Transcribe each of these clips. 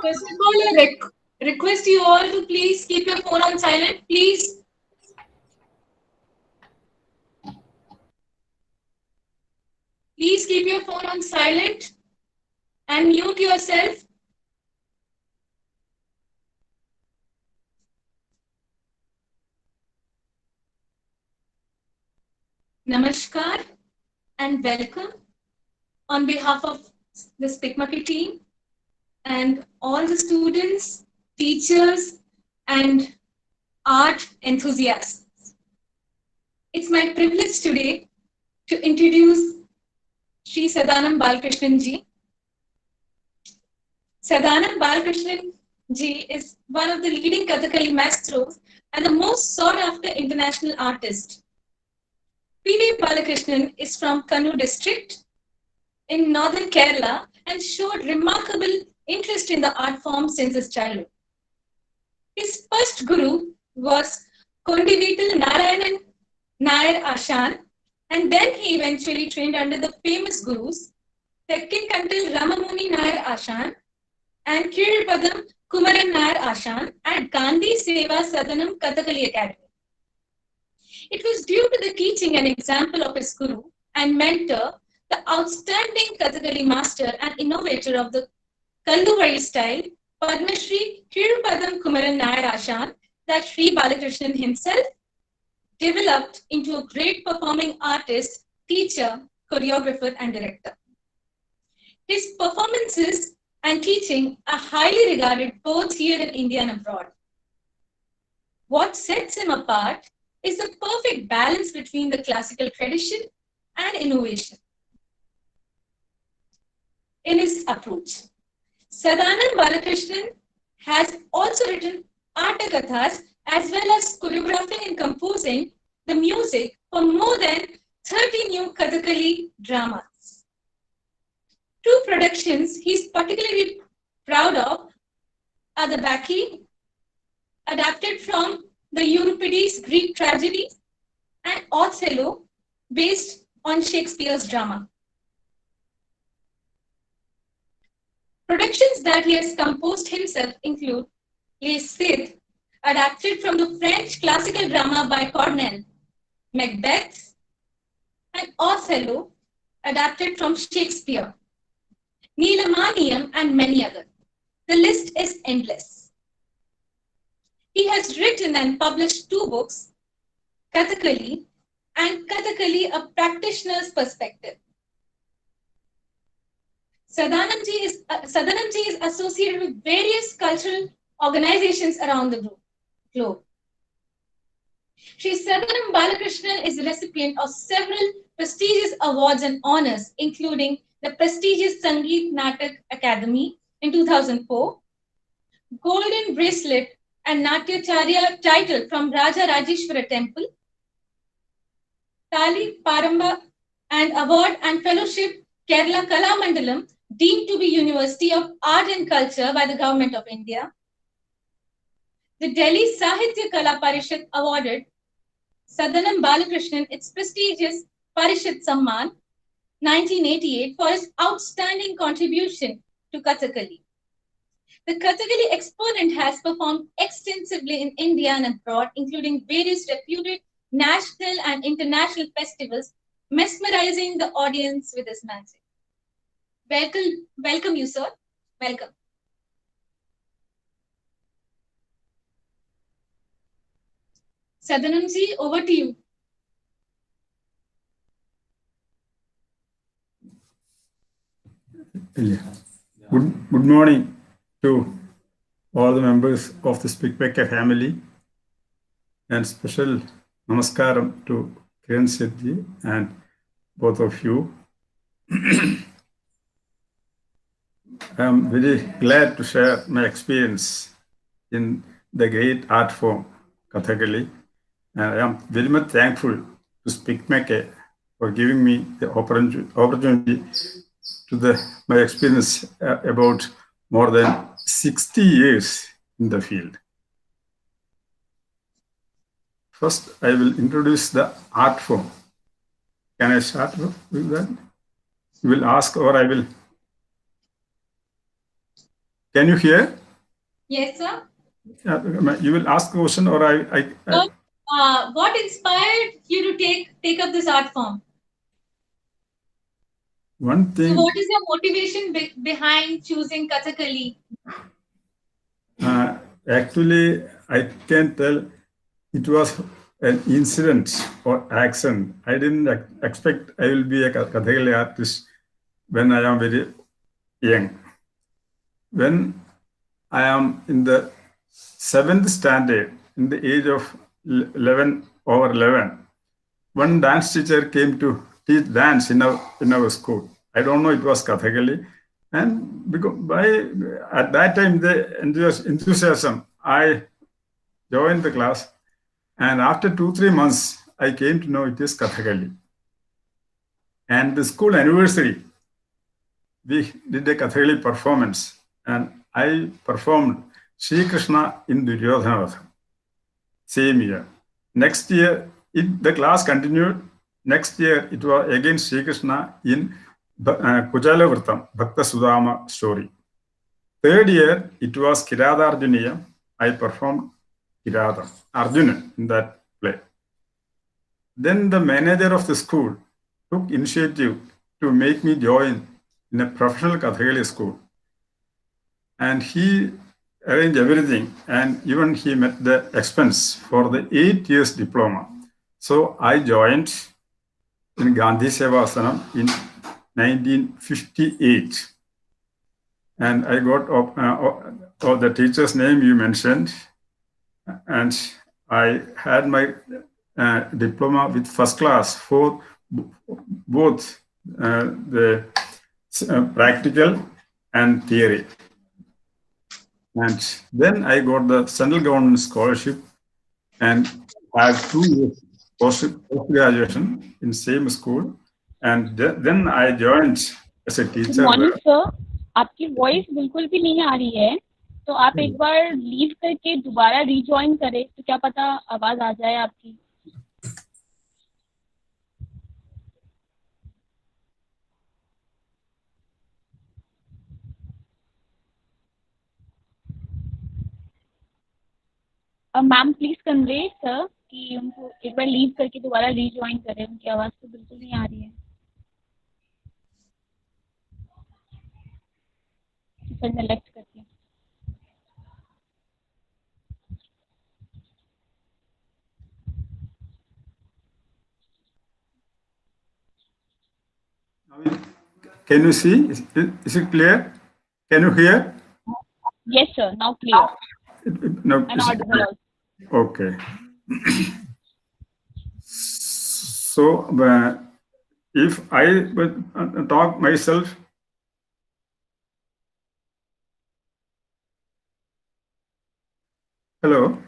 First of all, I request you all to please keep your phone on silent, please. Please keep your phone on silent and mute yourself. Namaskar and welcome on behalf of the SPIC MACAY team and all the students, teachers, and art enthusiasts. It's my privilege today to introduce Sri Sadanam Balakrishnan ji. Sadanam Balakrishnan ji is one of the leading Kathakali maestros and the most sought after international artist. P.V. Balakrishnan is from Kannur district in northern Kerala and showed remarkable interest in the art form since his childhood. His first guru was Kondivital Narayanan Nair Ashan, and then he eventually trained under the famous gurus Tekkinkantil Ramamuni Nair Ashan and Kiripadam Kumaran Nair Ashan at Gandhi Seva Sadanam Kathakali Academy. It was due to the teaching and example of his guru and mentor, the outstanding Kathakali master and innovator of the Kalluvari style, Padma Shri Kiripadam Kumaran Nair Ashan, that Sri Balakrishnan himself developed into a great performing artist, teacher, choreographer, and director. His performances and teaching are highly regarded both here in India and abroad. What sets him apart is the perfect balance between the classical tradition and innovation in his approach. Sadanam Balakrishnan has also written Atakathas as well as choreographing and composing the music for more than 30 new Kathakali dramas. Two productions he's particularly proud of are the Bacchae, adapted from the Euripides Greek tragedy, and Othello, based on Shakespeare's drama. Productions that he has composed himself include Les Cid, adapted from the French classical drama by Corneille, Macbeth, and Othello, adapted from Shakespeare, Neelamaniam, and many others. The list is endless. He has written and published two books, Kathakali and Kathakali, A Practitioner's Perspective. Sadanamji is associated with various cultural organizations around the globe. Sri Sadanam Balakrishnan is a recipient of several prestigious awards and honors, including the prestigious Sangeet Natak Academy in 2004, Golden Bracelet and Natyacharya title from Raja Rajeshwara Temple, Tali Paramba and Award and Fellowship Kerala Kalamandalam, deemed to be University of Art and Culture by the Government of India. The Delhi Sahitya Kala Parishad awarded Sadanam Balakrishnan its prestigious Parishad Samman 1988 for his outstanding contribution to Kathakali. The Kathakali exponent has performed extensively in India and abroad, including various reputed national and international festivals, mesmerizing the audience with his magic. Welcome you, sir. Welcome. Sadanamji, over to you. Good morning to all the members of the SPIC MACAY family, and special namaskaram to Kiran Sethi and both of you. I am very glad to share my experience in the great art form Kathakali, and I am very much thankful to SPIC MACAY for giving me the opportunity to my experience about more than 60 years in the field. First, I will introduce the art form. Can I start with that? You will ask, or I will. Can you hear? Yes, sir. You will ask a question, or What inspired you to take up this art form? One thing. So what is your motivation behind choosing Kathakali? Actually, I can tell it was an incident or accident. I didn't expect I will be a Kathakali artist when I am very young. When I am in the 7th standard, in the age of 11, one dance teacher came to teach dance in our school. I don't know, it was Kathakali. And because at that time, the enthusiasm, I joined the class. And after 2-3 months, I came to know it is Kathakali. And the school anniversary, we did a Kathakali performance. And I performed Sri Krishna in Duryodhana. Same year. Next year, the class continued. Next year, it was again Sri Krishna in Kujala Vratam, Bhakta Sudama story. Third year, it was Kirada Arjuniya. I performed Kirada, Arjuna in that play. Then the manager of the school took initiative to make me join in a professional Kathakali school. And he arranged everything, and even he met the expense for the 8 years diploma. So I joined in Gandhi Sevasanam in 1958. And I got the teacher's name you mentioned. And I had my diploma with first class for both the practical and theory. And then I got the central government scholarship and had 2 years post-graduation in same school. And then I joined as a teacher. Good morning, sir. आपकी voice बिल्कुल भी नहीं आ रही है, तो आप एक बार leave करके दोबारा रिजॉइन करें, तो क्या पता आवाज आ जाए आपकी. मैम प्लीज कन्वे सर कि उनको एक बार लीव करके दोबारा रिजॉइन करें, उनकी आवाज तो बिल्कुल नहीं आ रही है. सर मैं लेफ्ट करती हूँ. Can you see? Is it clear? Can you hear? Yes, sir. Now clear. No, And audible also. Okay. So, if I talk myself, hello.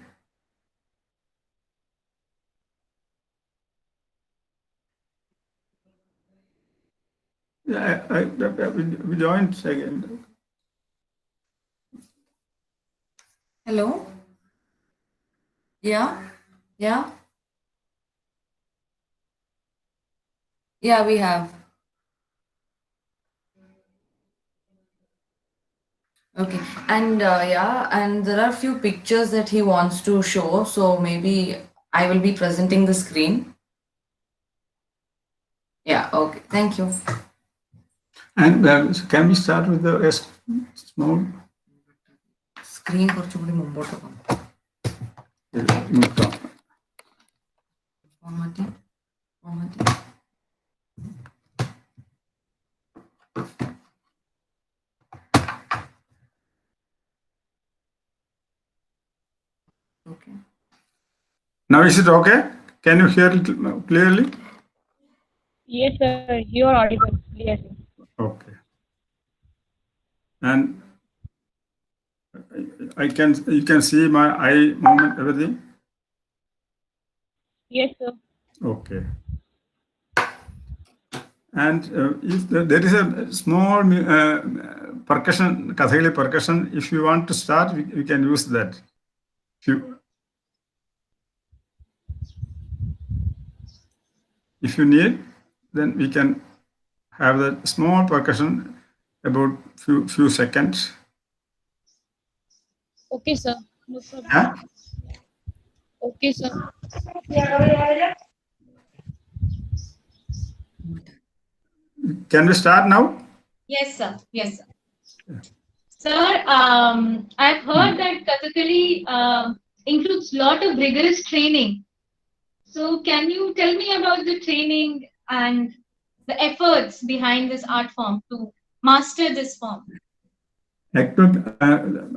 Yeah, we joined again. Hello? Yeah? Yeah? Yeah, we have. Okay. And yeah, and there are a few pictures that he wants to show. So maybe I will be presenting the screen. Yeah, okay. Thank you. And can we start with the small Screen കുറച്ചുകൂടി മുമ്പോട്ട് പോകാം. Formatting. Okay. Now is it okay? Can you hear it clearly? Yes, sir. You are audible. Yes. Okay. And you can see my eye movement, everything? Yes, sir. Okay. And if there is a small percussion, Kathakali percussion, if you want to start, we can use that. If you need, then we can have the small percussion about few seconds. Okay, sir. No problem. Huh? Okay, sir. Can we start now? Yes, sir. Yes, sir. Sir, I've heard that Kathakali includes a lot of rigorous training. So, can you tell me about the training and the efforts behind this art form to master this form? Actually,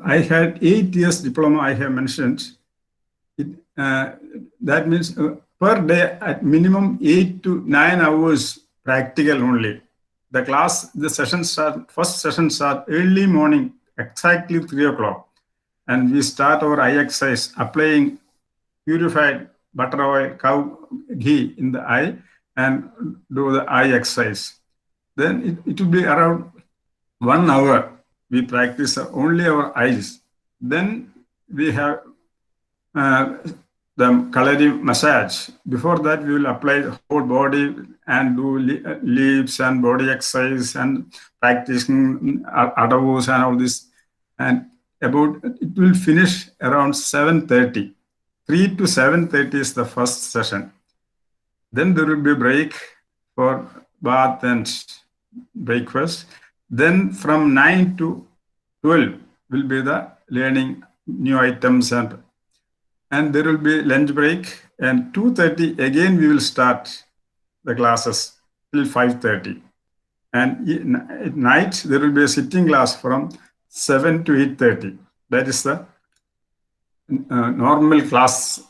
I had 8 years diploma, I have mentioned. That means per day at minimum 8 to 9 hours practical only. The sessions start, first session start early morning, exactly 3 o'clock. And we start our eye exercise applying purified butter oil, cow ghee in the eye and do the eye exercise. Then it will be around 1 hour. We practice only our eyes. Then we have uh, the coloring massage. Before that, we will apply the whole body and do leaps and body exercise and practicing adavos and all this. And about it will finish around 7:30. 3 to 7:30 is the first session. Then there will be a break for bath and breakfast. Then from 9 to 12 will be the learning new items and there will be lunch break and 2:30 again we will start the classes till 5:30 and at night there will be a sitting class from 7 to 8:30. That is the normal class.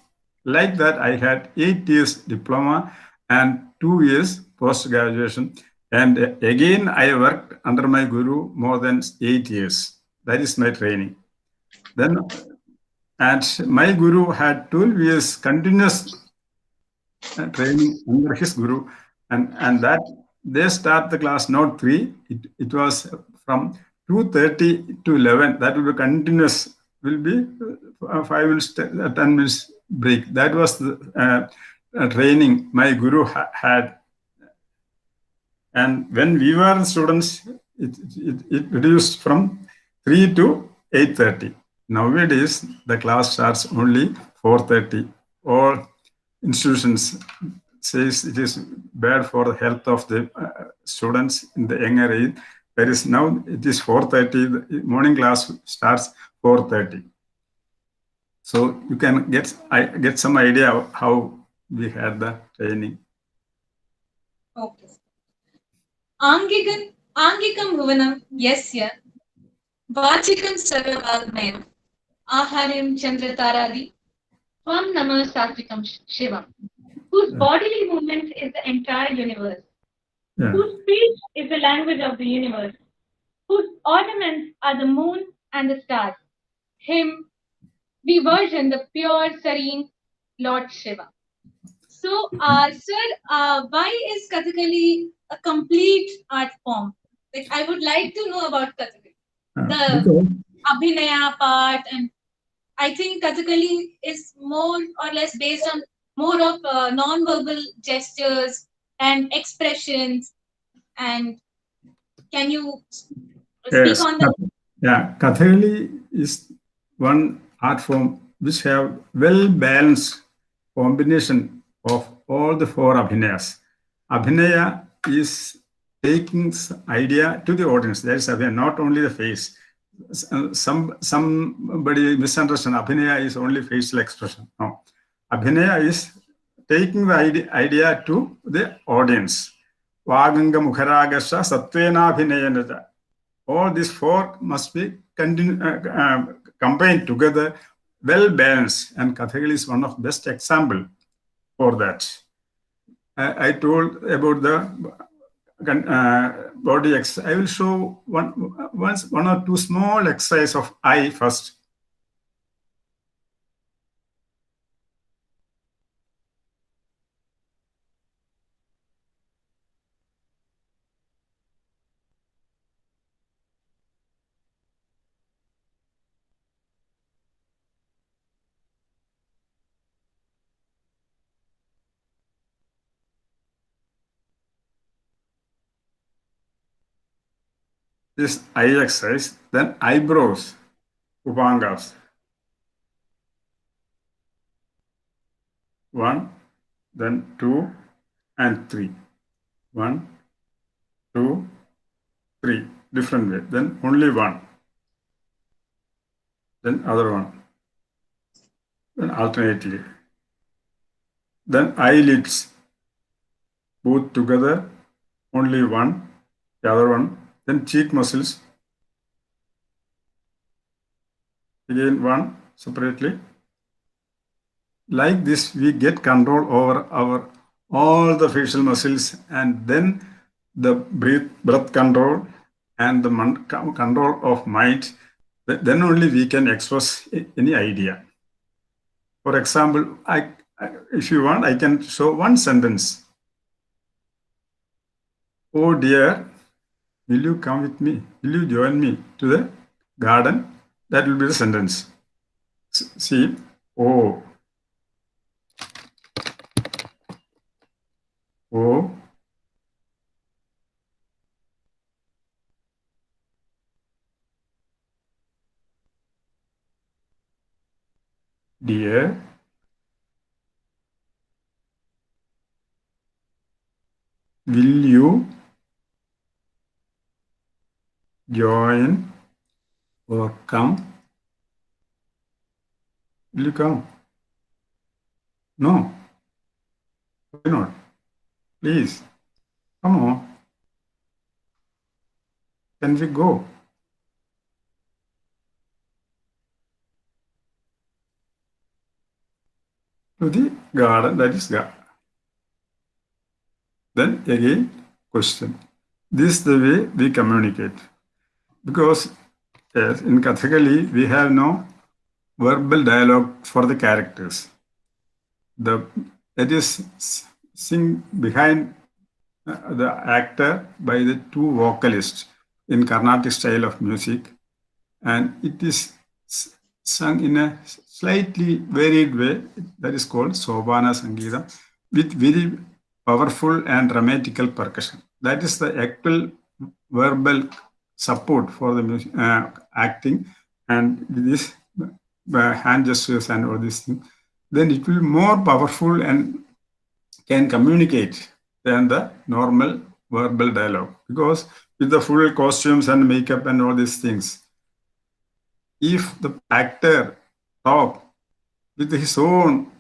Like that I had 8 years diploma and 2 years post graduation and again I worked under my guru more than 8 years. That is my training. Then and my guru had 12 years continuous training under his guru, and that they start the class not 3. It was from 2:30 to 11. That will be continuous. Will be 5 minutes, 10 minutes break. That was the training my guru had. And when we were students, it reduced from 3 to 8:30. Nowadays, the class starts only 4:30. All institutions says it is bad for the health of the students in the younger age. There is now it is 4:30. The morning class starts 4:30. So you can get some idea of how we had the training. Okay. Angikam Bhuvanam, Yasya, Vachikam Sarvagmayam, Aharyam Chandrataradi, Swam Nama Satvikam Shivam, whose bodily movement is the entire universe, whose speech is the language of the universe, whose ornaments are the moon and the stars. Him we worship the pure, serene Lord Shiva. So, sir, why is Kathakali a complete art form? Like, I would like to know about Kathakali, the Abhinaya part, and I think Kathakali is more or less based on more of non-verbal gestures and expressions. And can you speak on that? Yeah, Kathakali is one art form which have well-balanced combination of all the 4 abhinayas. Abhinaya is taking idea to the audience. That is abhinaya, not only the face. Somebody misunderstand. Abhinaya is only facial expression. No, Abhinaya is taking the idea to the audience. Vaganga mukharagasha satvena abhinayana. All these 4 must be combined together, well balanced, and Kathakali is one of the best example for that. I told about the body exercise. I will show one or two small exercise of eye first. This eye exercise, then eyebrows, upangas. 1, then 2 and 3. 1, 2, 3. Different way. Then only 1. Then other one. Then alternately. Then eyelids, both together, only one, the other one. Then cheek muscles, again one separately. Like this, we get control over our all the facial muscles, and then the breath control and the control of mind. Then only we can express any idea. For example, if you want, I can show one sentence. Oh dear, will you come with me? Will you join me to the garden? That will be the sentence. See, oh, oh, dear, will you join or come? Will you come? No. Why not? Please, come on. Can we go? To the garden, that is garden. Then again, question. This is the way we communicate. Because yes, in Kathakali, we have no verbal dialogue for the characters. That is sing behind the actor by the two vocalists in Carnatic style of music, and it is sung in a slightly varied way that is called Sobhana Sangeetam with very powerful and dramatical percussion. That is the actual verbal support for the music, acting, and this hand gestures and all these things. Then it will be more powerful and can communicate than the normal verbal dialogue, because with the full costumes and makeup and all these things, if the actor talk with his own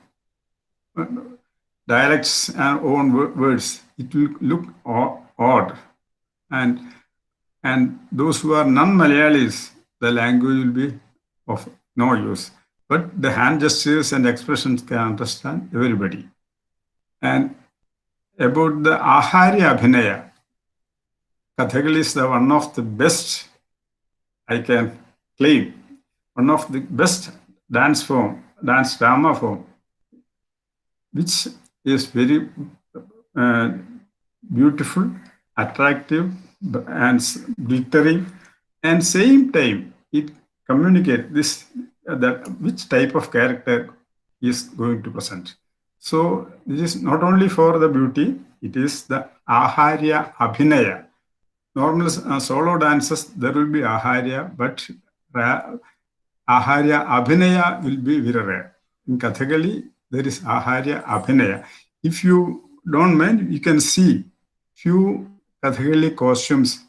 dialects and own words, it will look odd, and those who are non-Malayalis, the language will be of no use. But the hand gestures and expressions can understand everybody. And about the Aharya Abhinaya, Kathakali is one of the best, I can claim, one of the best dance drama form, which is very beautiful, attractive, and glittering, and same time it communicates which type of character is going to present. So this is not only for the beauty, it is the Aharya Abhinaya. Normal solo dances, there will be Aharya, but Aharya Abhinaya will be very rare. In Kathakali, there is Aharya Abhinaya. If you don't mind, you can see few Kathakali costumes.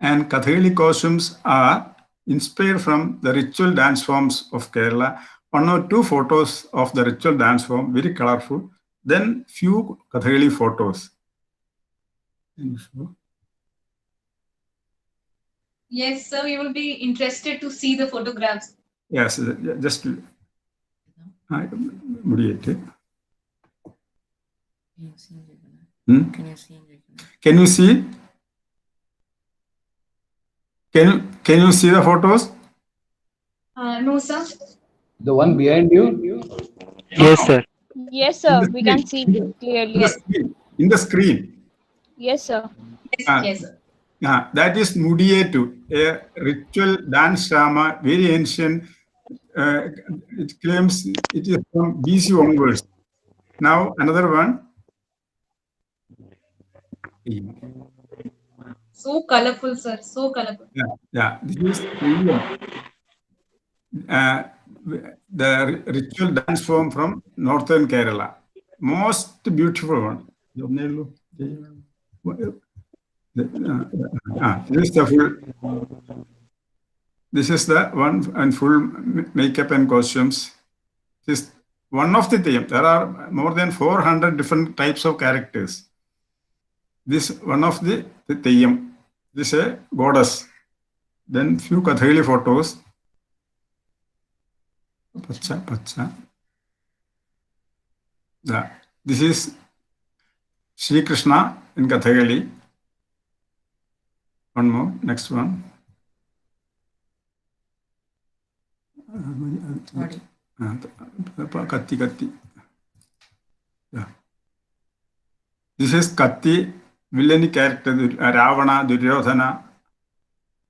And Kathakali costumes are inspired from the ritual dance forms of Kerala. 1 or 2 photos of the ritual dance form, very colorful. Then few Kathakali photos. Yes, sir, we will be interested to see the photographs. Yes, just Mudra. Can you see? Can you see the photos? No, sir. The one behind you? Yes, sir. Yes, sir. We can see clearly. In the screen. Yes, sir. Yes, sir. That is Mudietu, a ritual dance drama, very ancient. It claims it is from BC onwards. Now another one. So colorful, sir. So colorful. Yeah. This is the ritual dance form from northern Kerala. Most beautiful one. This is the one and full makeup and costumes. This is one of the themes. There are more than 400 different types of characters. This one of the theme. This is a goddess. Then few Kathakali photos. Pacha. Yeah. This is Sri Krishna in Kathakali. One more, next one. Katti. Yeah. This is Katti, villainy character, Ravana, Duryodhana,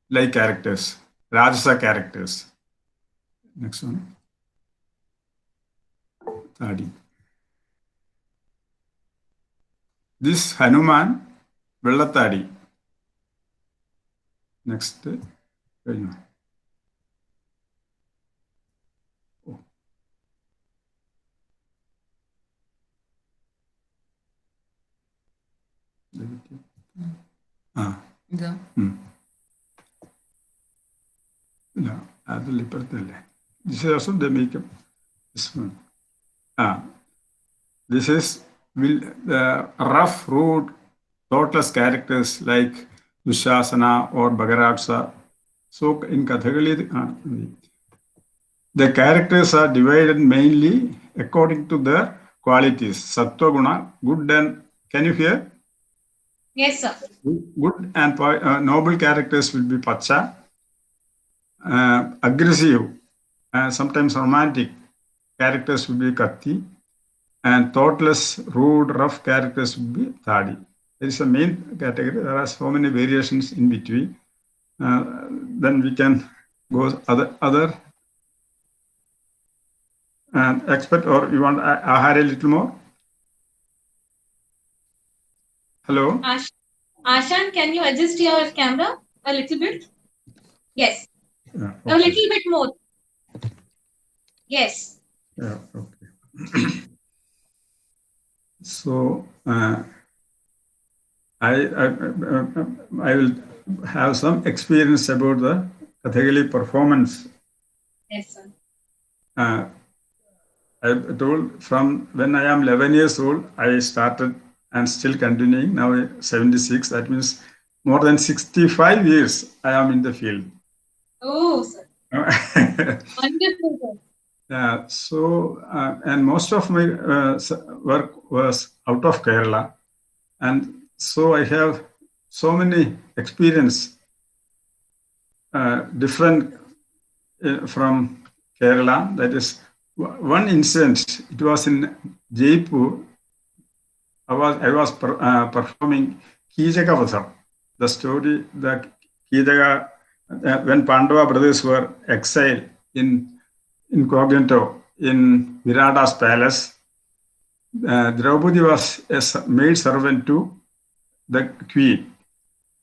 like characters, Rajasa characters. Next one. Tadi. This Hanuman, Vellatadi. Next. This is also the makeup. This one. This is the rough, rude, thoughtless characters like Dushasana or Bhagaratsa. So in Kathakali, the characters are divided mainly according to their qualities. Sattva guna, good and, can you hear? Yes, sir. Good and noble characters will be Pacha. Aggressive, sometimes romantic characters will be Katti. And thoughtless, rude, rough characters will be Thadi. There is a main category. There are so many variations in between. Then we can go other expert, or you want Ahar a little more? Hello? Ashan, can you adjust your camera a little bit? Yes. Yeah, okay. A little bit more. Yes. Yeah, okay. So I will have some experience about the Kathakali performance. Yes, sir. I told from when I am 11 years old, I started and still continuing. Now 76. That means more than 65 years I am in the field. Oh, sir. Wonderful, sir. Yeah, so, and most of my work was out of Kerala. And so I have so many experience, different from Kerala. That is one incident. It was in Jaipur. I was performing Kijaka. The story, the Kijaka, when Pandava brothers were exiled in incognito in Virata's palace, Draupadi was a maid servant to the queen,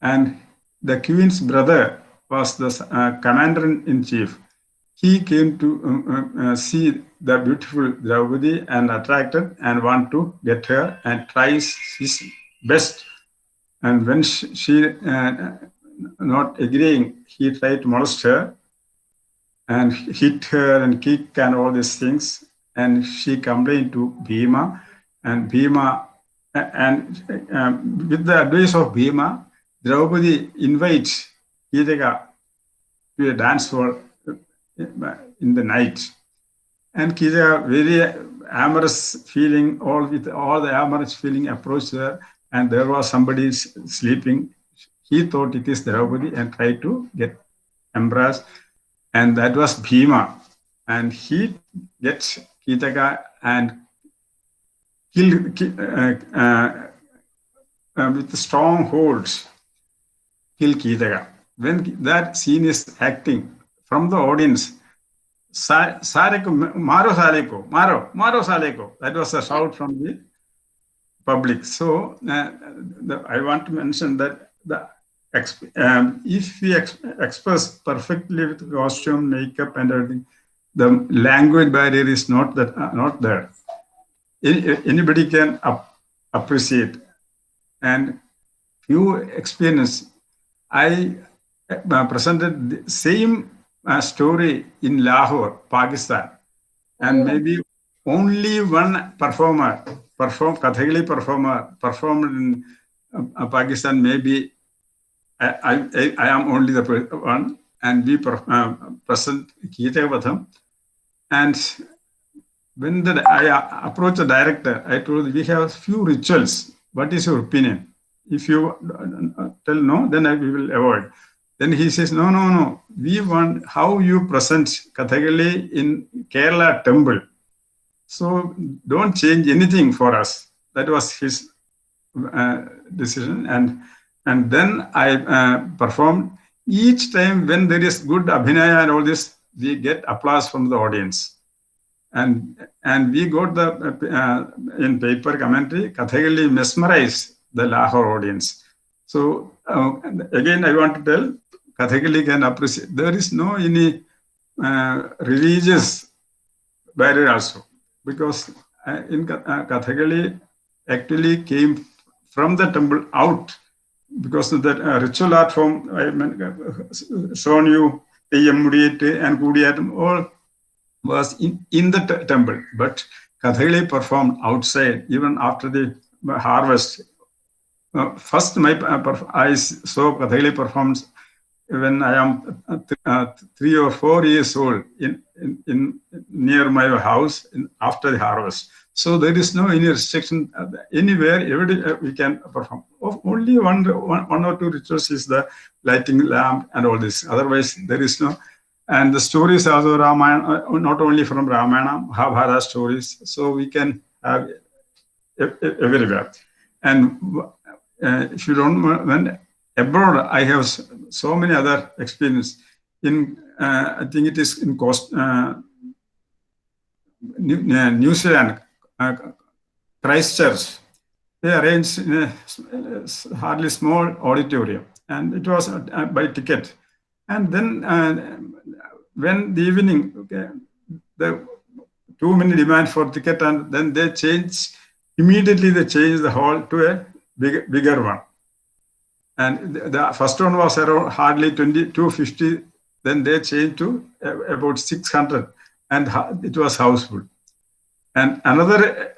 and the queen's brother was the commander-in-chief. He came to see the beautiful Draupadi and attracted and want to get her and tries his best. And when she not agreeing, he tried to molest her and hit her and kick and all these things. And she complained to Bhima, and Bhima, and with the advice of Bhima, Draupadi invites Kijaka to a dance hall in the night. And Kijaka, very amorous feeling, with all the amorous feeling, approached her, and there was somebody sleeping. He thought it is Draupadi and tried to get embarrassed. And that was Bhima. And he gets Kijaka and kill with strong holds, kill Kijaka. When that scene is acting from the audience, Sareko, Maro Saleko, Maro Saleko. That was a shout from the public. So I want to mention that if we express perfectly with costume, makeup, and everything, the language barrier is not there. Anybody can appreciate. And few experience. I presented the same story in Lahore, Pakistan, and maybe only one Kathakali performer performed in Pakistan. Maybe I am only the one, and we present Kitavatham. And when I approached the director, I told we have few rituals. What is your opinion? If you tell no, then we will avoid. Then he says, no. We want how you present Kathakali in Kerala temple. So don't change anything for us. That was his decision. And then I performed. Each time when there is good abhinaya and all this, we get applause from the audience. And we got the in paper commentary, Kathakali mesmerized the Lahore audience. So again, I want to tell, Kathakali can appreciate. There is no any religious barrier also, because in Kathakali actually came from the temple out, because of that ritual art form I shown you, Teyyamudiyattu and Kudiyatam, all was in the temple, but Kathakali performed outside even after the harvest. First, I saw Kathakali performs when I am 3 or 4 years old in near my house after the harvest. So there is no any restriction anywhere. We can perform. Only one or two rituals is the lighting lamp and all this. Otherwise, there is no. And the stories also Ramayana, not only from Ramayana, Mahabharata stories. So we can have everywhere. And if you don't when abroad, I have so many other experience. In I think it is in New Zealand, Christchurch. They arranged in a hardly small auditorium, and it was by ticket. And then when the evening, the 2 minute demand for ticket, and then they immediately they changed the hall to a bigger one. And the first one was around hardly 250. Then they changed to about 600, and it was houseful. And another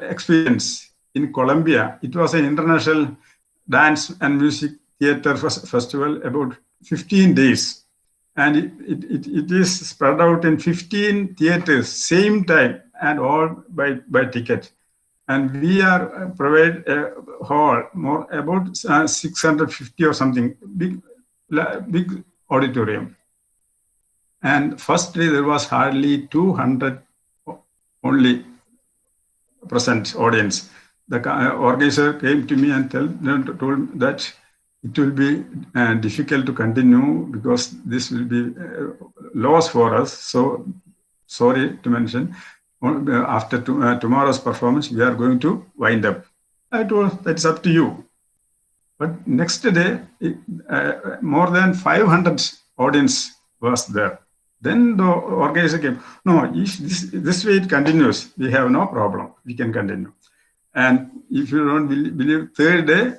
experience in Colombia, it was an international dance and music theater festival, about 15 days. And it is spread out in 15 theaters, same time, and all by ticket. And we are provide a hall more about 650 or something, big auditorium. And first day there was hardly 200 only present audience. The organizer came to me and told that it will be difficult to continue because this will be loss for us. So sorry to mention, after tomorrow's performance, we are going to wind up. I told, that's up to you. But next day, more than 500 audience was there. Then the organizer came, no, if this way it continues, we have no problem, we can continue. And if you don't believe, third day,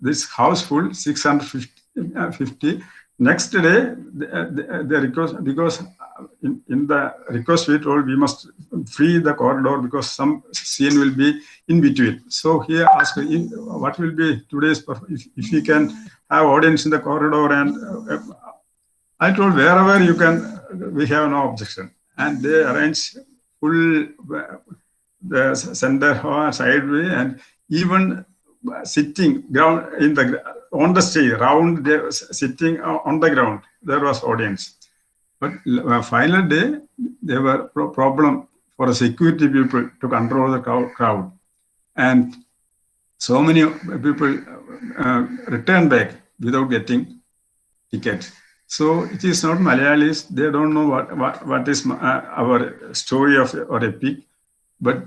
this house full, 650. Next day, the request, because in the request we told we must free the corridor because some scene will be in between. So he asked, what will be today's, if we can have audience in the corridor, and I told wherever you can, we have no objection. And they arranged full the center hall, sideway, and even sitting ground on the stage, round there, sitting on the ground, there was audience. But final day, there were problem for the security people to control the crowd. And so many people returned back without getting ticket. So it is not Malayalis, they don't know what is our story of or epic, but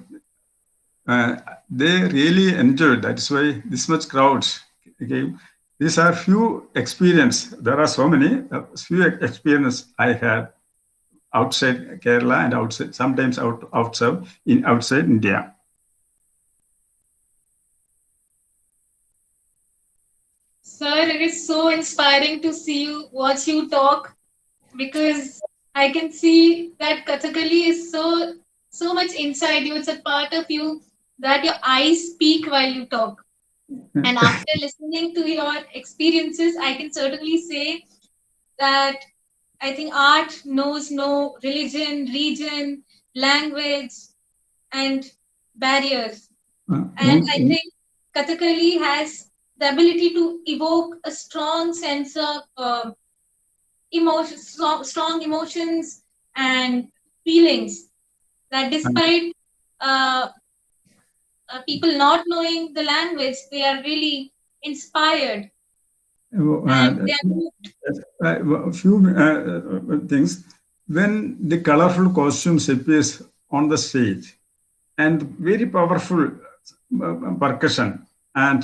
they really enjoyed. That's why this much crowds came. These are few experience. There are so many few experience I had outside Kerala and outside, sometimes outside India. Sir, it is so inspiring to see you, watch you talk, because I can see that Kathakali is so much inside you. It's a part of you that your eyes speak while you talk. And after listening to your experiences, I can certainly say that I think art knows no religion, region, language, and barriers. And I think Kathakali has the ability to evoke a strong sense of strong emotions and feelings that despite people not knowing the language, they are really inspired. And they are moved. A few things. When the colorful costumes appears on the stage and very powerful percussion and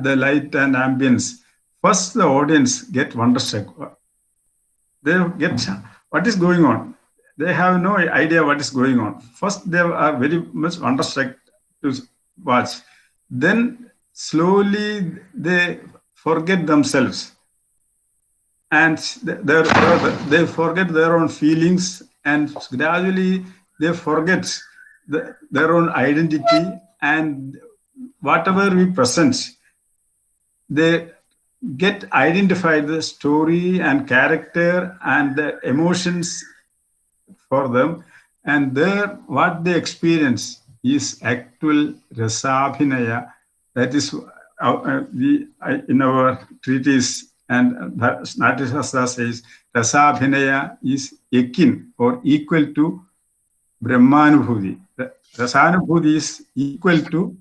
the light and ambience, first the audience get wonderstruck. They get what is going on. They have no idea what is going on. First, they are very much wonderstruck to watch. Then slowly they forget themselves, and they forget their own feelings, and gradually they forget their own identity, and whatever we present, they get identified the story and character and the emotions for them, and there what they experience is actual rasabhinaya. That is in our treatise, and Natyashastra says rasabhinaya is akin or equal to brahmanubhuti. Rasanubhuti is equal to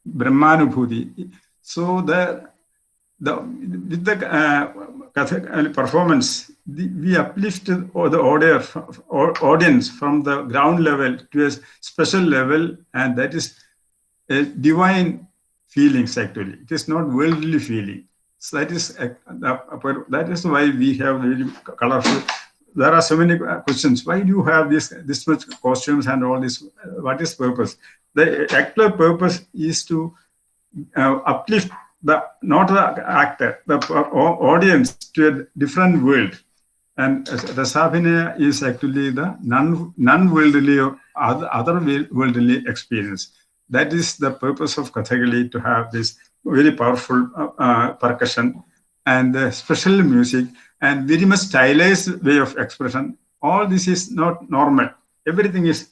brahmanubhuti. So with the Kathakali performance, we uplift the audience from the ground level to a special level, and that is a divine feelings. Actually, it is not worldly feeling. So that is why we have very colorful. There are so many questions. Why do you have this much costumes and all this? What is purpose? The actual purpose is to uplift not the actor, the audience to a different world. And Rasabhinaya is actually the non-worldly or other-worldly experience. That is the purpose of Kathakali, to have this very powerful percussion and special music and very much stylized way of expression. All this is not normal. Everything is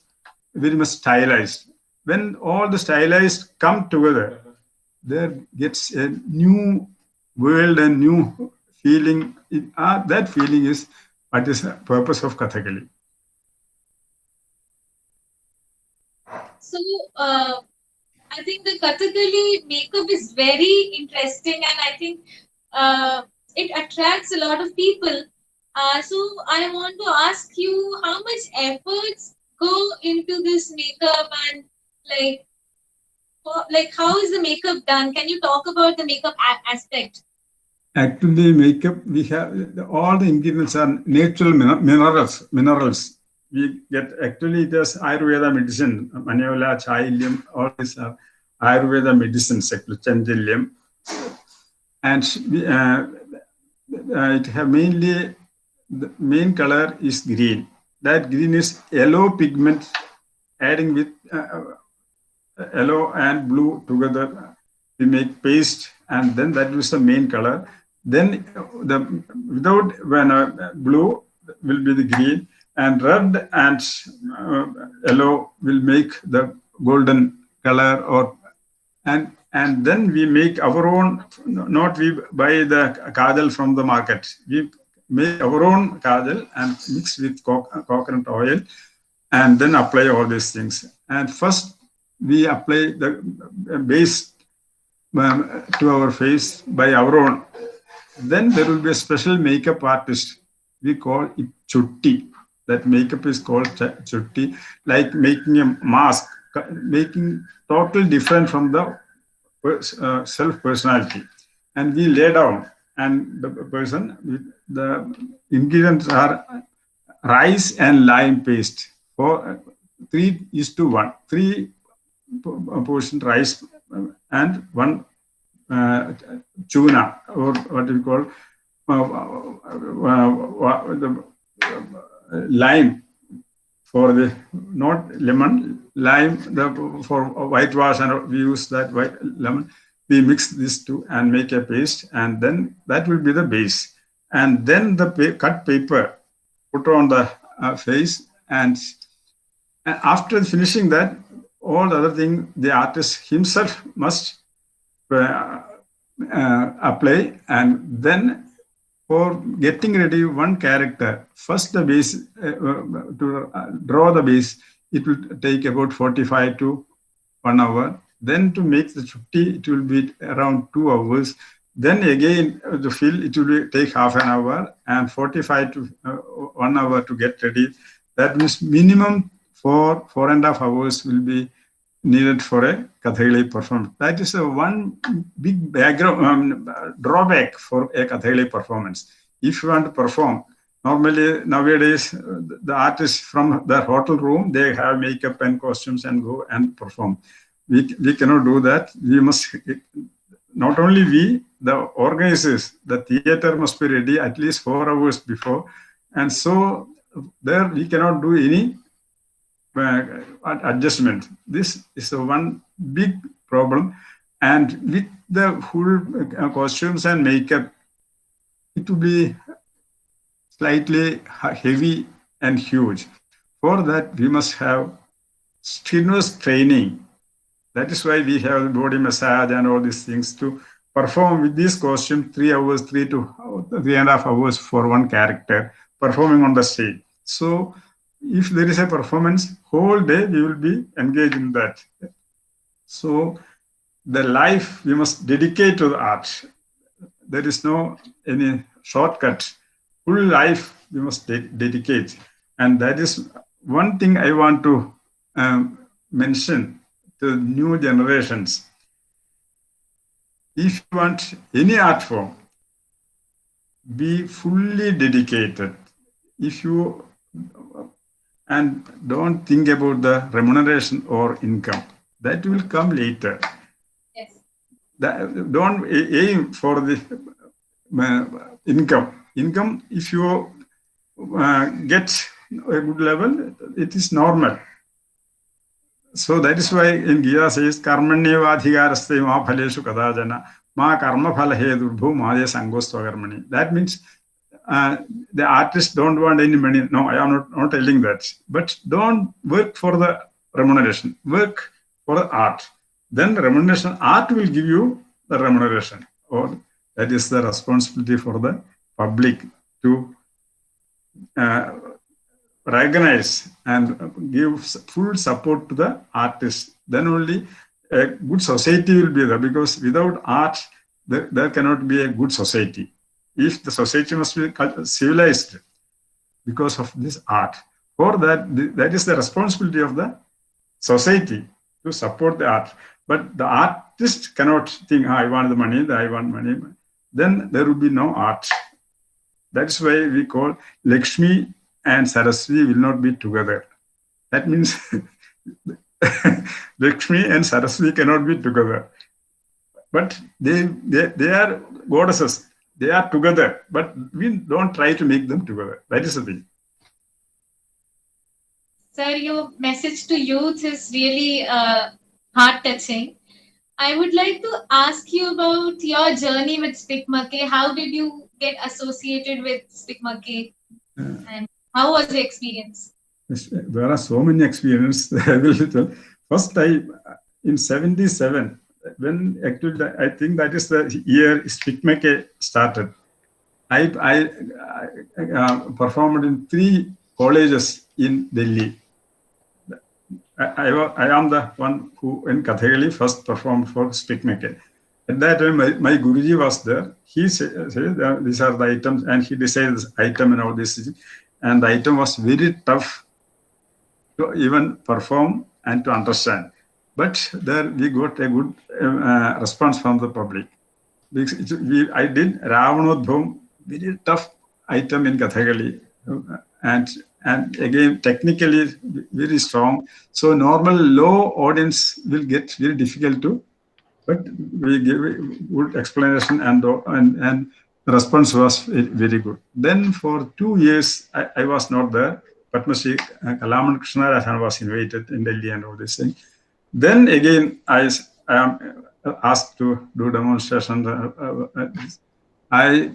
very much stylized. When all the stylized come together, there gets a new world and new feeling. That feeling is what is the purpose of Kathakali. So, I think the Kathakali makeup is very interesting, and I think it attracts a lot of people. So, I want to ask you, how much efforts go into this makeup, and how is the makeup done? Can you talk about the makeup aspect? Actually, makeup, we have all the ingredients are natural minerals. We get, actually, it is Ayurveda medicine, Maniola, Chailyam, all these are Ayurveda medicines, actually, Chandilyam. And it have mainly, the main color is green. That green is yellow pigment, adding with yellow and blue together, we make paste, and then that is the main color. Then blue will be the green, and red and yellow will make the golden color, and then we make our own. Not we buy the kajal from the market. We make our own kajal and mix with coconut oil, and then apply all these things. And first we apply the base to our face by our own. Then there will be a special makeup artist. We call it chutti. That makeup is called chutti, like making a mask, making totally different from the self-personality. And we lay down, and the person with the ingredients are rice and lime paste for 3:1. 3 portion rice and 1 tuna, or what we call the lime for the, not lemon, lime for whitewash, and we use that white lemon. We mix these two and make a paste, and then that will be the base. And then the cut paper put on the face, and after finishing that, all the other thing the artist himself must apply. And then for getting ready one character, first the base, to draw the base, it will take about 45 to 1 hour. Then to make the chutti, it will be around 2 hours. Then again to fill, it will take half an hour, and 45 to 1 hour to get ready. That means minimum 4.5 hours will be needed for a Kathakali performance. That is one big background drawback for a Kathakali performance. If you want to perform, normally nowadays the artists from their hotel room, they have makeup and costumes and go and perform. We cannot do that. We must, not only we, the organizers, the theater must be ready at least 4 hours before. And so there we cannot do any adjustment. This is one big problem. And with the full costumes and makeup, it will be slightly heavy and huge. For that, we must have strenuous training. That is why we have body massage and all these things to perform with this costume 3 hours, 3 to 3.5 hours for one character performing on the stage. So if there is a performance, whole day we will be engaged in that. So the life we must dedicate to the art. There is no any shortcut. Full life we must dedicate. And that is one thing I want to mention to new generations. If you want any art form, be fully dedicated. If you and don't think about the remuneration or income. That will come later. Yes. Don't aim for the income. Income, if you get a good level, it is normal. So that is why in Gita says, Karmanyevadhikaraste ma phaleshu kadajana ma karma phala hedurбhu madya sangostva karmani. That means the artists don't want any money. No, I am not telling that. But don't work for the remuneration. Work for the art. Then remuneration, art will give you the remuneration. Or that is the responsibility for the public to recognize and give full support to the artist. Then only a good society will be there, because without art, there cannot be a good society. If the society must be civilized because of this art, for that, that is the responsibility of the society to support the art. But the artist cannot think, I want the money, I want money. Then there will be no art. That's why we call Lakshmi and Saraswati will not be together. That means Lakshmi and Saraswati cannot be together. But they are goddesses. They are together, but we don't try to make them together. That is the thing. Sir, your message to youth is really heart-touching. I would like to ask you about your journey with SPIC MACAY. How did you get associated with SPIC MACAY? And how was the experience? There are so many experiences. I will tell. First, in 77, when actually I think that is the year SPIC MACAY started. I performed in 3 colleges in Delhi. I am the one who in Kathakali first performed for SPIC MACAY. At that time, my Guruji was there. He said these are the items, and he decided this item and all this. And the item was very tough to even perform and to understand. But there we got a good response from the public. I did Ravanodbhavam, very tough item in Kathakali, and again technically very strong. So normal low audience will get very difficult to, but we gave a good explanation and the response was very good. Then for 2 years I was not there. Padma Shri Kalaman Krishnarajan was invited in Delhi and all this thing. Then again I am asked to do demonstration. I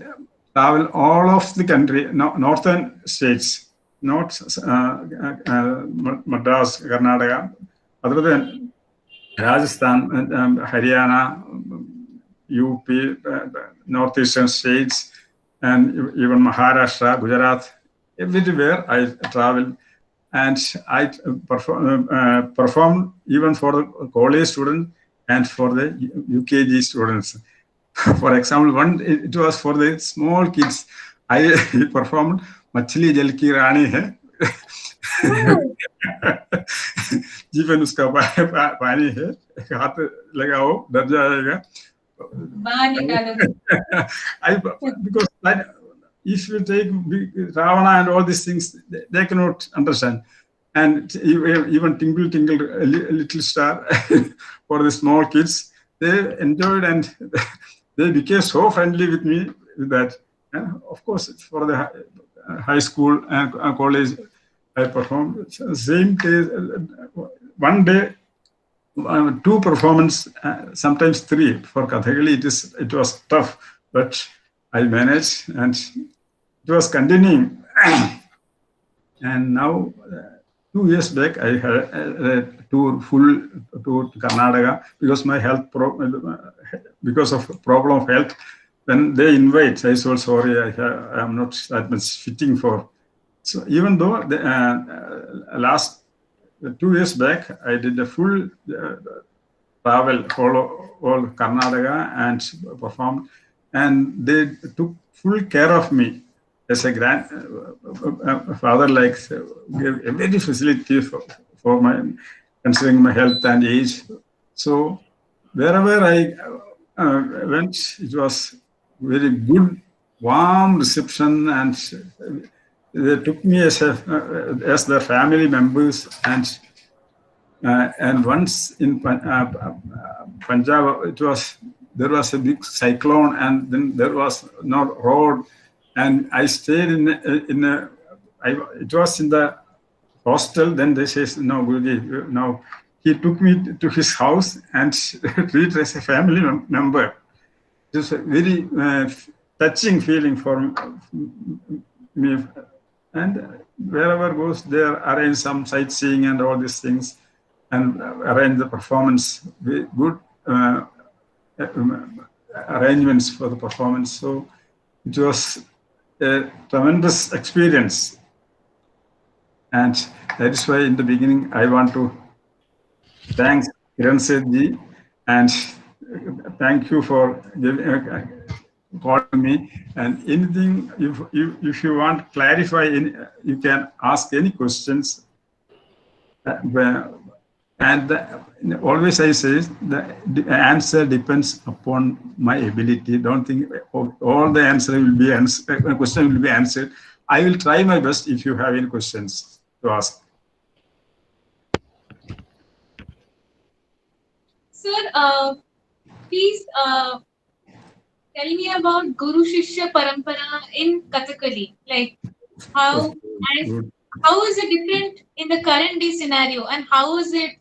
travel all of the country, northern states, not Madras, Karnataka, other than Rajasthan, Haryana, UP, northeastern states, and even Maharashtra, Gujarat, everywhere I travel. And I perform even for the college students and for the UKG students. For example, it was for the small kids. I performed Machli Jal Ki Rani Hai. जीवन उसका पानी है, हाथ लगाओ डर जाएगा. Because if you take Ravana and all these things, they cannot understand. And even Tingle Tingle, a little star for the small kids, they enjoyed and they became so friendly with me with that. And of course, for the high school and college, I performed same day. One day, 2 performances, sometimes 3. For Kathakali, it was tough, but I managed, and it was continuing. And now, 2 years back, I had a full tour to Karnataka because my health because of problem of health. When they invite, I said, sorry, I am not that much fitting for. So even though the last 2 years back, I did a full travel all Karnataka and performed, and they took full care of me as a father, like gave every facility for my, considering my health and age. So wherever I went, it was very good, warm reception, and they took me as their family members. And once in Punjab, there was a big cyclone, and then there was no road, and I stayed it was in the hostel. Then they says, no, Guruji, no. He took me to his house and treated as a family member. It was a very touching feeling for me. And wherever goes, they arrange some sightseeing and all these things, and arrange the performance, good arrangements for the performance. So it was a tremendous experience. And that is why in the beginning, I want to thank Kiran Sethji and thank you for calling me. And anything, if you want to clarify, you can ask any questions. And always I say the answer depends upon my ability. Don't think all the answer will be question will be answered. I will try my best if you have any questions to ask. Sir, please tell me about Guru Shishya Parampara in Kathakali. Like how is it different in the current day scenario, and how is it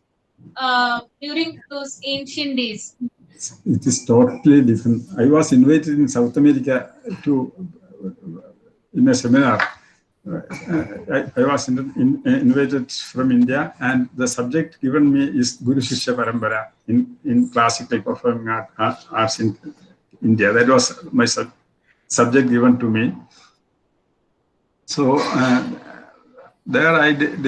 during those ancient days? It is totally different. I was invited in South America in a seminar. I was invited from India, and the subject given me is Guru Shishya Parampara in classical performing arts in India. That was my subject given to me. So there I did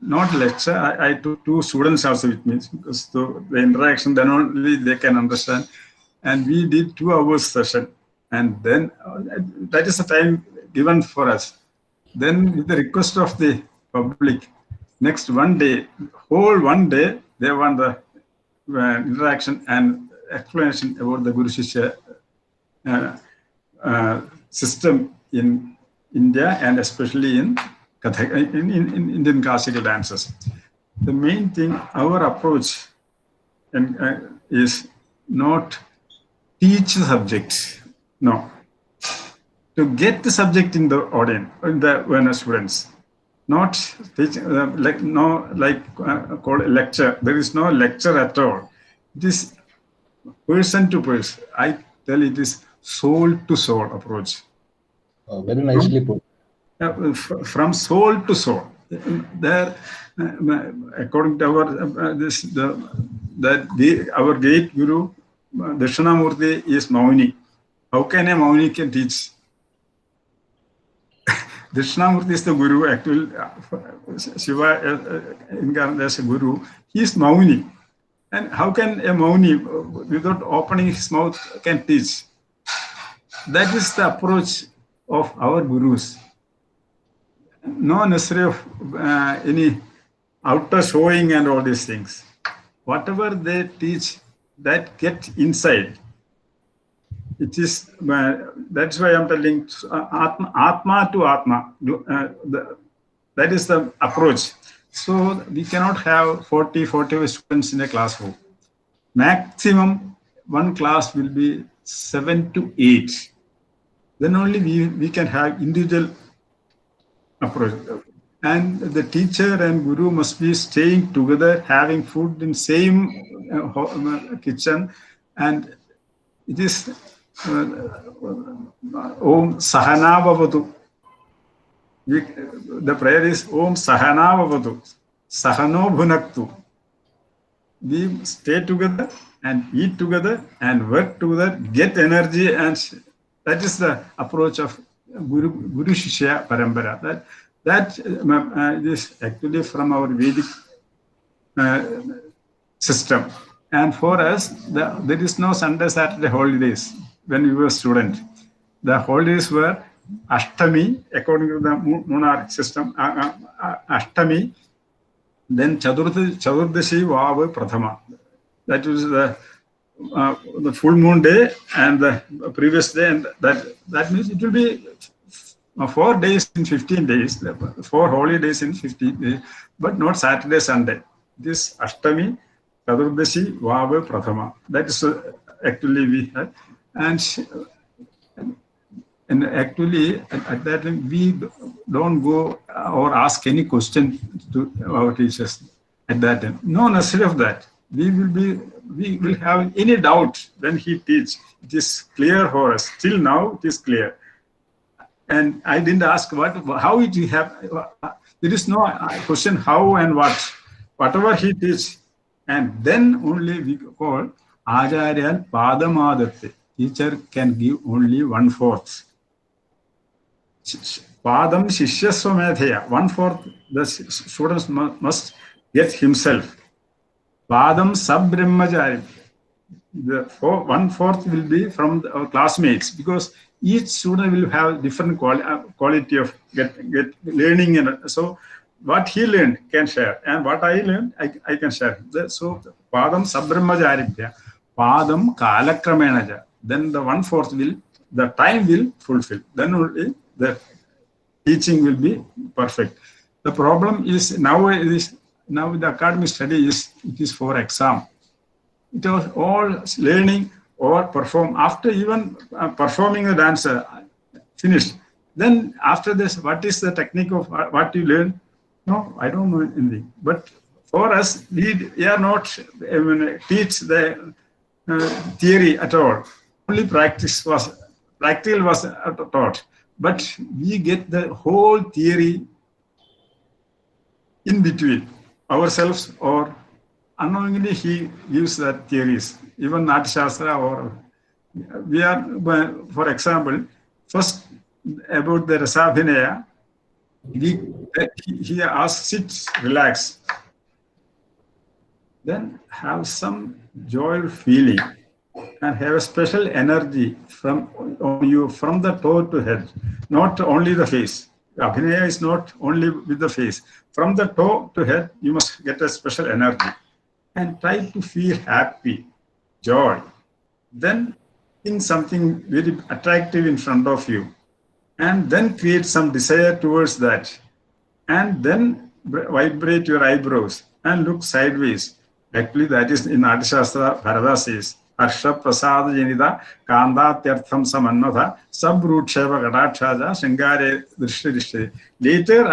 not lecture. I took 2 students also with me, because the interaction, then only they can understand. And we did 2 hours session, and then that is the time given for us. Then with the request of the public, next whole one day, they want the interaction, and explanation about the Guru Shishya system in India and especially in Indian classical dances. The main thing, our approach is not teach the subject, no. To get the subject in the audience, in the students, not teach called a lecture. There is no lecture at all. It is person to person. I tell it is soul to soul approach. Very nicely put. From soul to soul. There, according to our our great Guru Dakshinamurti is Mauni. How can a Mauni can teach? Dakshinamurti is the Guru. Actually, Shiva incarnated as a Guru. He is Mauni. And how can a Mauni, without opening his mouth, can teach? That is the approach of our Gurus. No necessary of any outer showing and all these things. Whatever they teach, that get inside. It is, that's why I'm telling Atma to Atma. That is the approach. So we cannot have 45 students in a classroom. Maximum one class will be 7 to 8. Then only we can have individual approach. And the teacher and Guru must be staying together, having food in same kitchen, and it is Om Sahana Bhavatu. The prayer is Om Sahana Bhavatu, Sahano Bhunaktu. We stay together and eat together and work together, get energy, and that is the approach of Guru Shishya Parambara. That is actually from our Vedic system. And for us, there is no Sunday, Saturday holidays when we were student. The holidays were Ashtami, according to the monarch system, Ashtami, then Chaturdashi Vav Prathama. That was the full moon day and the previous day, and that means it will be 4 days in 15 days, 4 holy days in 15 days, but not Saturday, Sunday. This Ashtami, Chaturdashi, Vav, Prathama. That is actually we have. And actually at that time we don't go or ask any question to our teachers at that time. No necessary of that. We will have any doubt when he teach. It is clear for us. Till now it is clear. And I didn't ask how it you have. There is no question how and what. Whatever he teach, and then only we call Acharya Padamadatte. Teacher can give only 1/4. Padam Shishya Swametheya. 1/4 the students must get himself. Padam Sabbrahmachari. The 1/4 will be from our classmates, because each student will have different quality of get learning, and so what he learned can share, and what I learned I can share. So Padam Sabbrahmacharibhya, Padam Kalakramenaja. Then the 1/4 will, the time will fulfill. Then only the teaching will be perfect. The problem is now the academic study is for exam. It was all learning or perform. After even performing the dance finished, then after this, what is the technique of what you learn? No, I don't know anything. But for us, we are not teach the theory at all. Only practical was taught. But we get the whole theory in between ourselves, or unknowingly he gives the theories. Even Natashastra, or we are, for example, first about the Rasabhinaya, he asks, sit, relax. Then have some joy feeling and have a special energy from you, from the toe to head, not only the face. Abhinaya is not only with the face. From the toe to head, you must get a special energy and try to feel happy, joy, then think something very attractive in front of you, and then create some desire towards that, and then vibrate your eyebrows and look sideways. Actually, that is in Arthashastra, Bharata says, Harsha Prasada Janita Kanda Tyartham Samannatha Sabrutsheva Gadakshaja Shingare Drishti. Later,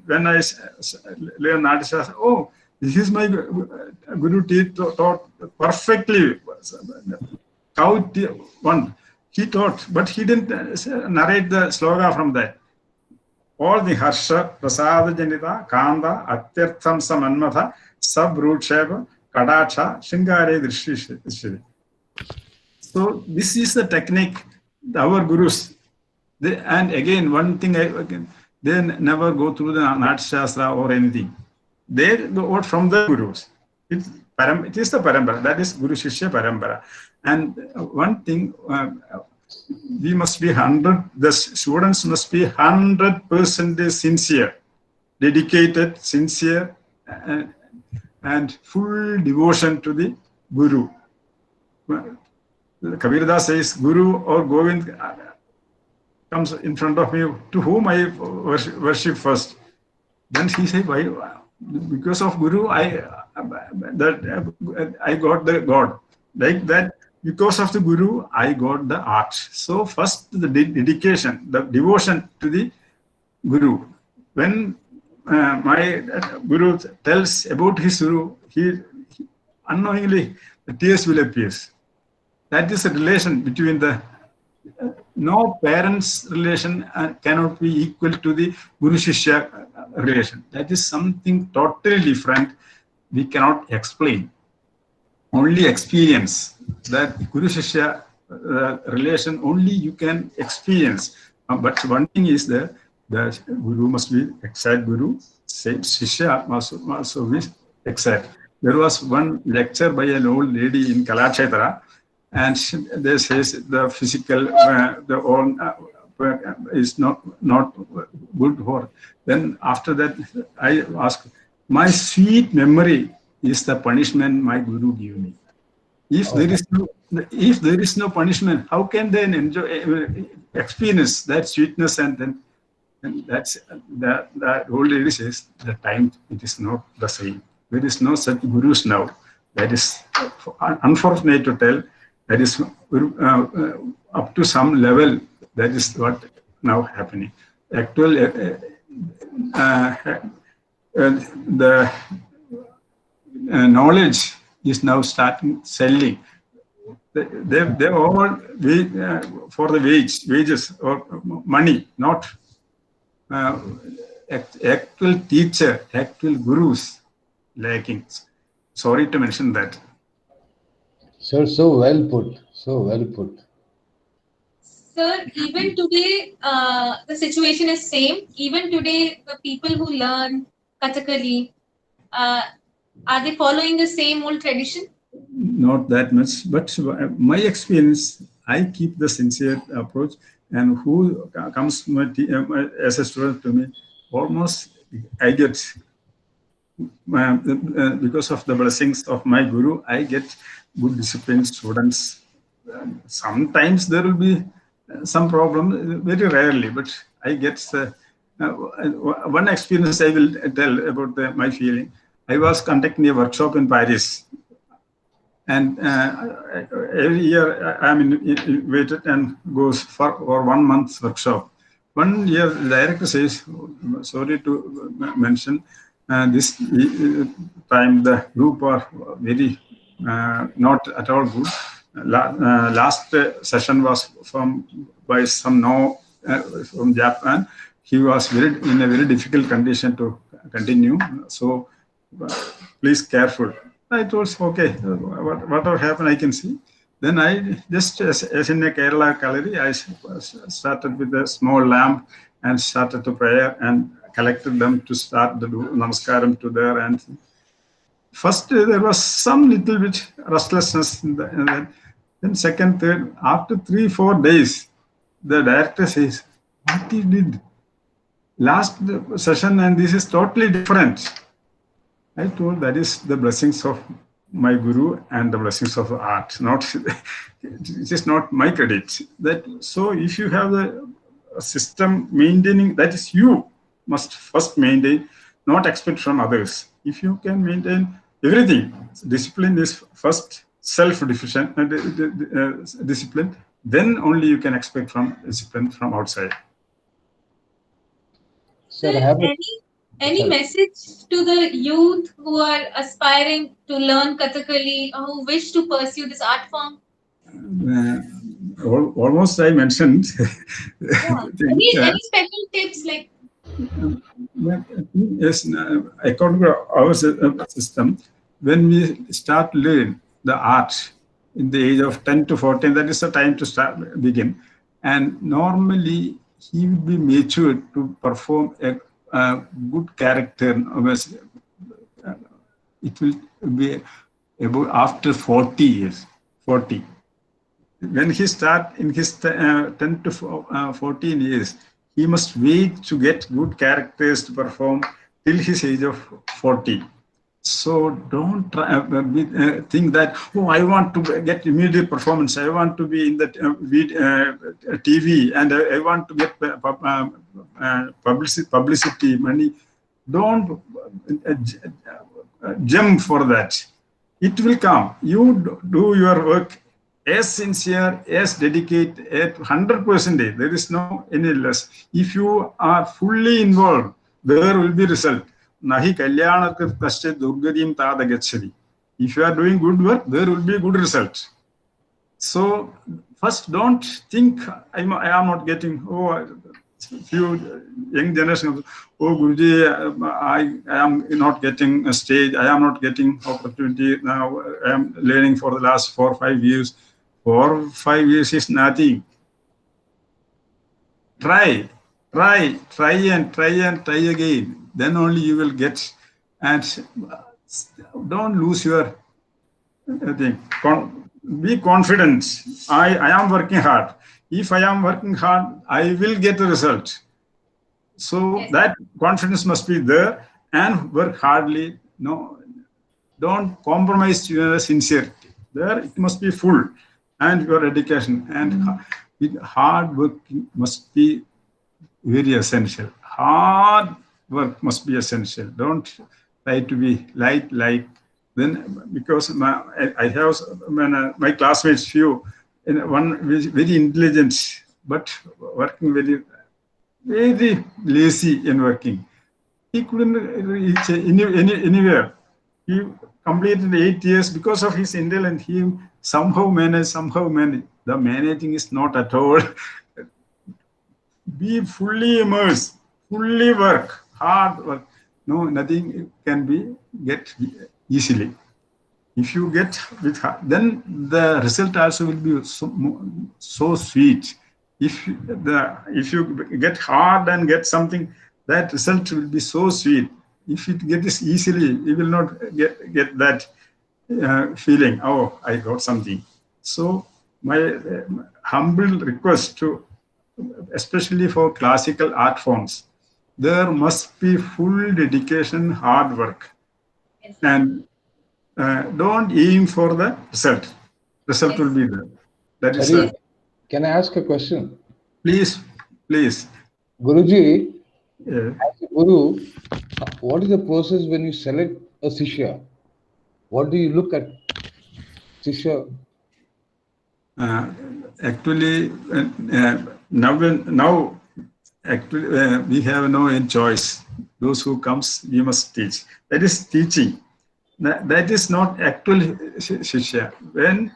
when I learn Arthashastra, oh, this is my Guru taught perfectly. He taught, but he didn't narrate the sloga from that. All the Harsha, Prasada Janita, Kanda, Atyartham Samanmatha, Sabrutsheva, Kadacha, Shingare Drishti. So this is the technique our gurus. And again, one thing, they never go through the Natshastra or anything. They go out from the gurus. It is the Parambara. That is Guru Shishya Parambara. And one thing, we must be the students must be 100% sincere, dedicated, sincere, and full devotion to the Guru. Kabirdas says, Guru or Govind comes in front of me, to whom I worship first. Then he said, why? Because of Guru, I got the God. Like that, because of the Guru, I got the art. So first, the dedication, the devotion to the Guru. When my Guru tells about his Guru, he unknowingly, the tears will appear. That is a relation between the, no parents' relation cannot be equal to the Guru-Shishya relation. That is something totally different. We cannot explain. Only experience. That Guru-Shishya relation only you can experience. But one thing is that the Guru must be exact Guru. Shishya must also be exact. There was one lecture by an old lady in Kalakshetra, and they says the physical, the all is not good for. Then after that, I asked, my sweet memory is the punishment my Guru gave me. If there is no punishment, how can they enjoy, experience that sweetness? And then that's the old lady says, the time it is not the same. There is no such gurus now. That is unfortunate to tell. That is up to some level. That is what now happening. Actual the knowledge is now starting selling. They all for the wages or money, not actual teacher, actual gurus lacking. Sorry to mention that. Sir, so well put. So well put. Sir, even today, the situation is same. Even today, the people who learn Kathakali, are they following the same old tradition? Not that much, but my experience, I keep the sincere approach, and who comes as a student to me, almost I get, because of the blessings of my Guru, I get good disciplined students. Sometimes there will be some problem, very rarely, but I get one experience I will tell about my feeling. I was conducting a workshop in Paris, and every year I am invited and goes for 1 month's workshop. 1 year, the director says, sorry to mention, this time the group are very not at all good. Last session was by some from Japan. He was in a very difficult condition to continue. So please careful. I told, okay, whatever happened, I can see. Then I just, as in a Kerala gallery, I started with a small lamp and started to pray and collected them to start the namaskaram to there. And first, there was some little bit restlessness. Then second, third, after 3-4 days, the director says, what he did last session and this is totally different. I told that is the blessings of my guru and the blessings of the art. Not, it is not my credit. So if you have the system maintaining, that is you must first maintain, not expect from others. If you can maintain everything, discipline is first self-discipline, discipline, then only you can expect from discipline from outside. Sir, I have any message to the youth who are aspiring to learn Kathakali or who wish to pursue this art form? Almost I mentioned. Any special tips like? Yes, according to our system, when we start learn the art in the age of 10 to 14, that is the time to begin. And normally he will be matured to perform a good character. It will be about after 40 years. 40. When he start in his 10 to 14 years, he must wait to get good characters to perform till his age of 40. So don't think that, oh, I want to get immediate performance. I want to be in the TV and I want to get publicity, money. Don't jump for that. It will come. You do your work as sincere, as dedicated, at 100%. There is no any less. If you are fully involved, there will be result. Nahi kalyanakat kasche durgadim tada gachari. If you are doing good work, there will be good result. So first, don't think I am not getting. Few young generation. Oh, Guruji, I am not getting a stage. I am not getting opportunity now. I am learning for the last 4 or 5 years. 4 or 5 years is nothing. Try again. Then only you will get. And don't lose your thing. Be confident. I am working hard. If I am working hard, I will get a result. So that confidence must be there, and work hardly. No, don't compromise your sincerity. There it must be full, and your dedication and hard work must be very essential. Hard work must be essential. Don't try to be light. Then, because I have my classmates, few, one very intelligent, but working very lazy in working. He couldn't reach anywhere. He completed 8 years because of his intelligence. He somehow managed. The managing is not at all. Be fully immersed, fully work, hard work. No, nothing can get easily. If you get with hard, then the result also will be so sweet. If you get hard and get something, that result will be so sweet. If it gets easily, you will not get that feeling. Oh, I got something. So my humble request to, especially for classical art forms, there must be full dedication, hard work, and don't aim for the result. Result will be there. That is. Can I ask a question? Please. Guruji, as a guru, what is the process when you select a Shishya? What do you look at Shishya? Actually, now actually we have no choice. Those who comes, we must teach. That is teaching. That is not actual Shishya. When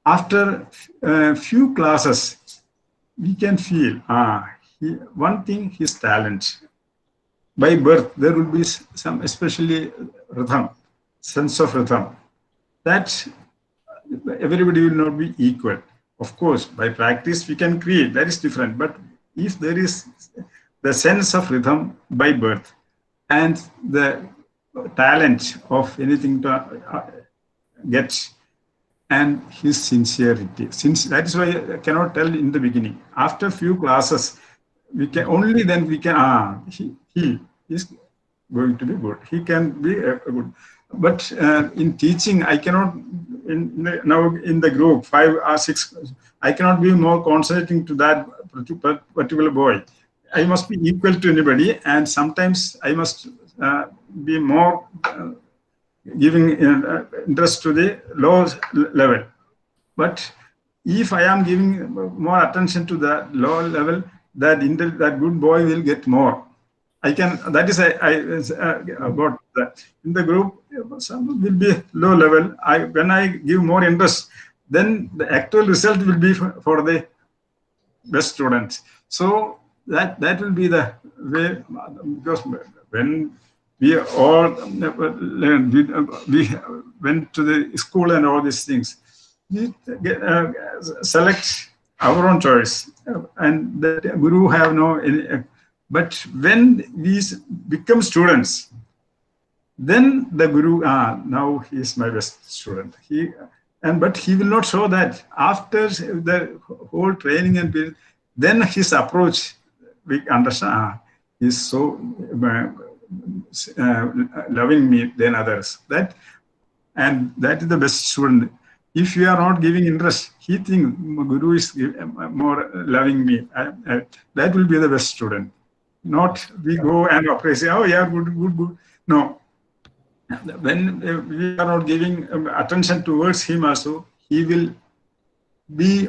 after a few classes, we can feel, one thing, his talent. By birth, there will be some, especially rhythm, sense of rhythm. That everybody will not be equal. Of course, by practice, we can create. That is different. But if there is the sense of rhythm by birth and the talent of anything to get, and his sincerity. That is why I cannot tell in the beginning. After few classes, we can only then we can he is going to be good. He can be good. but in teaching, I cannot, now in the group, 5 or 6, I cannot be more concentrating to that particular boy. I must be equal to anybody, and sometimes I must be more giving interest to the low level. But if I am giving more attention to the low level, that good boy will get more. I can. That is about that. In the group, some will be low level. When I give more interest, then the actual result will be for the best students. So that will be the way, because when we all learned, we went to the school and all these things, we select our own choice, and the guru have no any. But when we become students, then the guru, now he is my best student. But he will not show that after the whole training and period, then his approach, we understand, is so loving me than others. That is the best student. If you are not giving interest, he thinks guru is more loving me. That will be the best student. Not we go and appraise, oh yeah, good. No. When we are not giving attention towards him also, he will be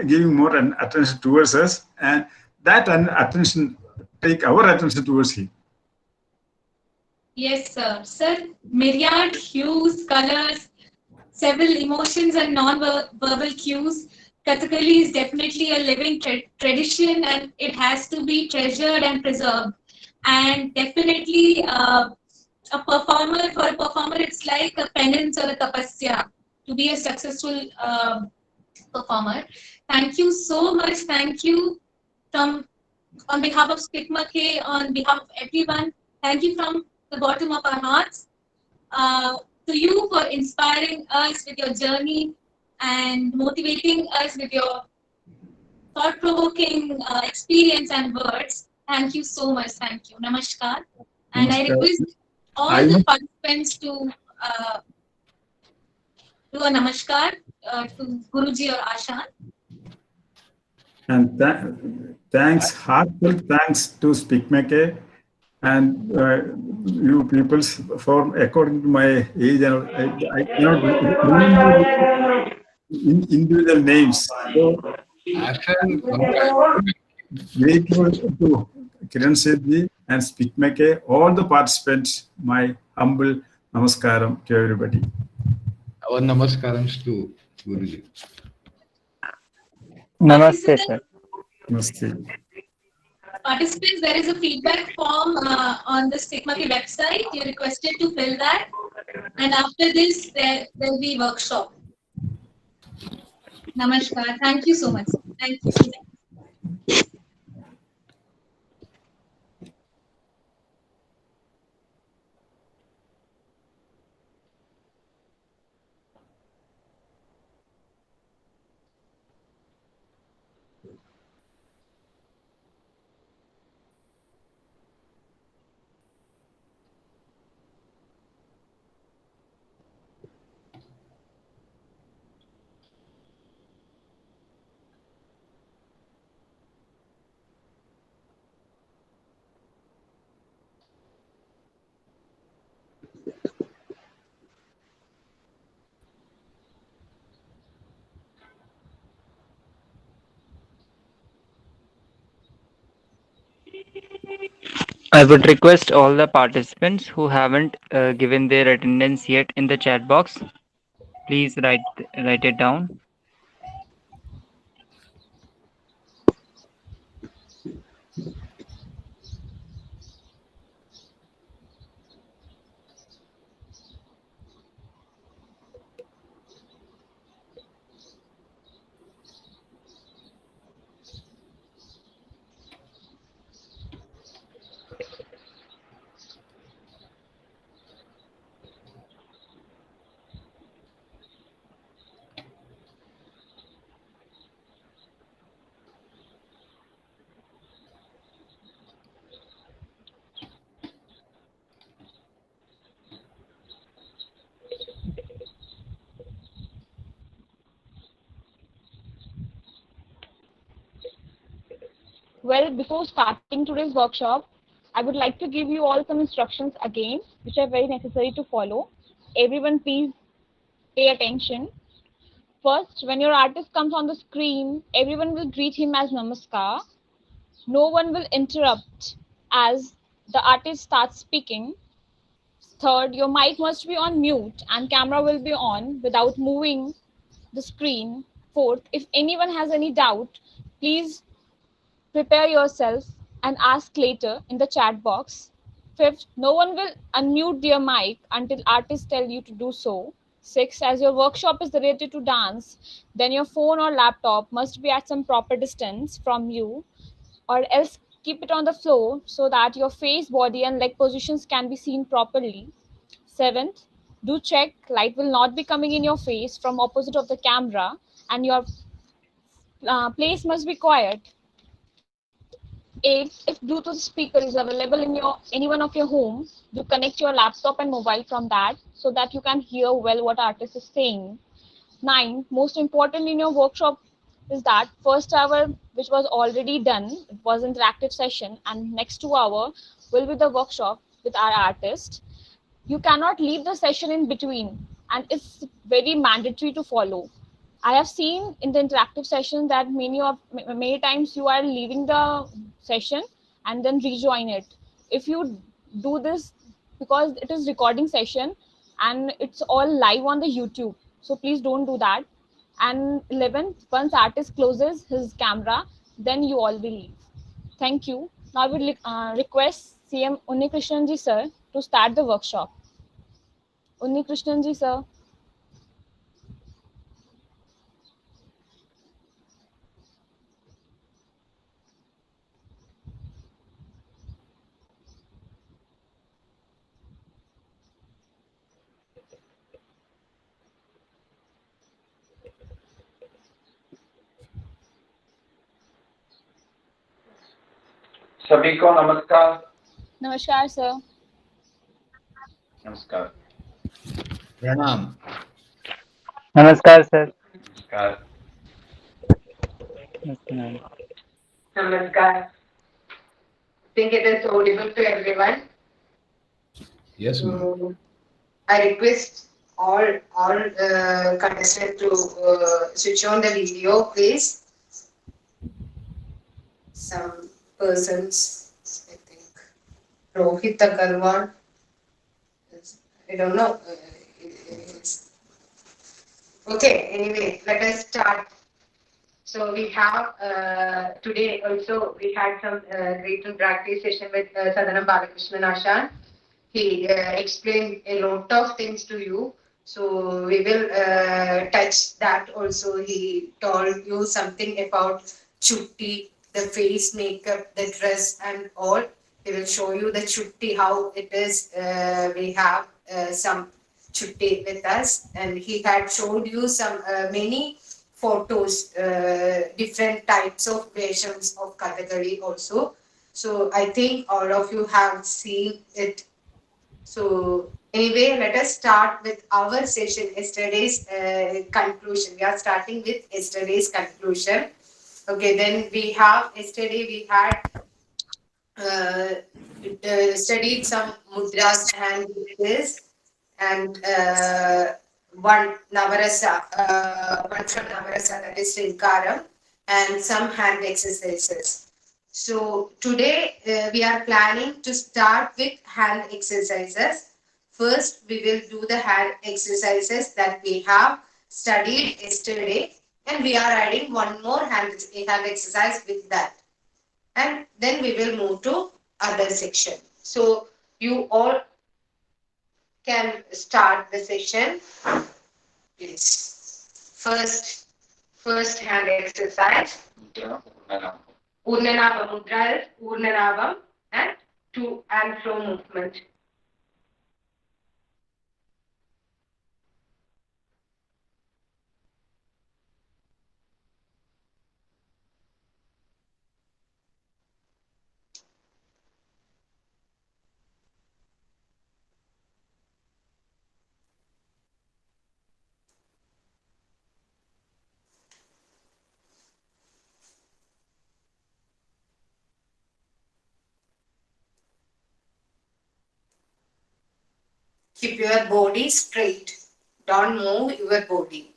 giving more attention towards us, and that attention take our attention towards him. Yes, sir. Sir, myriad hues, colors, several emotions and non-verbal cues. Kathakali is definitely a living tradition, and it has to be treasured and preserved. And definitely, for a performer, it's like a penance or a tapasya to be a successful performer. Thank you so much. Thank you on behalf of SPIC MACAY, on behalf of everyone. Thank you from the bottom of our hearts to you for inspiring us with your journey and motivating us with your thought-provoking experience and words. Thank you so much. Thank you. Namaskar. And I request all the participants to do a namaskar to Guruji or Ashan. And thanks, heartfelt thanks to SPIC MACAY and you people for, according to my age, I cannot remember individual names. So, grateful to Kiran Sethi and SPIC MACAY, all the participants, my humble namaskaram to everybody. Our namaskarams to Guruji. Namaste, sir. Namaste. Participants, there is a feedback form on the SPIC MACAY website. You're requested to fill that. And after this, there will be workshop. Namaskar. Thank you so much. Thank you. I would request all the participants who haven't given their attendance yet in the chat box, please write it down. Well, before starting today's workshop, I would like to give you all some instructions again, which are very necessary to follow. Everyone, please pay attention. First, when your artist comes on the screen, everyone will greet him as Namaskar. No one will interrupt as the artist starts speaking. Third, your mic must be on mute and camera will be on without moving the screen. Fourth, if anyone has any doubt, please prepare yourself and ask later in the chat box. Fifth, no one will unmute their mic until artists tell you to do so. Sixth, as your workshop is related to dance, then your phone or laptop must be at some proper distance from you, or else keep it on the floor so that your face, body, and leg positions can be seen properly. Seventh, do check light will not be coming in your face from opposite of the camera, and your place must be quiet. Eight, if Bluetooth speaker is available in your any one of your home, you connect your laptop and mobile from that so that you can hear well what artist is saying. Nine, most important in your workshop is that first hour, which was already done, it was interactive session, and next 2 hour will be the workshop with our artist. You cannot leave the session in between, and it's very mandatory to follow. I have seen in the interactive session that many times you are leaving the session and then rejoin it. If you do this, because it is recording session and it's all live on the YouTube, so please don't do that. And 11th, once artist closes his camera, then you all will leave. Thank you. Now I will request CM Unnikrishnan ji sir to start the workshop. Unnikrishnan ji sir. सभी को नमस्कार। Namaskar sir. नमस्कार। Pranam. Namaskar, sir. नमस्कार। Namaskar. Namaskar. Think it is audible to everyone. Yes, ma'am. I request all contestants to switch on the video, please. Some persons, I think, Rohit Agarwal. I don't know. Okay. Anyway, let us start. So we have today also we had some great and practice session with Sadanam Balakrishnan Ashan. He explained a lot of things to you. So we will touch that also. He told you something about chutti, the face makeup, the dress and all. He will show you the chutti, how it is. We have some chutti with us, and he had showed you some many photos, different types of versions of Kathakali also. So I think all of you have seen it. So anyway, let us start with our session, yesterday's conclusion. We are starting with yesterday's conclusion. Okay, then we have, yesterday we had studied some mudras and this, and one Navarasa, one from Navarasa, that is Chinkara, and some hand exercises. So today we are planning to start with hand exercises. First, we will do the hand exercises that we have studied yesterday, and we are adding one more hand exercise with that. And then we will move to other section. So you all can start the session, please. First hand exercise. Urnanava Mudra is Urnanavam and to and fro movement. Keep your body straight. Don't move your body.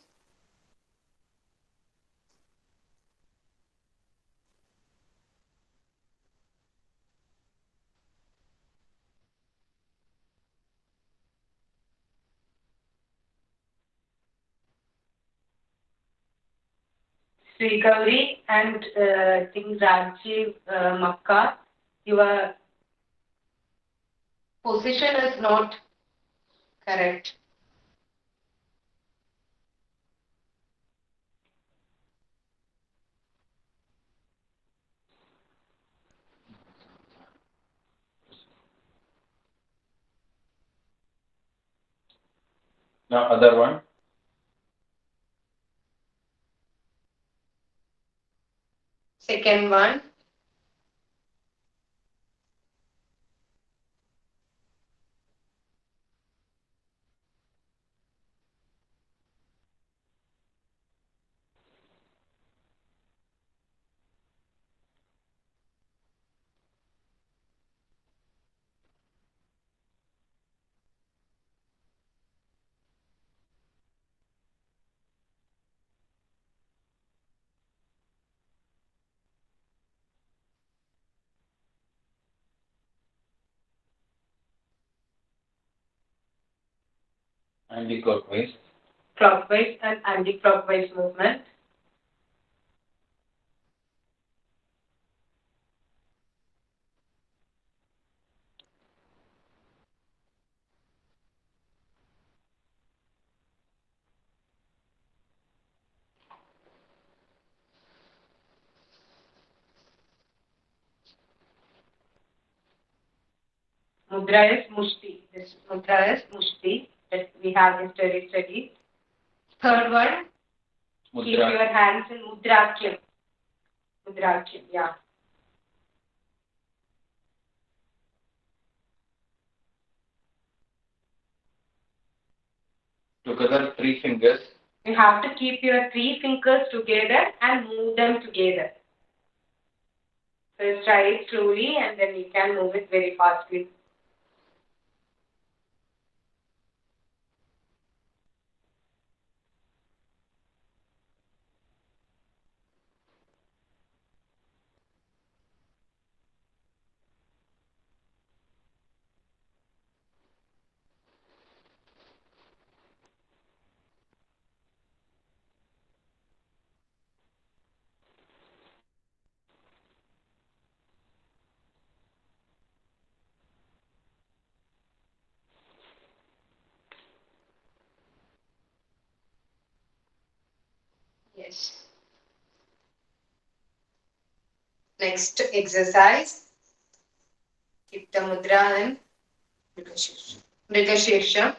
Sri Gauri and Singh Rajiv Makka, your position is not correct. Now other one. Second one. Anti-clockwise. Clockwise and anti-clockwise movement. Mudra is mushti. This mudra is mushti that we have yesterday studied. Third one, Mudra. keep your hands in mudrakyam. Mudrakyam, yeah. Together, 3 fingers. You have to keep your 3 fingers together and move them together. First try it slowly and then you can move it very fastly. Yes. Next exercise. Keep the mudra in Mrigashirsham.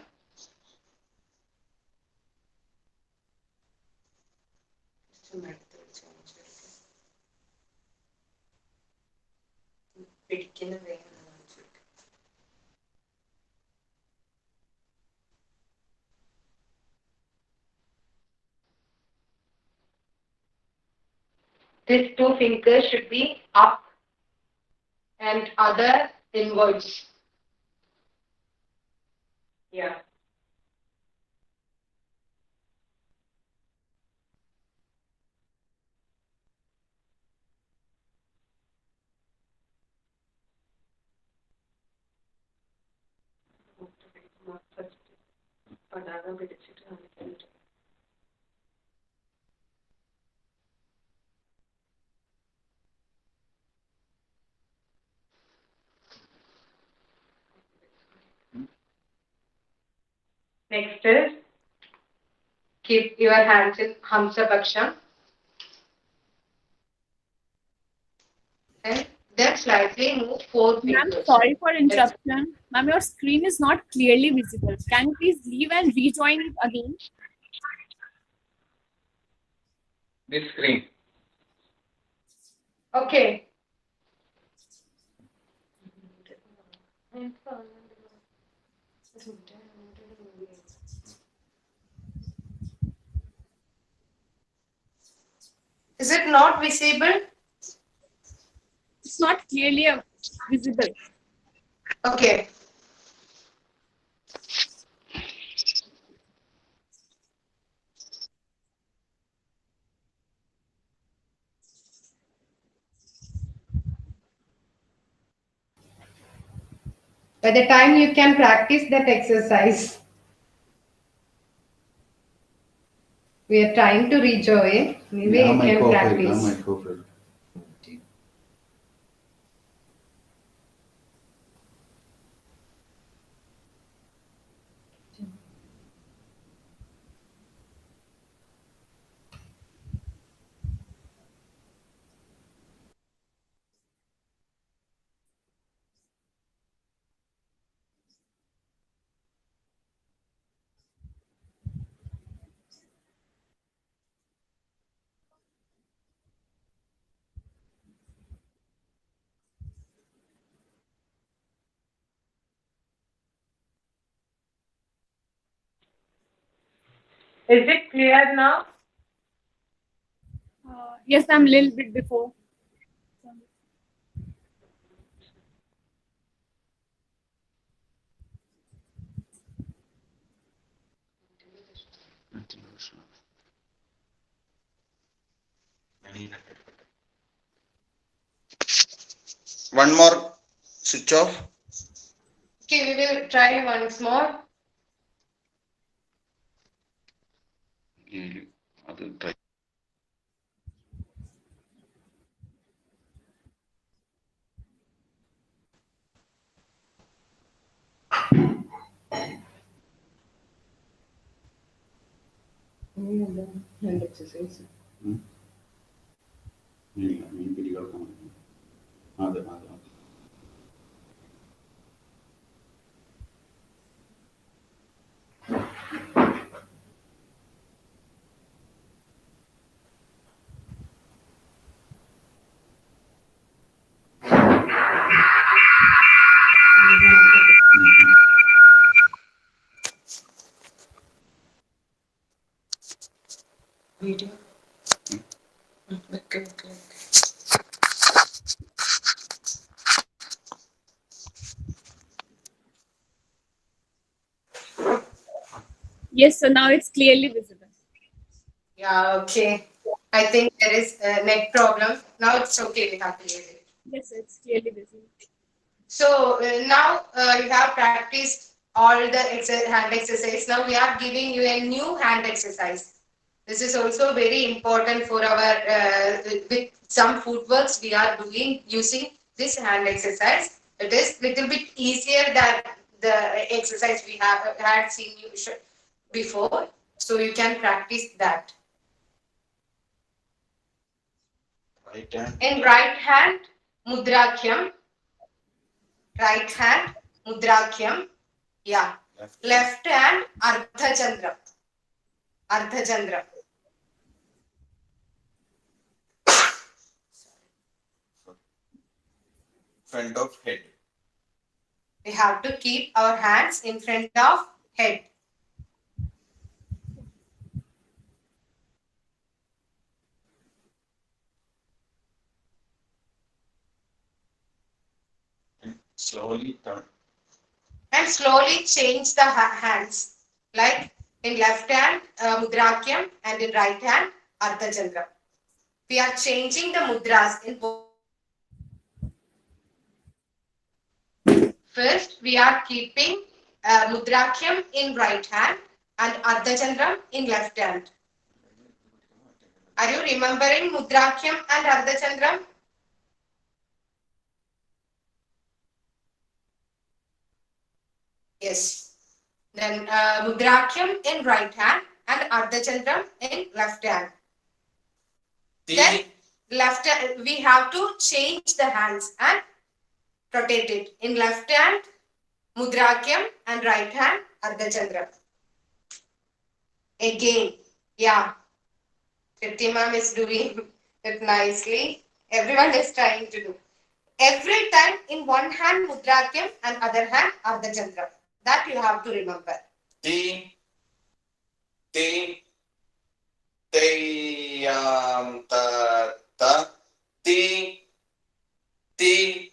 പിടിക്കുന്ന വേഗം These 2 fingers should be up and other inwards. Yeah. Next is keep your hands in Hamsa Paksham and then slightly move 4 Ma'am, fingers. sorry for interruption. Ma'am, your screen is not clearly visible. Can you please leave and rejoin it again? This screen. Okay. Is it not visible? It's not clearly visible. Okay. By the time you can practice that exercise, we are trying to reach away. Maybe you can practice. Is it clear now? Yes, I'm a little bit before. One more switch off. Okay, we will try once more. Hand exercise. Video. Okay. Yes, so now it's clearly visible. Yeah, okay. I think there is a net problem. Now it's okay, we have cleared it. Yes, it's clearly visible. So now you have practiced all the hand exercise. Now we are giving you a new hand exercise. This is also very important for our, with some footworks we are doing using this hand exercise. It is little bit easier than the exercise we have had seen you before. So you can practice that. Right hand. In right hand, Mudrakyam. Right hand, Mudrakyam. Yeah. Left hand, Ardha Chandra. Ardha Chandra. Front of head. We have to keep our hands in front of head. Slowly turn. And slowly change the hands. Like in left hand, Mudrakyam, and in right hand, Ardha Chandra. We are changing the mudras in both. First, we are keeping Mudrakyam in right hand and Ardha Chandra in left hand. Are you remembering Mudrakyam and Ardha Chandra? Yes. Then Mudrakyam in right hand and Ardha Chandra in left hand. Then left we have to change the hands and rotate it. In left hand, Mudrakyam, and right hand, Ardha Chandra. Again, yeah. Kriti ma'am is doing it nicely. Everyone is trying to do. Every time in one hand Mudrakyam and other hand Ardha Chandra. That you have to remember. Ti, ti, ta, ti, ti,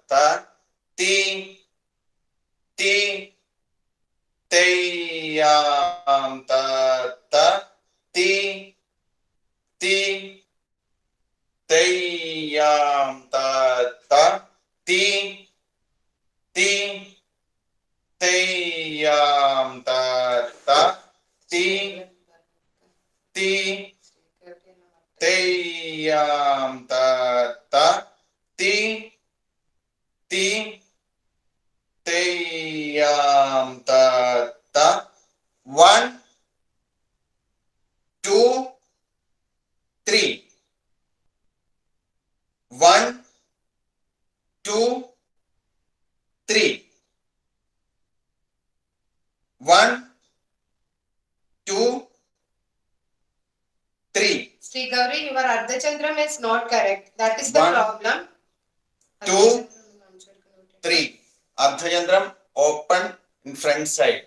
ta, ti, ti, ta, ti, ti, ta ti ti teyam ta ta ti ti teyam ta ta ti ti teyam ta ta 1 2 3 1 2 3 1 2 3 Sri Gauri, your Ardhachandram is not correct. That is the 1 problem. 2 3 Ardhachandram open in front side.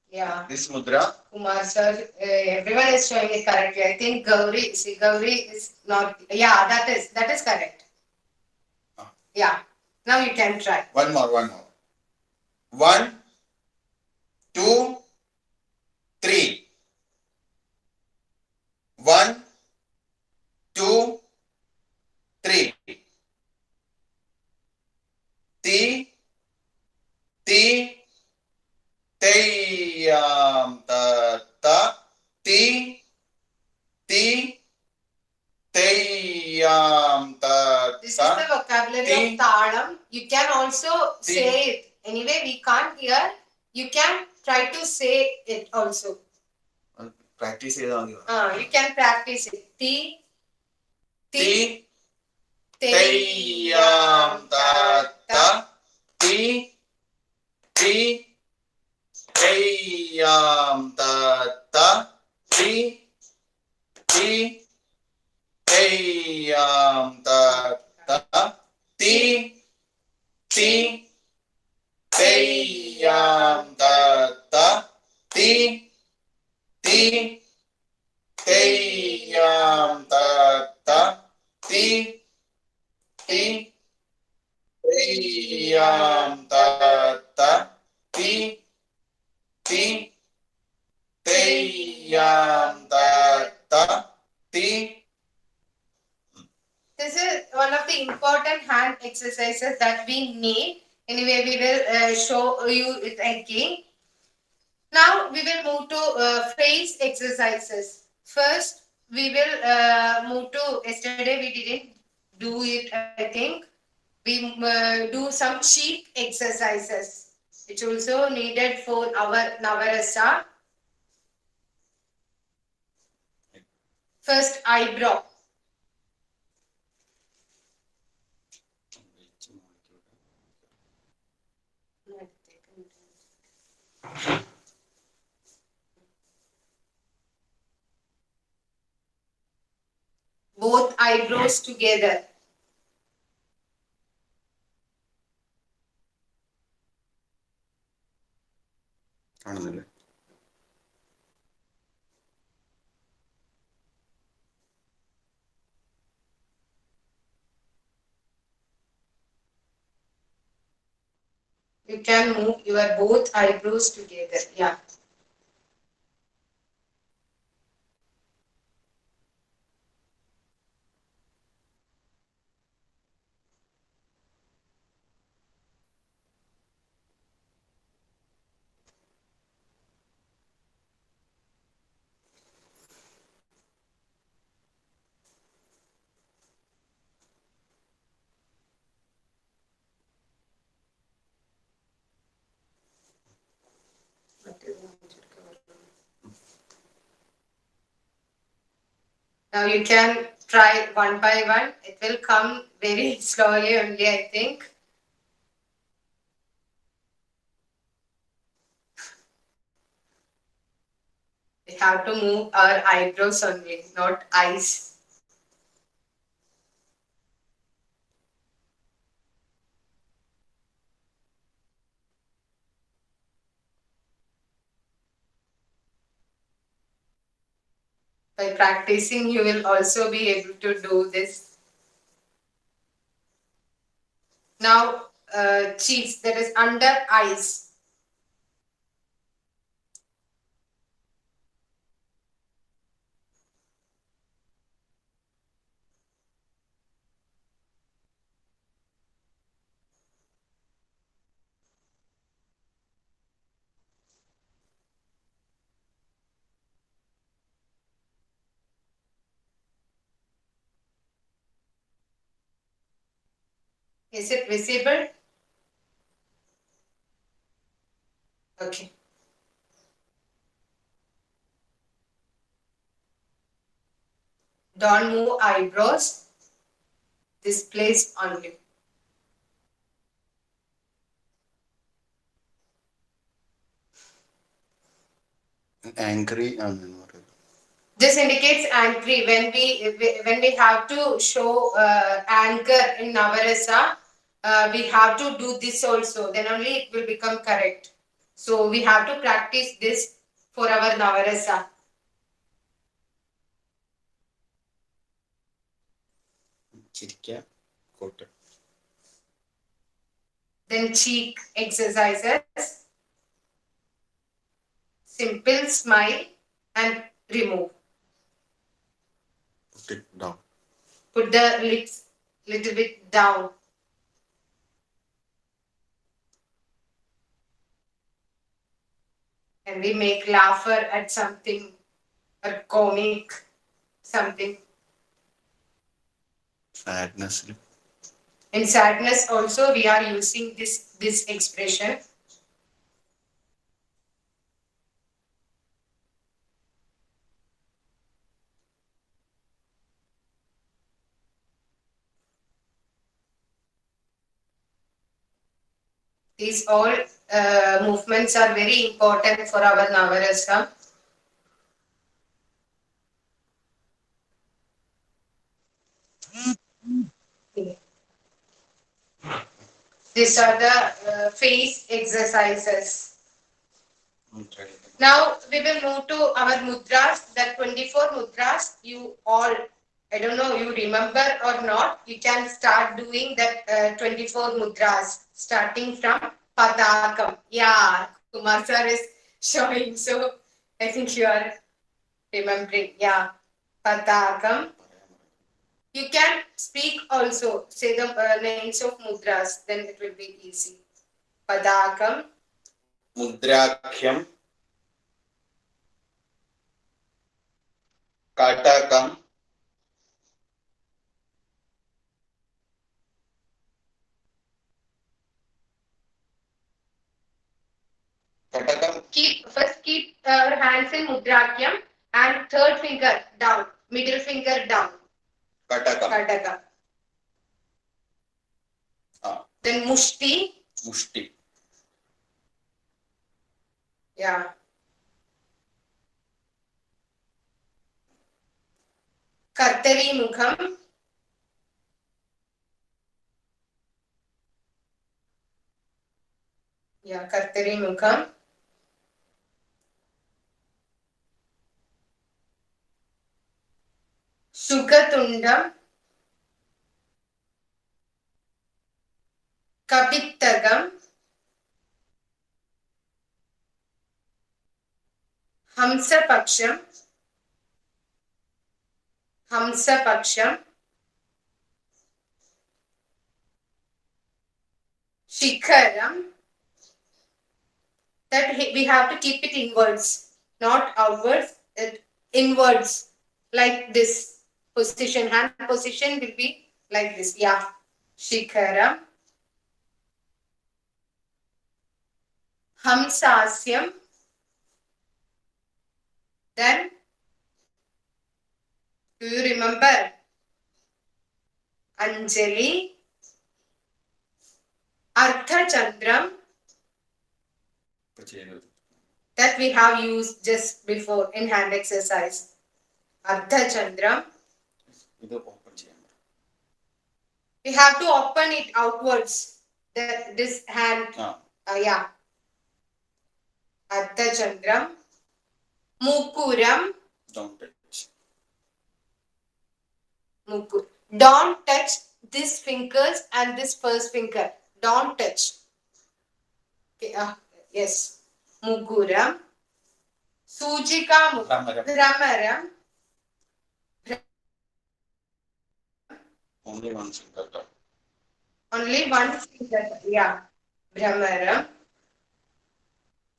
Yeah. This mudra. Kumar sir, everyone is showing it correctly. I think Gauri, see Gauri is not. Yeah, that is correct. Yeah. Now you can try. One more. 1 2 3 1 2 3 Ti ti teyam ta ta ti ti teyam ta This is ta the vocabulary ti of Talam. You can also say it. Anyway, we can't hear. You can try to say it also. practice You can practice it. Ti ti teyam ta ta ti ti teyam ta ta ti ti teyam ta ta ti ti teyam ta ta ti ti teyam ta ta ti ti teyam ta ta ti ti teyam ta ta ti. This is one of the important hand exercises that we need. Anyway, we will show you it again. Now we will move to phrase exercises. First, we will move to, yesterday we didn't do it, I think. We do some cheek exercises, which also needed for our Navarasa. First, eyebrow. Both eyebrows together. You can move your both eyebrows together. Yeah. Now you can try one by one. It will come very slowly only, I think. We have to move our eyebrows only, not eyes. By practicing, you will also be able to do this. Now, cheeks, that is under eyes. Is it visible? Okay. Don't move eyebrows. This place only. Angry and memorable. This indicates angry when we have to show anger in Navarasa. We have to do this also. Then only it will become correct. So we have to practice this for our Navarasa. Then cheek exercises. Simple smile and remove. Put it down. Put the lips little bit down. And we make laugher at something or comic something. Sadness. In sadness also we are using this expression. These all movements are very important for our Navarasa. These are the face exercises. Now we will move to our mudras, the 24 mudras. You all, I don't know, you remember or not, you can start doing that 24 mudras, starting from Padakam. Yeah, Kumar sir is showing, so I think you are remembering. Yeah, Padakam. You can speak also, say the names of mudras, then it will be easy. Padakam. Mudrakhyam. Katakam. First keep our hands in mudrakyam and third finger down, middle finger down. Kataka. Then mushti. Mushti. Yeah. Kartari mukham. Yeah, Kartari mukham. Sukatundam. Kapittagam. Hamsapaksham. Shikharam. That we have to keep it inwards, not outwards, inwards, like this position. Hand position will be like this. Yeah. Shikharam. Hamsasyam. Then, do you remember? Anjali. Artha Chandram. That we have used just before in hand exercise. Artha Chandram. We have to open it outwards. This hand. Yeah. Artha Chandram. Mukuram. Don't touch. Mukur. Don't touch these fingers and this first finger. Don't touch. Okay, yes. Mukuram. Sujika Brahmaram. Only one finger down. Only one finger. Yeah. Brahmaram.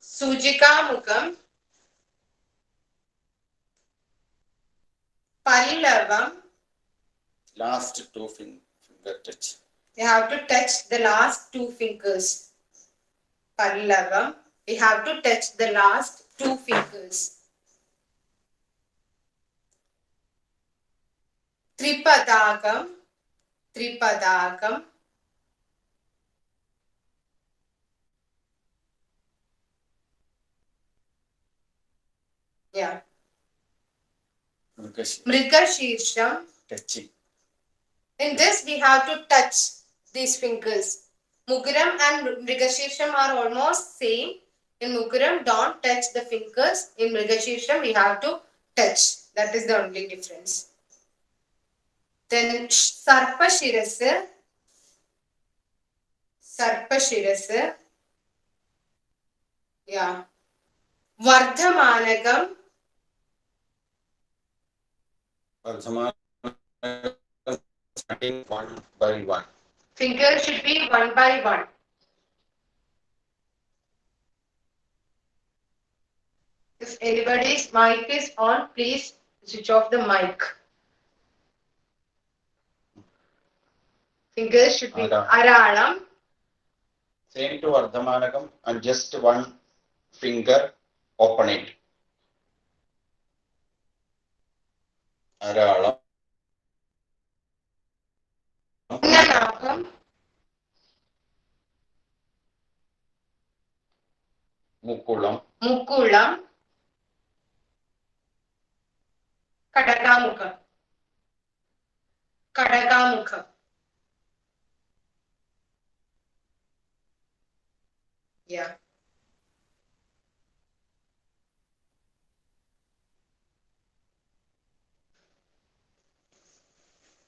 Sujika Mukam. Pallavam. Last two finger touch. You have to touch the last two fingers. Pallavam. We have to touch the last two fingers. Tripadagam. Tripadagam. Yeah. Mrigashirsham. Touching. In this, we have to touch these fingers. Muguram and Mrigashirsham are almost same. In Muguram, don't touch the fingers. In Mrigashirsham, we have to touch. That is the only difference. Then Sarpashirasa. Sarpashirasa. Yeah. Vardhamanagam. Starting one by one. Fingers should be one by one. If anybody's mic is on, please switch off the mic. Fingers should be Aralam. Same to Ardhamanagam and just one finger open it. Aralam. Nanakam. Mukulam. Mukulam. Kadagamukham. Kadagamukham. Yeah.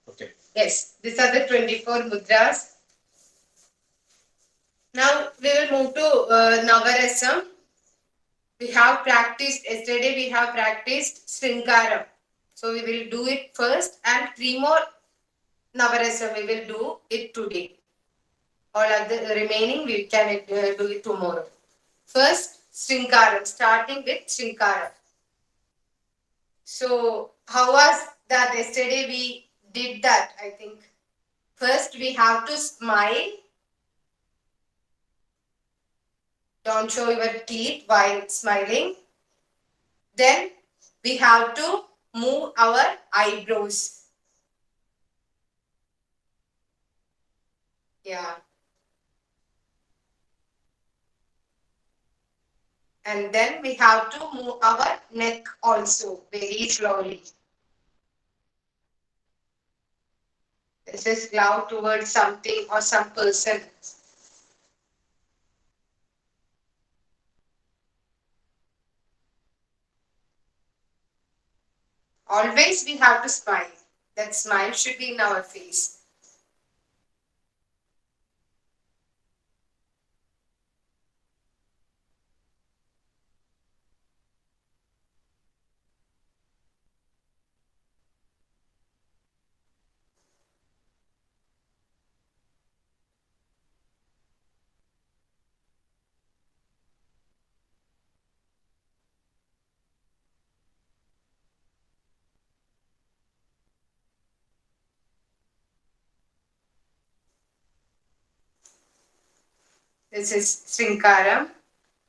Okay. Yes, these are the 24 mudras. Now we will move to Navarasam. We have practiced, yesterday we have practiced Chinkara. So we will do it first and 3 more Navarasam we will do it today. All other remaining we can do it tomorrow. First Chinkara, starting with Chinkara. So how was that? Yesterday we did that, I think. First we have to smile. Don't show your teeth while smiling. Then we have to move our eyebrows. Yeah. And then we have to move our neck also very slowly. This is glove towards something or some person. Always we have to smile. That smile should be in our face. This is Chinkara.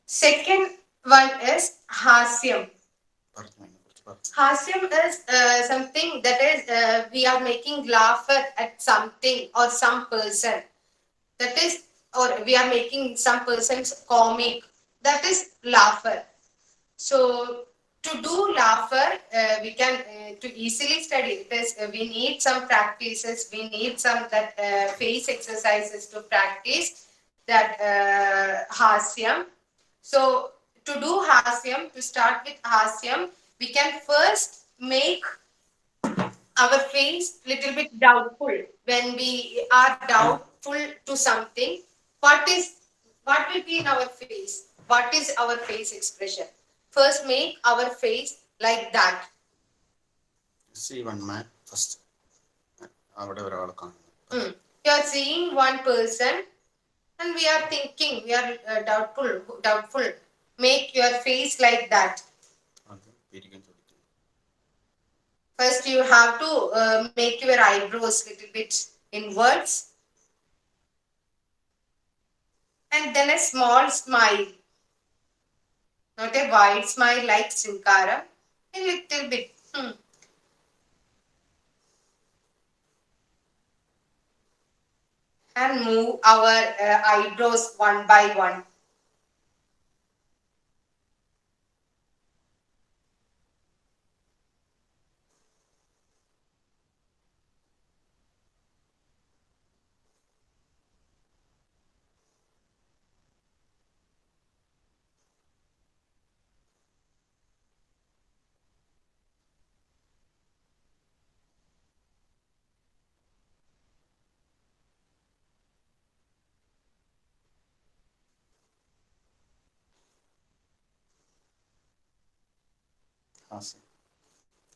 Second one is Hasyam. Hasyam is something that is we are making laughter at something or some person. That is, or we are making some person's comic. That is laughter. So to do laughter, we can to easily study this. We need some practices. We need some that face exercises to practice that hasyam. So to do hasyam, to start with hasyam, we can first make our face little bit doubtful. When we are doubtful to something, what will be in our face? What is our face expression? First make our face like that. See one man first. You are seeing one person and we are thinking, we are doubtful. Make your face like that. First you have to make your eyebrows little bit inwards. and then a small smile. Not a wide smile like Chinkara, a little bit. And move our eyebrows one by one.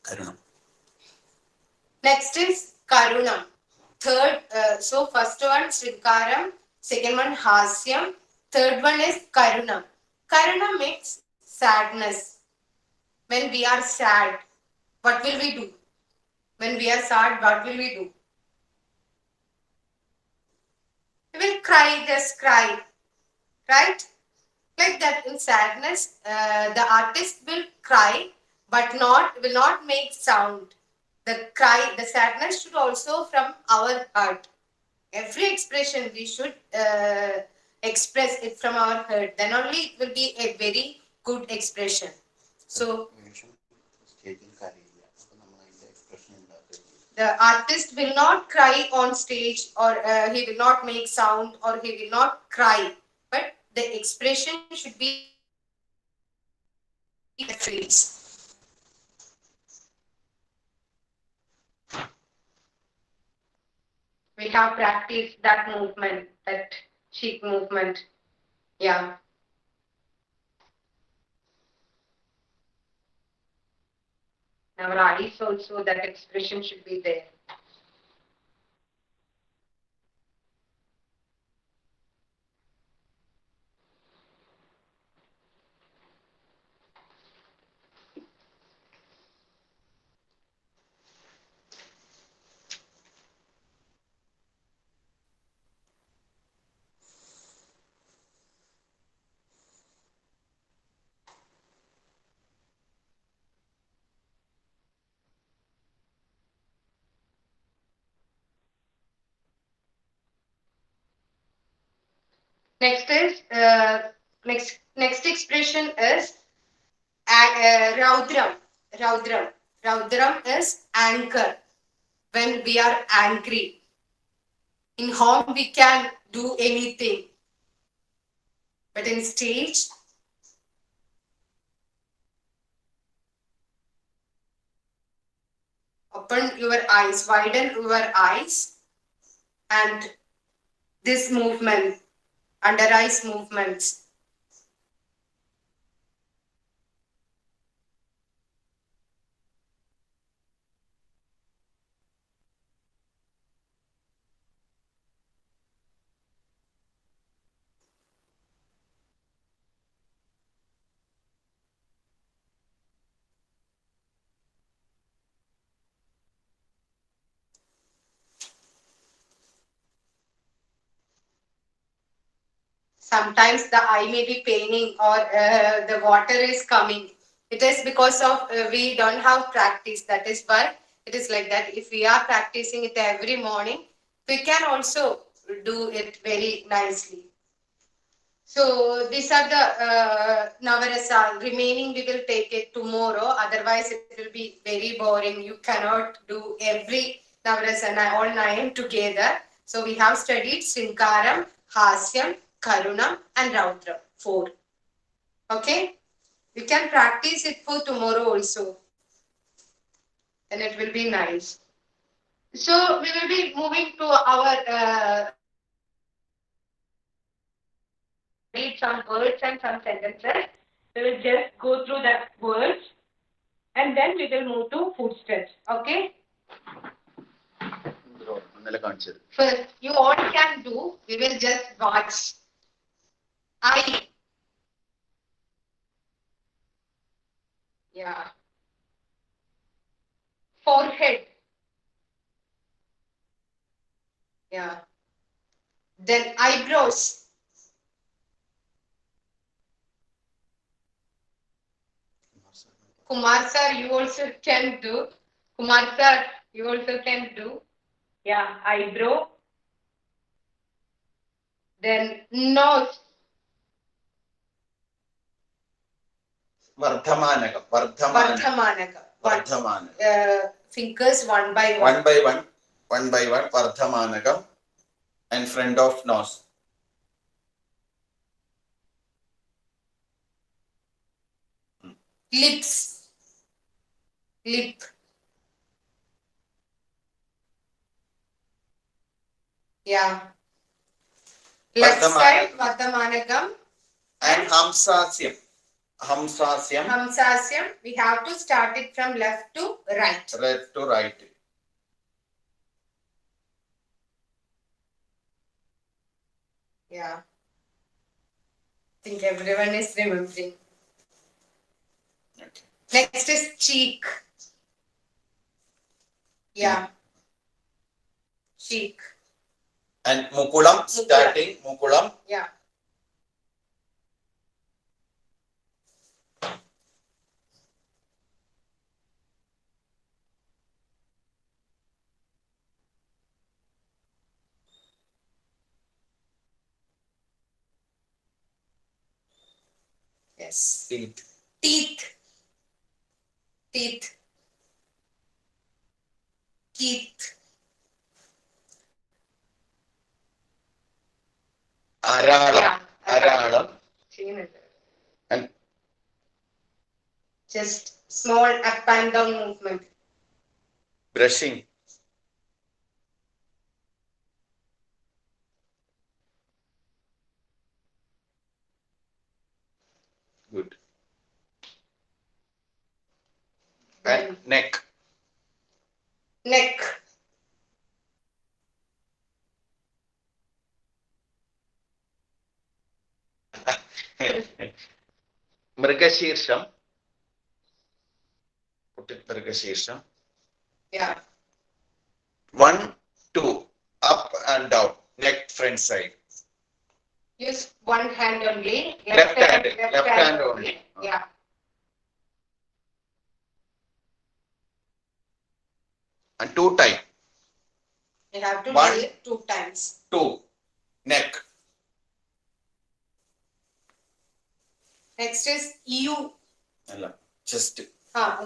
Karunam. Next is Karunam. Third, so first one Srinkaram, second one Hasyam, third one is Karunam. Karunam means sadness. When we are sad, what will we do? When we are sad, what will we do? We will cry, just cry, right? Like that in sadness, the artist will cry, but will not make sound. The cry, the sadness should also from our heart. Every expression we should express it from our heart. Then only it will be a very good expression. So the artist will not cry on stage, or he will not make sound, or he will not cry, but the expression should be the face. We have practiced that movement, that cheek movement. Yeah. Our eyes also, that expression should be there. Next is next expression is Raudram. Raudram. Raudram is anger. When we are angry. In home we can do anything. But in stage, open your eyes, widen your eyes, and this movement, under eyes movements. Sometimes the eye may be paining, or the water is coming. It is because of we don't have practice. That is why it is like that. If we are practicing it every morning, we can also do it very nicely. So these are the Navarasa. Remaining we will take it tomorrow. Otherwise it will be very boring. You cannot do every Navarasana all 9 together. So we have studied Srinkaram, Hasyam, Karunam and Raudram. 4. Okay? You can practice it for tomorrow also. Then it will be nice. So we will be moving to our read some words and some sentences. We will just go through that words and then we will move to footsteps. Okay? First, you all can do. We will just watch. Eye. Yeah. Forehead. Yeah. Then eyebrows. Kumar sir, you also can do. Kumar sir, you also can do. Yeah, eyebrow. Then nose. Vardhamanagam. Fingers one by one. One by one. Vardhamanagam. And front of nose. Lips. Lip. Yeah. Left side, Vardhamanagam. And Hamsasyam. Hamsasyam. We have to start it from left to right. Left to right. Yeah. I think everyone is remembering. Okay. Next is cheek. Yeah. Cheek. And Mukulam, starting Mukulam. Yeah. Yes. Teeth. Aralam. And just small up and down movement. brushing. Good. And neck. Mrigashirsham. Put it Mrigashirsham. Yeah. 1, 2, up and down. Neck front side. Use one hand only. Left hand only. Yeah. And 2 times. You have to do 1, it 2 times. 2. Neck. Next is U. Chest.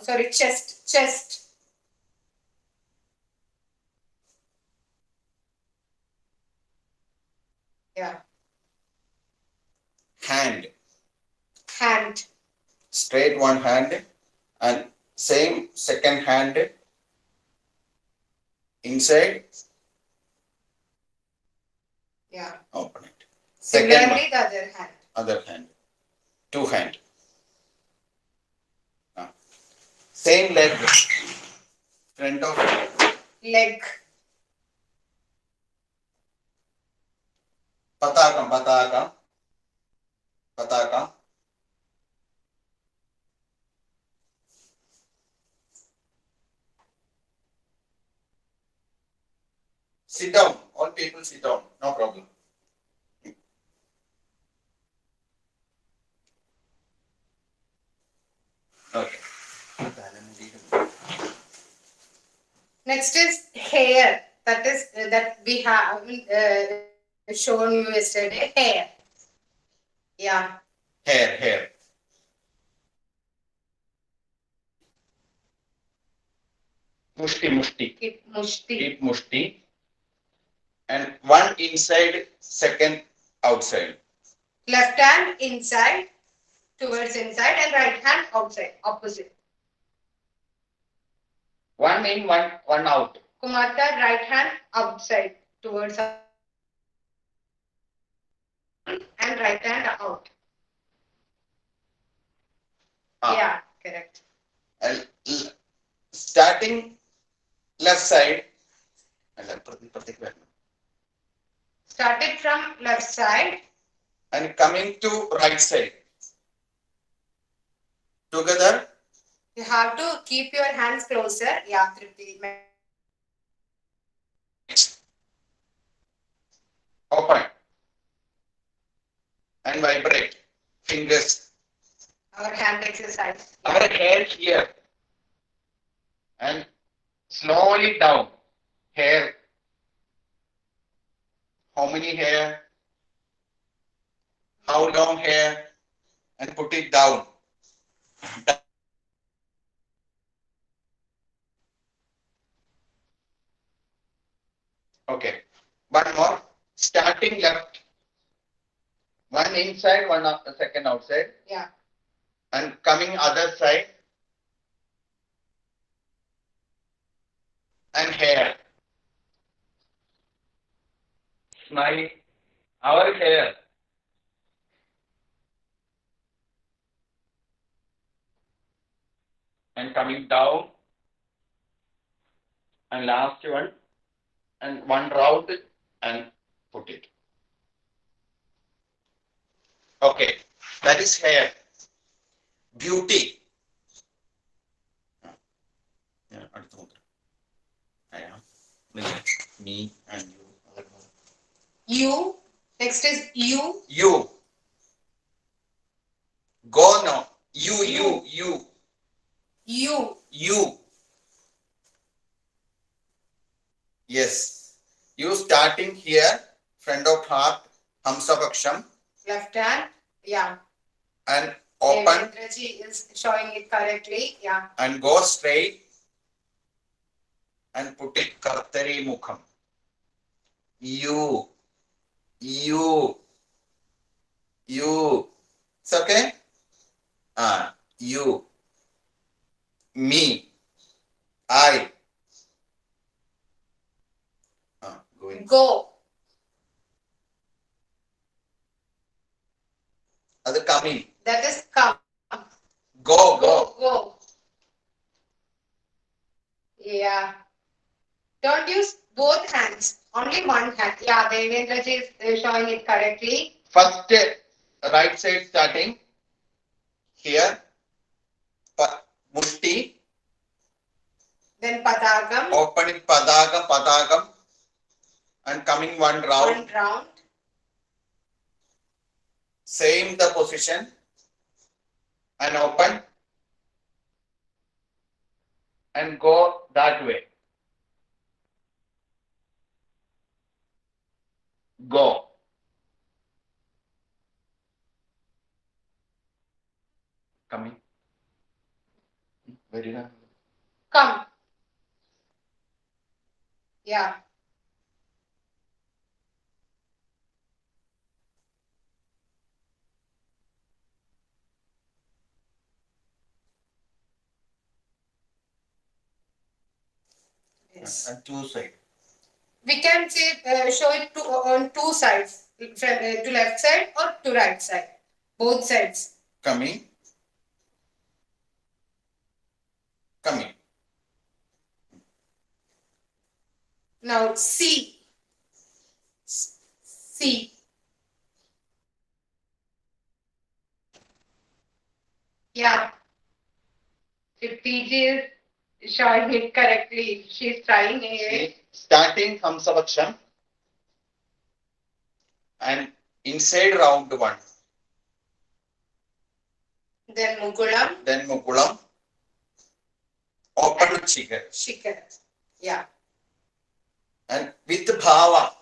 Sorry, chest. Yeah. Hand. Straight one hand and same second hand inside. Yeah. Open it. Similarly, the other hand. 2 hand. Same leg. Front of leg. Pataka. Sit down. All people sit down. No problem. Okay. Next is hair. That we have shown you yesterday. Hair. Yeah. Hair. Mushti. Keep mushti. And one inside, second outside. Left hand inside, towards inside, and right hand outside, opposite. One in, one out. Kumata, right hand outside, towards and right hand out. Yeah, correct. And starting left side. Started from left side. And coming to right side. Together. You have to keep your hands closer. Yeah, Tripti. Open. And vibrate. Fingers. Our hand exercise. Our hair here. And slowly down. Hair. How many hair? How long hair? And put it down. Okay. One more. Starting left. One inside, one second outside. Yeah. And coming other side. And hair. Smile. Our hair. And coming down. And last one. And one round and put it. Okay. That is hair. Beauty. Yeah, me and you. You. Next is you. You. Go now. You. You. Yes. You starting here, front of heart, Hamsapaksham. Left hand. Yeah. And open. Devendraji is showing it correctly. Yeah. And go straight. And put it Kartari Mukham. You. It's okay? You. Me. I. Going. Go. Other coming. That is come. Go. Yeah. Don't use both hands. Only one hand. Yeah, Devendraji is showing it correctly. First, right side starting. Here. Mushti. Then Padagam. Open it Padagam. And coming one round. One round. Same the position. And open. And go that way. Go. Coming. Very good. Come. Yeah. Yes. And two sides. We can say show it on two sides, to left side or to right side, both sides. Coming. Now see. Yeah. If PG is showing it correctly, she's trying anyway. Starting Hamsapaksham. And inside round one. Then Mukulam. Open Shikara. Yeah. And with bhava.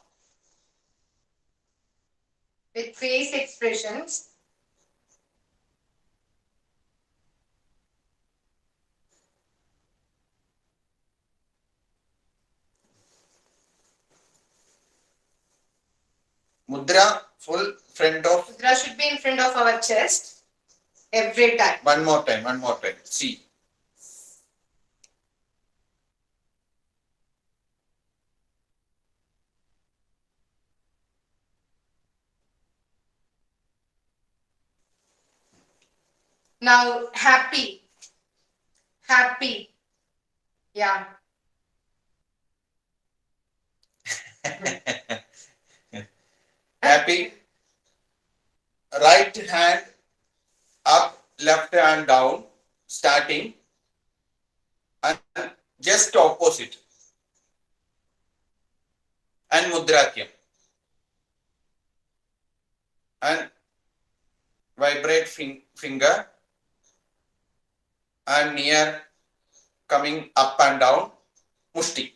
With face expressions. Mudra full front of. Mudra should be in front of our chest every time. One more time. See. Now happy. Yeah. Happy. Right hand up, left hand down, starting. And just opposite. And Mudrakyam. And vibrate finger and near coming up and down, mushti.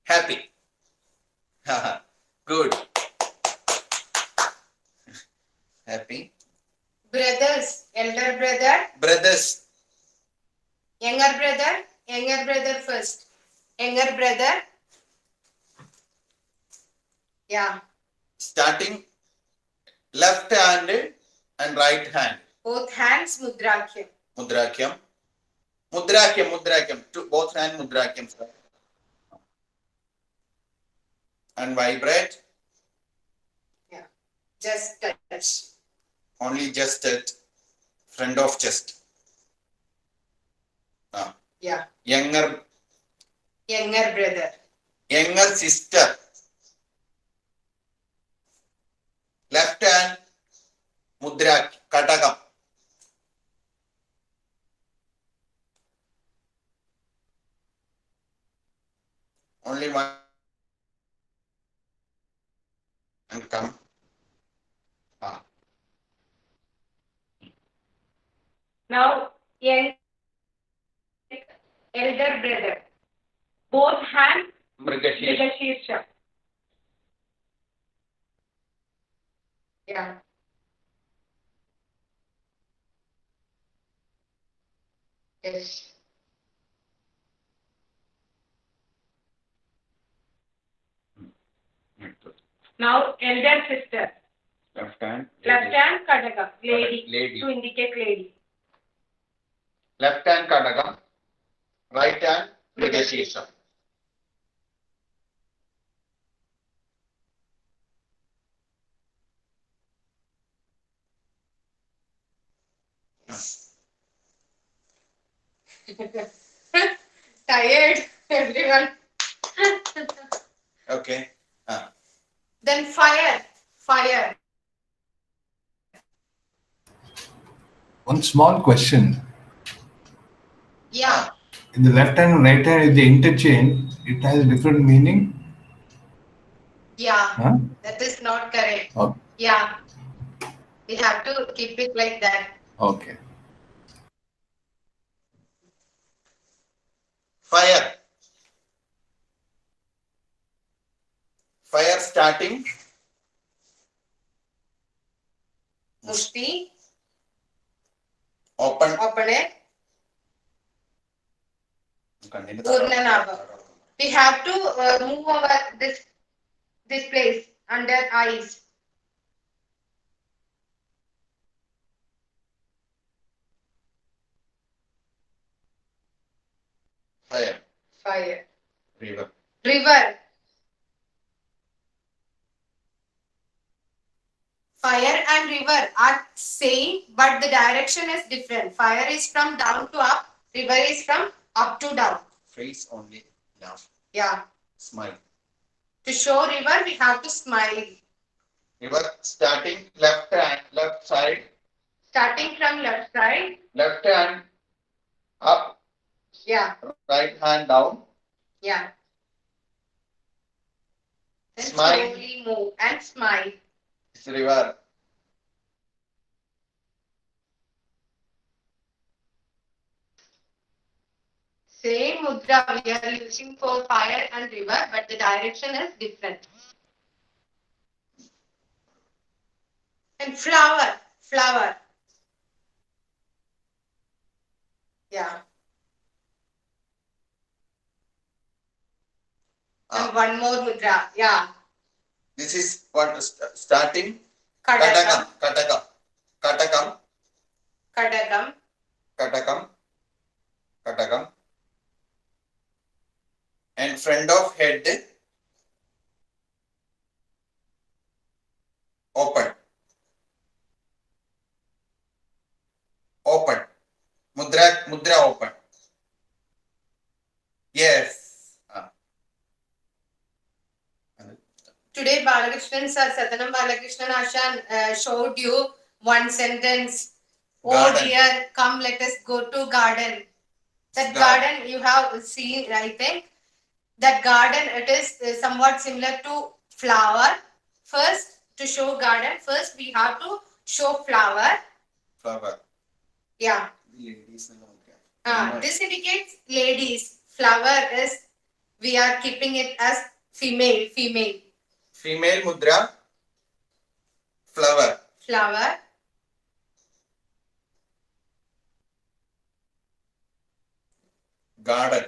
Happy. Good. Happy. Brothers, elder brother, Brothers. younger brother first. Younger brother. Yeah. Starting left hand and right hand. Both hands mudrakyam. Mudrakyam. Mudrakyam. Both hand mudrakyam. And vibrate. Yeah. Just touch. Only just at front of chest. Yeah. Younger Brother. Younger sister. Left hand mudra katakam. Only one. And come. Now, elder brother. Both hands Mrigashirsha. Yeah. Yes. Now, elder sister. Left hand. Kadaka. Lady. To indicate lady. Left hand kadakam. Right hand Mrigashirsha. Tired, everyone. Okay. Then fire. One small question. Yeah. In the left hand and right hand, if they interchange, it has different meaning? Yeah. Huh? That is not correct. Oh. Yeah. We have to keep it like that. Okay. Fire. Fire starting. Mushti. Open it. Continue. Purnanava. We have to move over this place under eyes. Fire. River. Fire and river are same, but the direction is different. Fire is from down to up. River is from up to down. Face only. Laugh. Yeah. Smile. To show river, we have to smile. River starting left side. Starting from left side. Left hand up. Yeah. Right hand down. Yeah. Then Smile. slowly move and smile. It's river. Same mudra we are using for fire and river, but the direction is different. And flower. Yeah. And one more mudra. Yeah. This is what starting. Kadakam. And front of head open. Mudra open. Yes. Today, Balakrishnan sir, Satanam Balakrishnan Ashan showed you one sentence. Garden. Oh dear, come let us go to garden. That garden you have seen, I think. That garden, it is somewhat similar to flower. First, to show garden, first we have to show flower. Flower. Yeah. Ladies. This indicates ladies. Flower is, we are keeping it as female. Female mudra. Flower. Flower. Garden.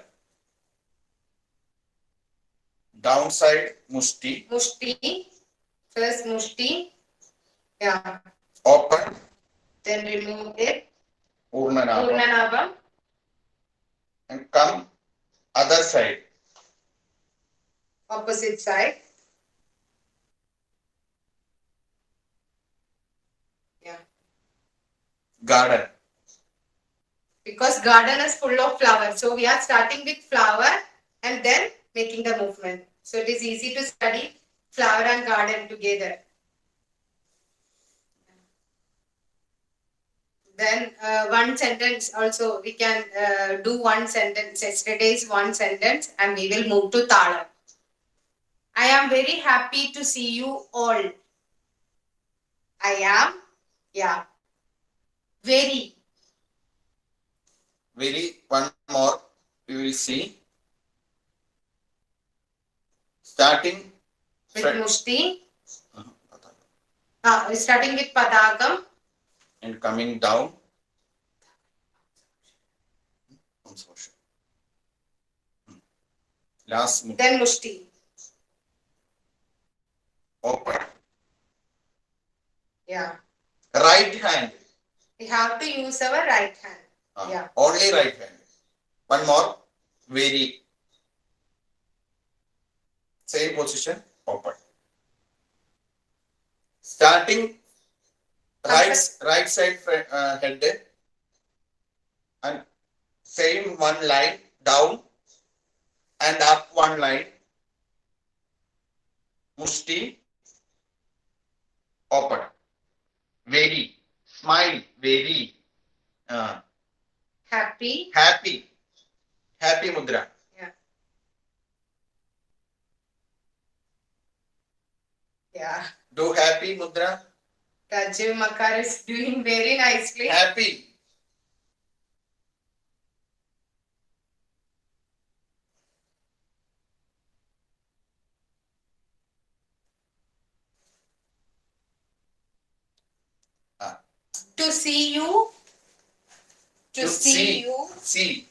Downside mushti. Mushti. First mushti. Yeah. Open. Then remove it. Purnanabam. Purnanabam. And come other side. Opposite side. Yeah. Garden. Because garden is full of flowers. So we are starting with flower and then making the movement. So it is easy to study flower and garden together. Then one sentence also, we can do one sentence. Yesterday's one sentence and we will move to Tala. I am very happy to see you all. I am, yeah. Very. One more we will see. Starting With mushti. Starting with padakam. And coming down. Last mushti. Then mushti. Open. Yeah. Right hand. We have to use our right hand. Yeah. Only right hand. One more. Very. Same position. Open. Starting right side head. And same one line down and up one line. Mushti. Open. Very. Smile. Very. Happy. Happy. Happy mudra. Yeah. Yeah. Do happy mudra. Rajiv Makar is doing very nicely. Happy. To see you. To see you. See.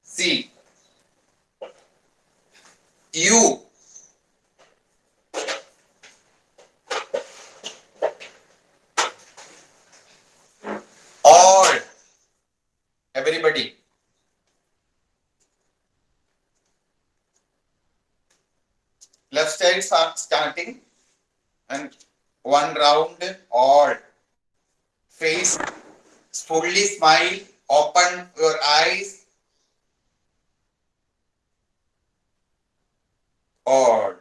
See. You. All. Everybody. Left side starting and one round all. Face fully smile, open your eyes. All.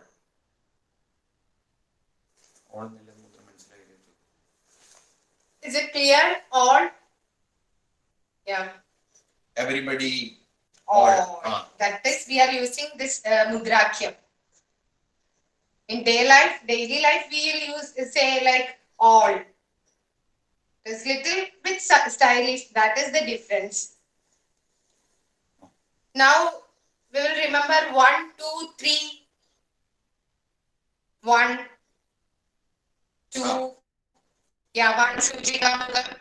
Is it clear? All? Yeah. Everybody. All. That is, we are using this mudrakyam. In daily life, we will use, say like all. It's little bit stylish. That is the difference. Now, we will remember 1, 2, 3. 1, 2. Yeah, 1, Sujika.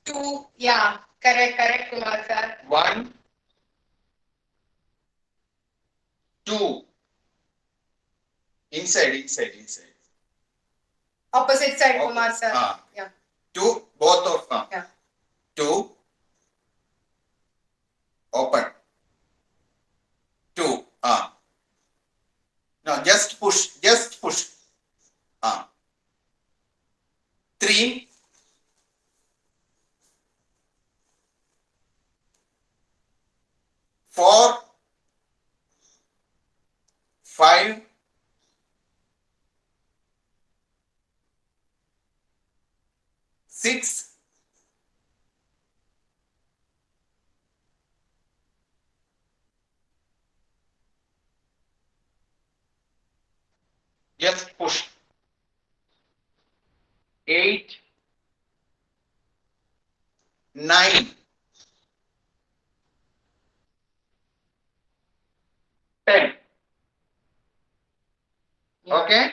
2. Yeah, correct, Kumar sir. 1, 2. Inside. Opposite side, Kumar sir. Yeah. 2, both of Yeah. 2. Open. 2. Now just push. 3. 4. 5. 6. Just push. 8, 9, 10. Okay?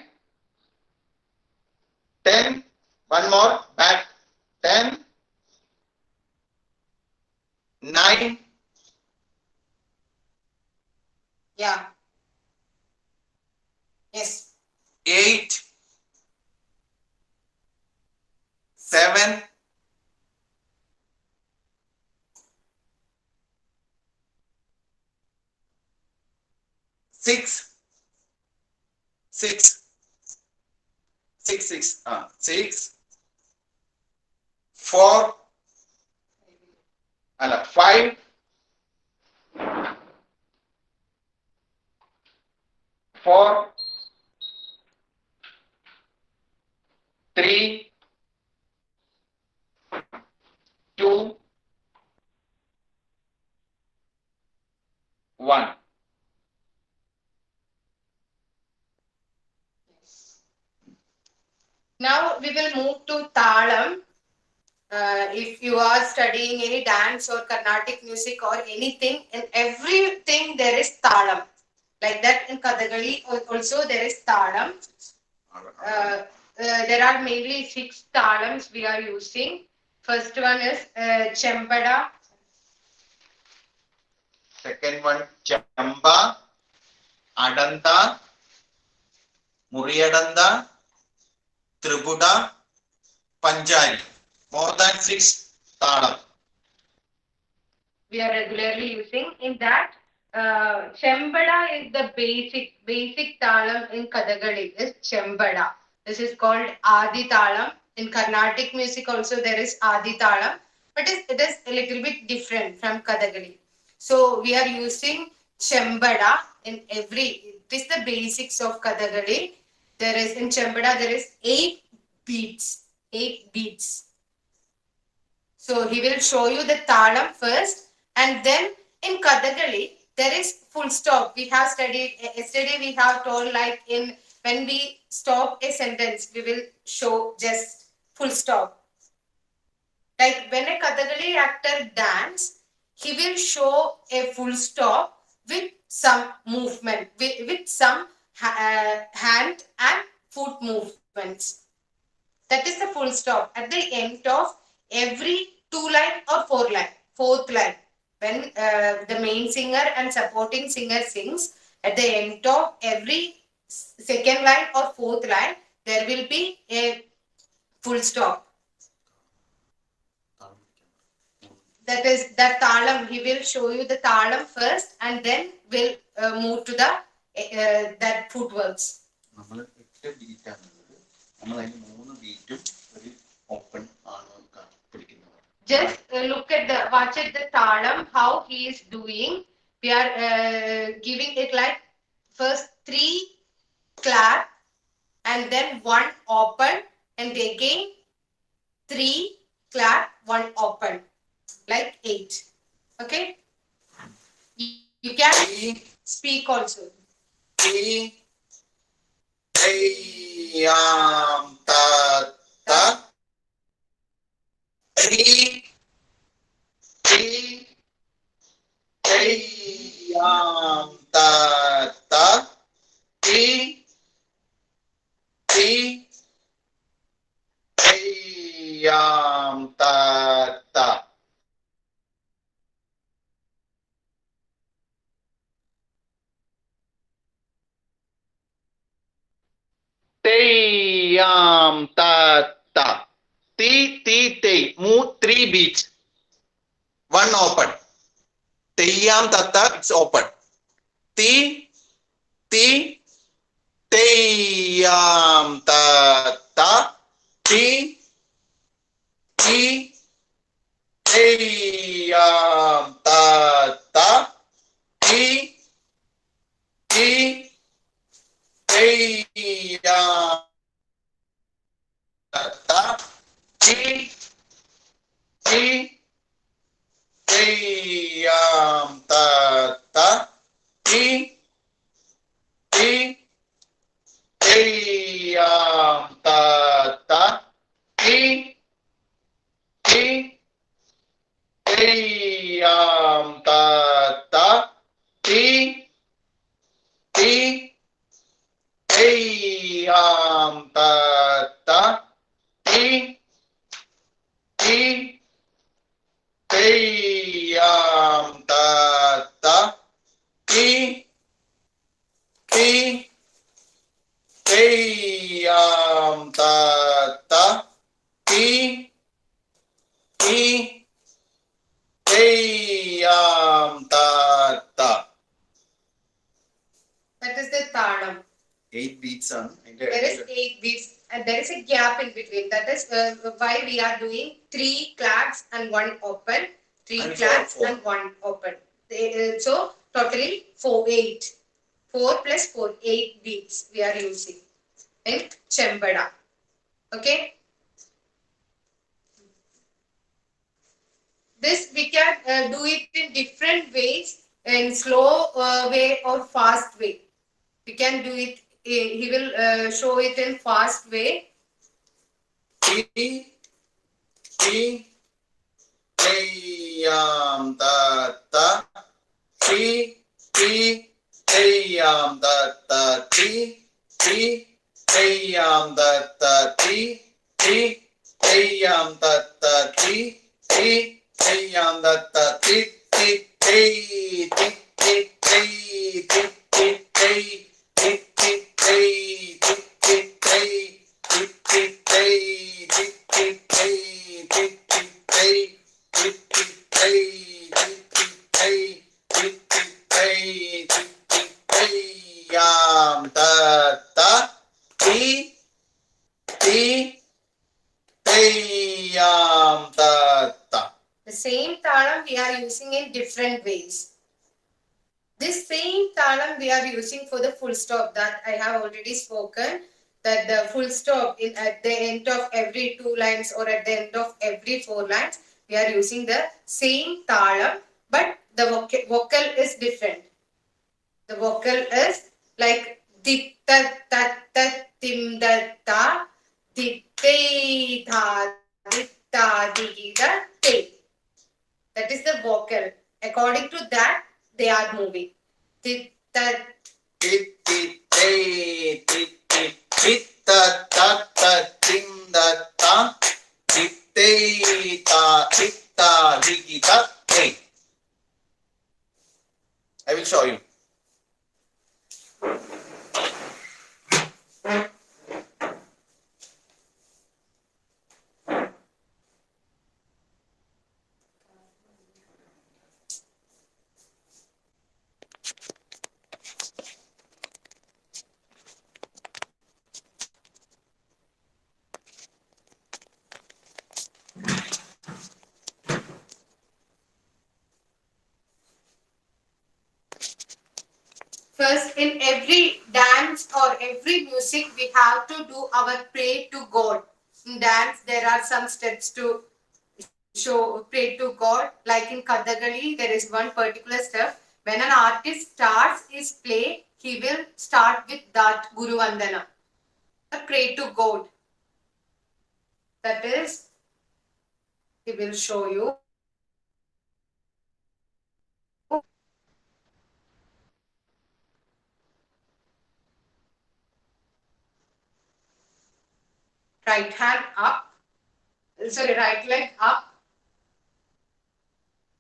10. One more. Back. 10. 9. Yeah. Yes. 8. 7. 6. 6. 6. 6. 6. 4. 5. 4. 3. 2. 1. Now we will move to Talam. If you are studying any dance or Carnatic music or anything, in everything there is Talam. Like that in Kathakali also there is Talam. There are mainly 6 Talams we are using. First one is Chempada. Second one, Chamba, Adanta, Muriyadanda, Tribuda, Panjari. More than 6 Talam. We are regularly using. In that, Chembada is the basic talam in Kathakali is Chembada. This is called Adi Talam. In Carnatic music also there is Adi Talam, but it is a little bit different from Kathakali. So we are using Chembada in every. It is the basics of Kathakali. There is in Chembada there is 8 beats. 8 beats. So he will show you the talam first, and then in Kathakali there is full stop. We have studied yesterday. We have told like in when we stop a sentence, we will show just full stop. Like when a Kathakali actor dance, he will show a full stop with some movement, with some hand and foot movements. That is the full stop at the end of every 2 line or 4 line, 4th line. When the main singer and supporting singer sings, at the end of every 2nd line or 4th line, there will be a full stop. That is the talam. He will show you the talam first, and then we'll move to the that footworks. Just watch at the talam, how he is doing. We are giving it like first 3 clap and then 1 open, and again 3 clap, 1 open, like 8. Okay? You can speak also. Teyam ta ta. Ti. Move 3 beats. 1 open. Teyam ta ta. It's open. Ti. Teyam ta ta. Ti. Teyam ta ta. Ti. Teyam ta ta. Ti. Teyam ta ta. Ti. Teyam yam ta ta ti ti yam ta ta ti ti yam ta ta ti ti yam ta ta ti ti yam ta ta. That is the talam. 8 beats on. There is 8 beats and there is a gap in between. That is why we are doing 3 claps and 1 open. 3 And claps four. and 1 open. So totally 8. 4 plus 4, 8 beats we are using in Chembada. Okay. This we can do it in different ways, in slow way or fast way. We can do it. He will show it in fast way. Ti ti yam ta ta ti ti yam ta ta ti ti yam ta ta ti ti yam ta ta ti ti yam ta ta ti ti ti ti ti yam ta ta ti ti yam ta ta. The same talam we are using in different ways. This same talam we are using for the full stop that I have already spoken. That the full stop at the end of every 2 lines or at the end of every 4 lines, we are using the same talam, but the vocal is different. The vocal is like ditta tatta tim datta ditte tha ditta digida te. That is the vocal. According to that, they are moving. Ditta Titta tatta tinda ta titte ta titta digita te. I will show you. First, in every dance or every music, we have to do our pray to God. In dance, there are some steps to show pray to God. Like in Kathakali, there is one particular step. When an artist starts his play, he will start with that Guru Vandana. Pray to God. That is, he will show you. Right hand up, sorry, right leg up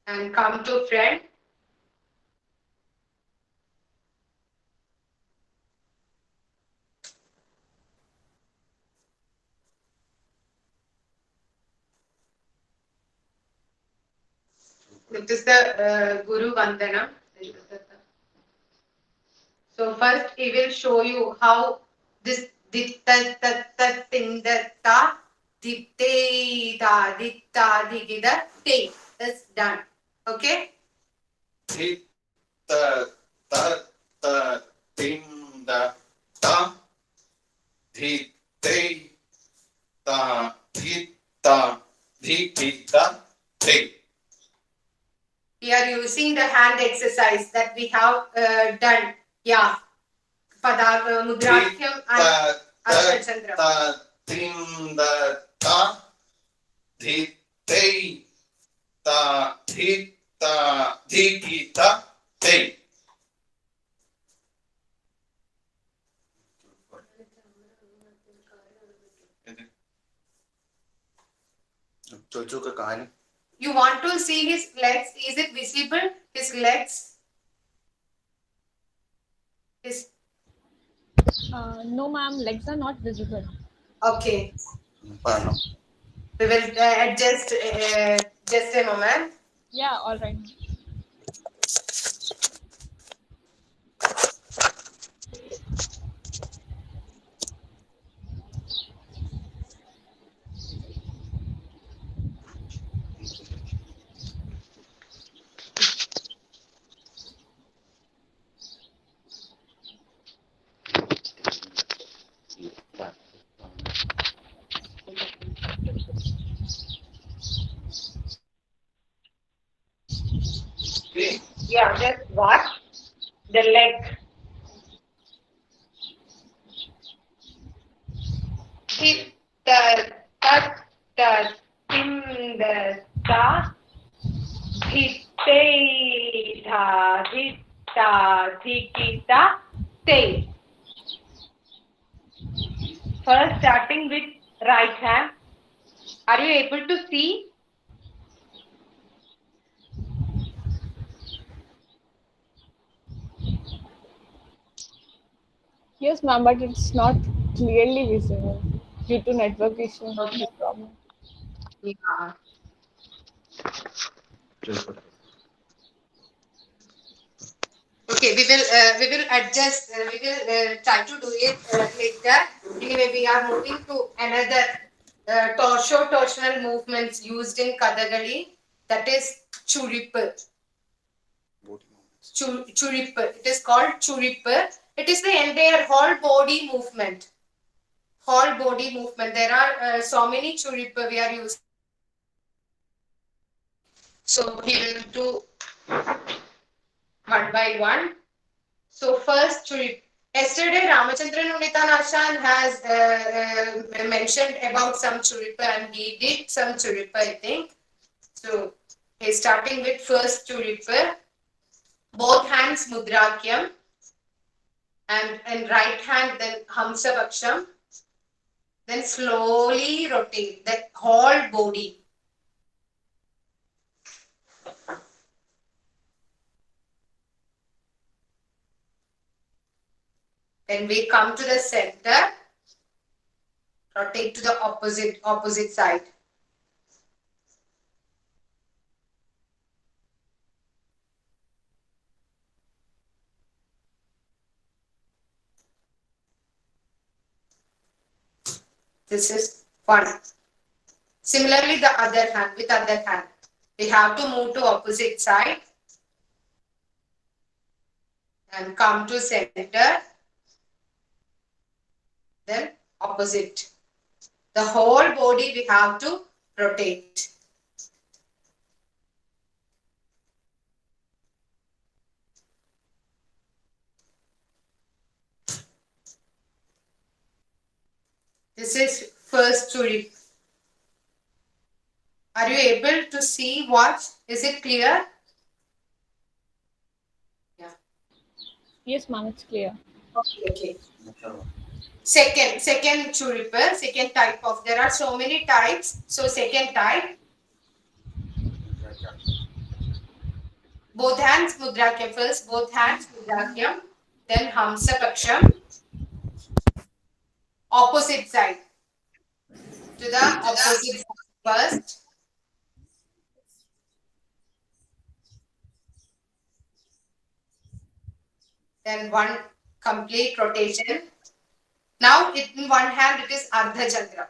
and come to front. This is the Guru Vandana. So first he will show you how this ditta tatta tindatta ditte da ditta digida te is done. Okay? Titta tatta tinda ta ditte ta ditta digita te. We are using the hand exercise that we have done. Yeah. Pada Mudrakyam and Ashwachandra. Ta tinda ta ditte ta, thi, ta, thi, ki, ta, te. You want to see his legs? Is it visible? His legs? His No, ma'am, legs are not visible. okay. We will adjust just a moment. Yeah, all right. Yeah, just watch the leg. Hit the touch the tim the ta hit ta hit ta hit ta te. First starting with right hand. Are you able to see? Yes, ma'am, but it's not clearly visible due to network issue problem. Yeah. Okay, we will adjust. We will try to do it like that. Anyway, we are moving to another torsional movements used in Kathakali. That is churippu. Churippu. It is called churippu. It is the entire whole body movement. Whole body movement. There are so many churippu we are using. So we will do one by one. So first churippu. Yesterday, Ramachandran Unitan Ashan has mentioned about some churippu and he did some churippu, I think. So he's starting with first churippu. Both hands mudrakyam and in right hand then hamsa baksham. Then slowly rotate the whole body. Then we come to the center. Rotate to the opposite side. This is one. Similarly, the other hand with other hand. We have to move to opposite side and come to center. Then opposite. The whole body we have to rotate. This is first churippu. Are you able to see what? Is it clear? Yeah. Yes, ma'am, it's clear. Okay. Second churippu, second type of. There are so many types. So second type. Both hands mudrakyam first. Both hands mudrakyam. Then hamsa paksham. Opposite side. To the opposite side first. Then one complete rotation. Now in one hand it is ardha chandra.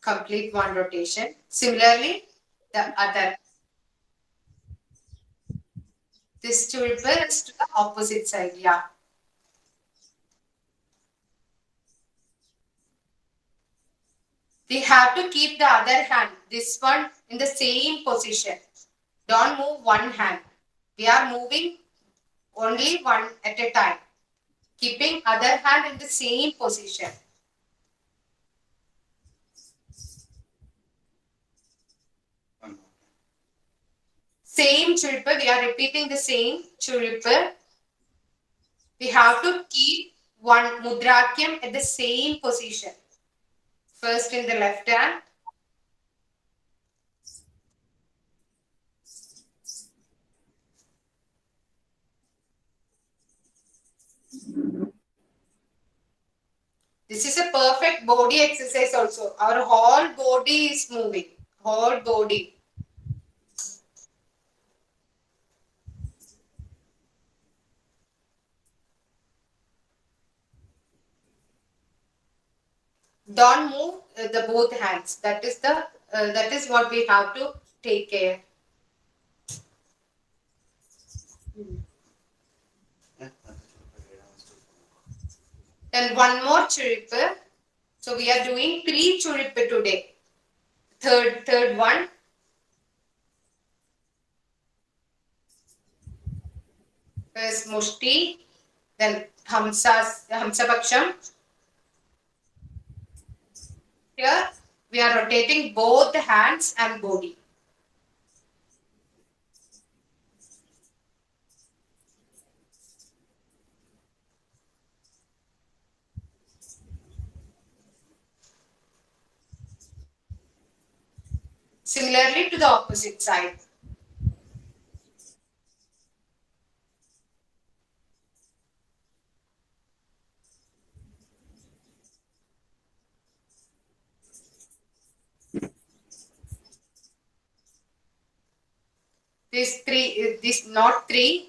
Complete one rotation. Similarly, the other. This churippu is to the opposite side. Yeah. We have to keep the other hand, this one, in the same position. Don't move one hand. We are moving only one at a time. Keeping other hand in the same position. Same churippa, we are repeating the same churippa. We have to keep one mudrakyam at the same position. First in the left hand. This is a perfect body exercise also. Our whole body is moving. Whole body. Don't move the both hands. That is what we have to take care. Then one more churippa. So we are doing 3 churippa today. Third one. First mushti, then hamsa paksham. Here we are rotating both the hands and body. Similarly to the opposite side.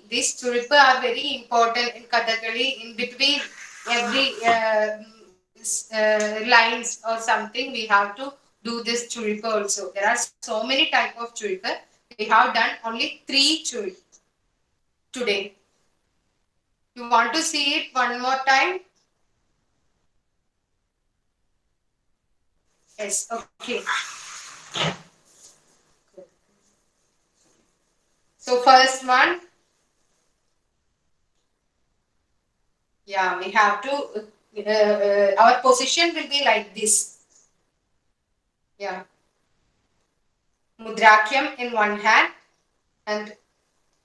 These churippa are very important in Kathakali. In between every lines or something, we have to do this churippa also. There are so many type of churippa. We have done only 3 churippa today. You want to see it one more time? Yes, okay. So first one, yeah, we have to, our position will be like this. Yeah. Mudrakyam in one hand and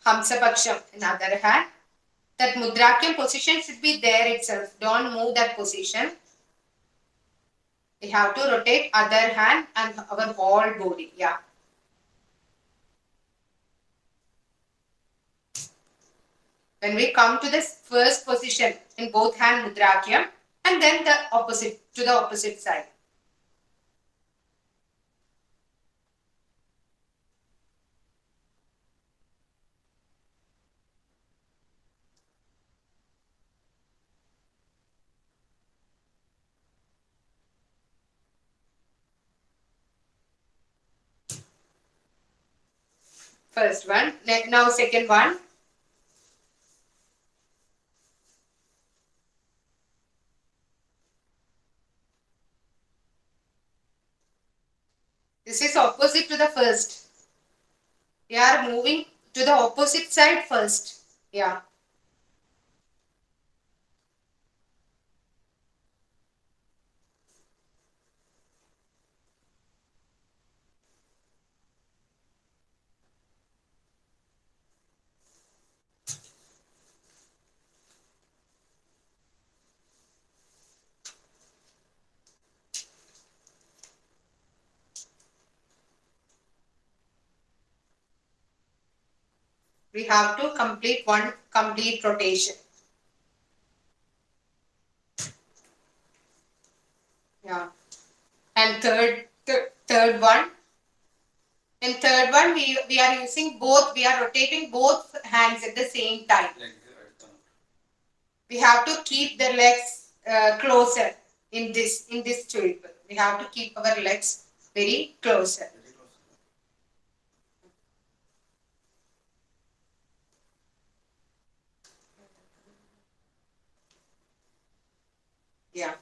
Hamsa Paksham in other hand. That Mudrakyam position should be there itself. Don't move that position. We have to rotate other hand and our whole body. Yeah. When we come to this first position in both hand Mudrakyam and then the opposite to the opposite side. First one. Now second one. This is opposite to the first. We are moving to the opposite side first. Yeah. We have to complete one complete rotation. Yeah. And third one. In third one, we are using both, we are rotating both hands at the same time. We have to keep the legs closer in this churippa. We have to keep our legs very closer. Yeah.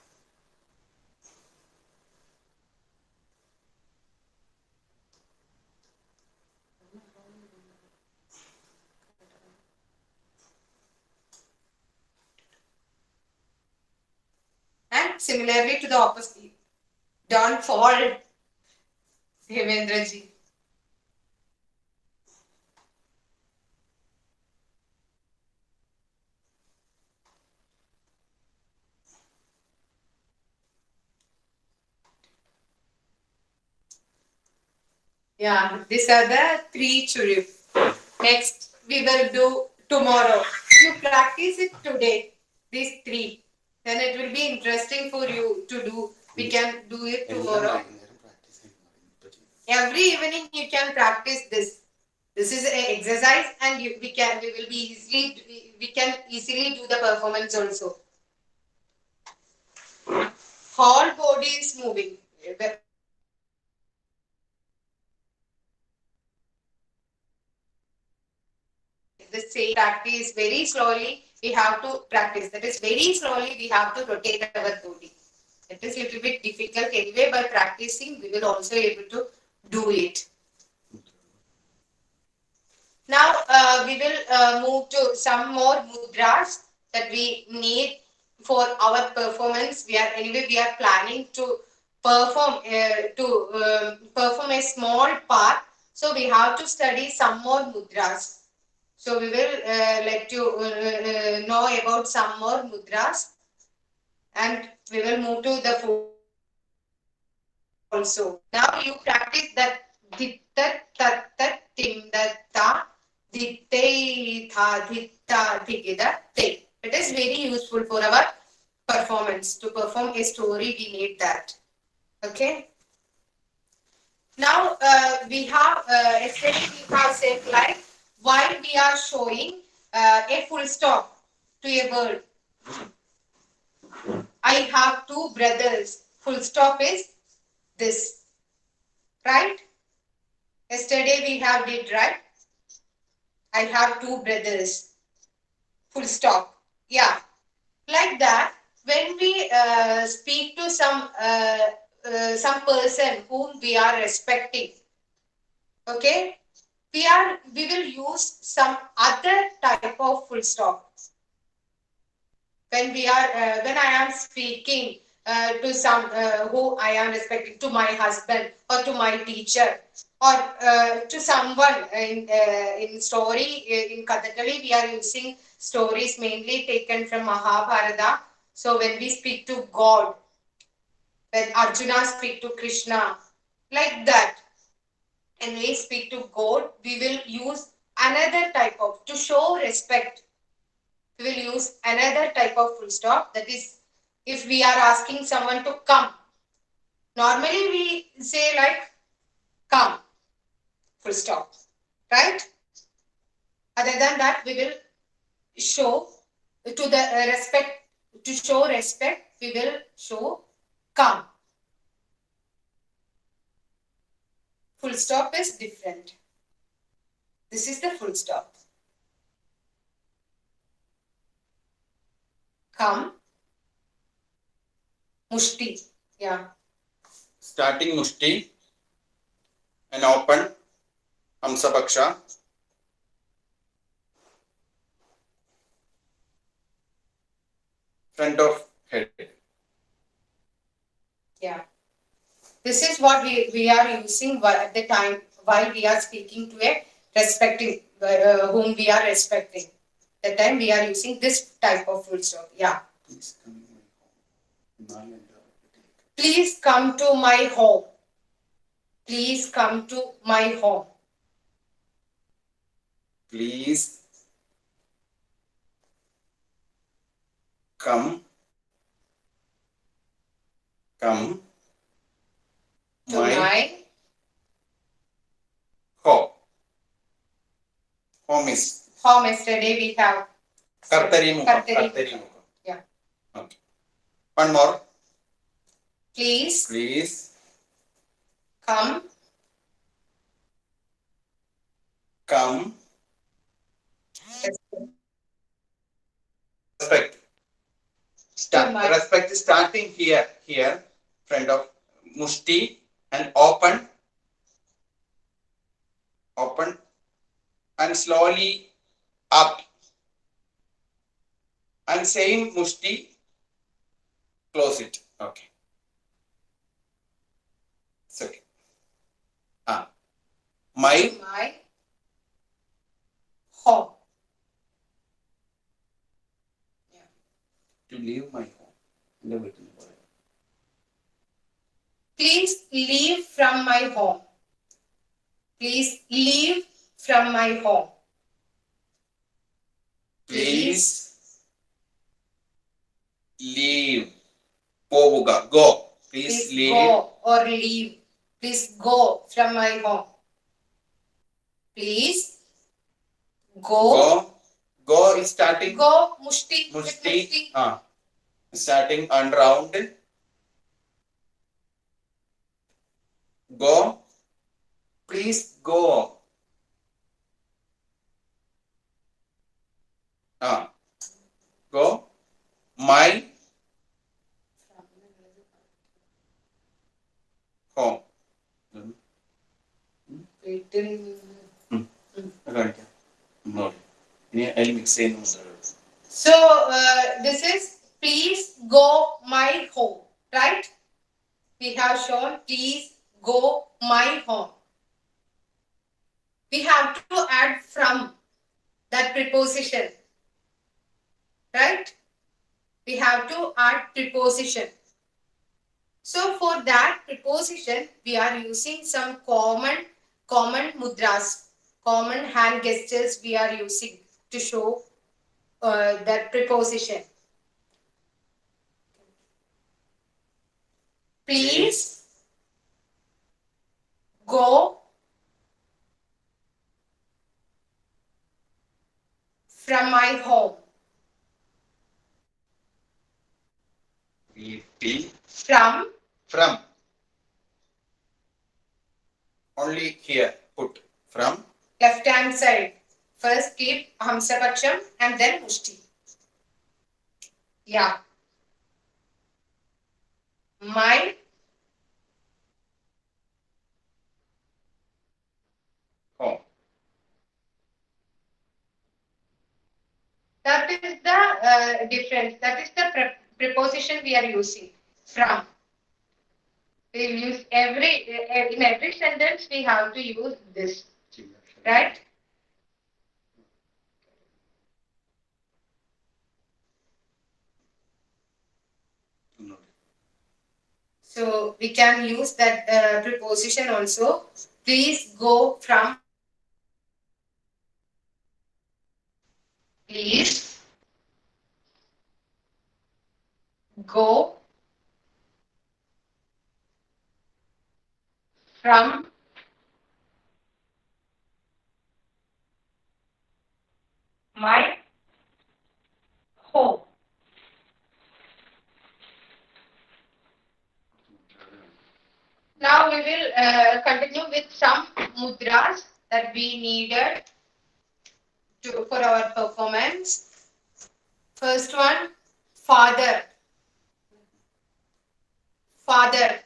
And similarly to the opposite. Don't fall, Devendra ji. Yeah, these are the 3 churip. Next, we will do tomorrow. You practice it today, these 3. Then it will be interesting for you to do. We can do it tomorrow. Every evening you can practice this. This is an exercise, and we can easily do the performance also. Whole body is moving. The same practice very slowly. We have to practice. That is very slowly. We have to rotate our body. It is a little bit difficult anyway. By practicing, we will also able to do it. Now we will move to some more mudras that we need for our performance. We are planning to perform perform a small part. So we have to study some more mudras. So we will let you know about some more mudras, and we will move to the fourth also. Now you practice that ditta tatta tindatta ditte tha ditta digida te. It is very useful for our performance. To perform a story, we need that. Okay. Now we have yesterday we have said like while we are showing a full stop to a word. I have 2 brothers. Full stop is this, right? Yesterday we have did, right? I have 2 brothers. Full stop. Yeah, like that. When we speak to some person whom we are respecting, okay, we will use some other type of full stop. When I am speaking to some who I am respecting, to my husband or to my teacher or to someone in story in Kathakali, we are using stories mainly taken from Mahabharata. So when we speak to God, when Arjuna speak to Krishna, like that, and we speak to God, we will use another type of, to show respect, we will use another type of full stop. That is, if we are asking someone to come, normally we say like come, full stop, right? Other than that, we will show to the respect, to show respect, we will show come. Full stop is different. This is the full stop. Come. Mushti. Yeah. Starting mushti and open Hamsapaksha. Front of head. Yeah. This is what we are using at the time while we are speaking to a respecting whom we are respecting. The time we are using this type of full stop. Yeah. Please come to my home. Please come to my home. Please come to my home. Home is home. Yesterday we have Kartari Mukha. Yeah. Okay. One more. Please come respect. Respect is starting here, front of mushti, and open, and slowly up, and same mushti, close it. Okay. It's okay. My home. Yeah. To leave my home. Please leave from my home. Please leave from my home. Please leave. Povuga. Go. Please leave. Go or leave. Please go from my home. Please go. Go is starting. Go. Mushti. Mushti. Starting and round. Go. Please go. Go. My home. Right. No. I'll mix in. So this is please go my home, right? We have shown please go my home. We have to add from that preposition, right? We have to add preposition. So for that preposition, we are using some common mudras, common hand gestures we are using to show that preposition. Please go from my home. From. Only here. Put from. Left hand side. First keep Hamsapaksham and then Mushti. Yeah. My Home. That is the difference. That is the preposition we are using. From. We use in every sentence we have to use this, right? So we can use that preposition also. Please go from. Please go from my home. Now we will continue with some mudras that we needed for our performance. First one, father. Father.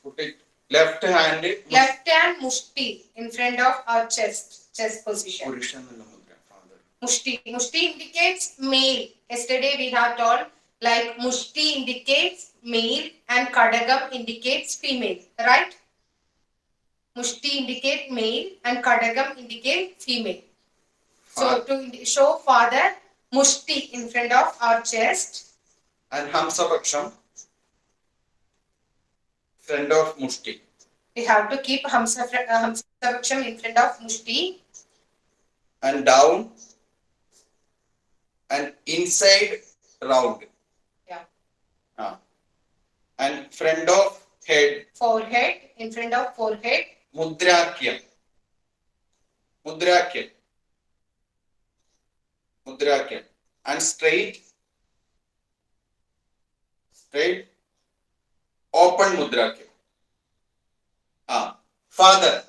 Put it left hand. Left hand mushti in front of our chest position. Mushti. Mushti indicates male. Yesterday we have told like mushti indicates male and kadagam indicates female, right? Mushti indicate male and kadagam indicate female. So to show father, mushti in front of our chest. And Hamsapaksham, front of mushti. We have to keep Hamsapaksham in front of mushti. And down. And inside round. Yeah. And front of head. Forehead, in front of forehead. Mudrakyam. Mudrakyam. Mudrakyam. And straight. Straight. Open mudrakyam. Father.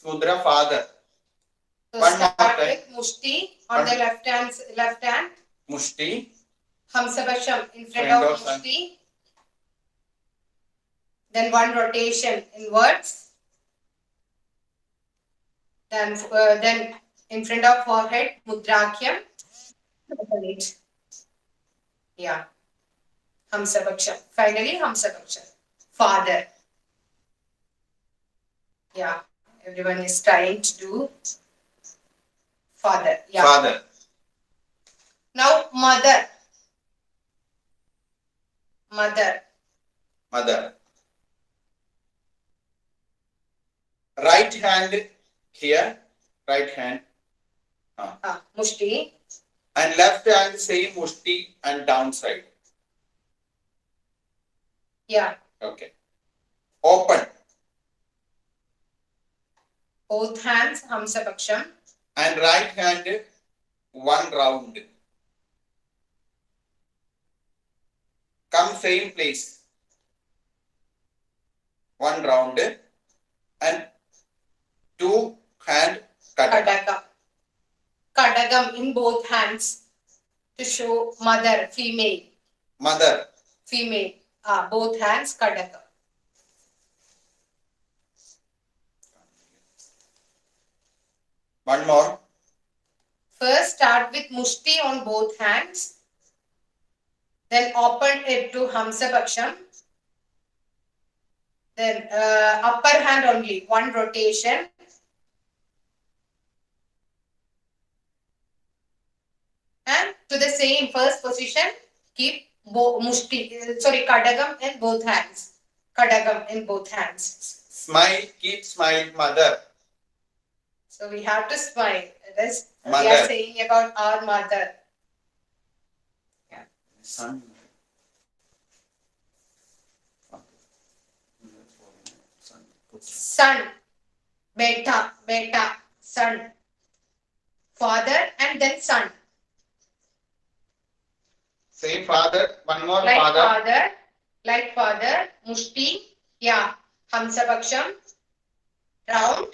Mudra father. So start with mushti on the left hand. Mushti. Hamsapaksham in front of mushti. Then one rotation inwards. Then in front of forehead, mudrakyam. Yeah. Hamsapaksham. Finally, Hamsapaksham. Father. Yeah. Everyone is trying to do father. Yeah. Father. Now mother. Mother. Mother. Right hand here, right hand. Mushti. And left hand same mushti and downside. Yeah. Okay. Open. Both hands, Hamsa Paksham. And right hand, one round. Come same place. One round. And two hand Kadaka. Kadagam in both hands to show mother, female. Mother. Female. Both hands, Kadaka. One more. First start with mushti on both hands. Then open it to Hamsa Paksham. Then upper hand only, one rotation. And to the same first position, keep Kadagam in both hands. Kadagam in both hands. Smile, keep smile, mother. So we have to smile. This Mother. we are saying about our mother. Yeah. Son. Son. Beta, son. Father and then son. Same father, one more Like father. Like father, mushti, yeah, Hamsa Paksham, round.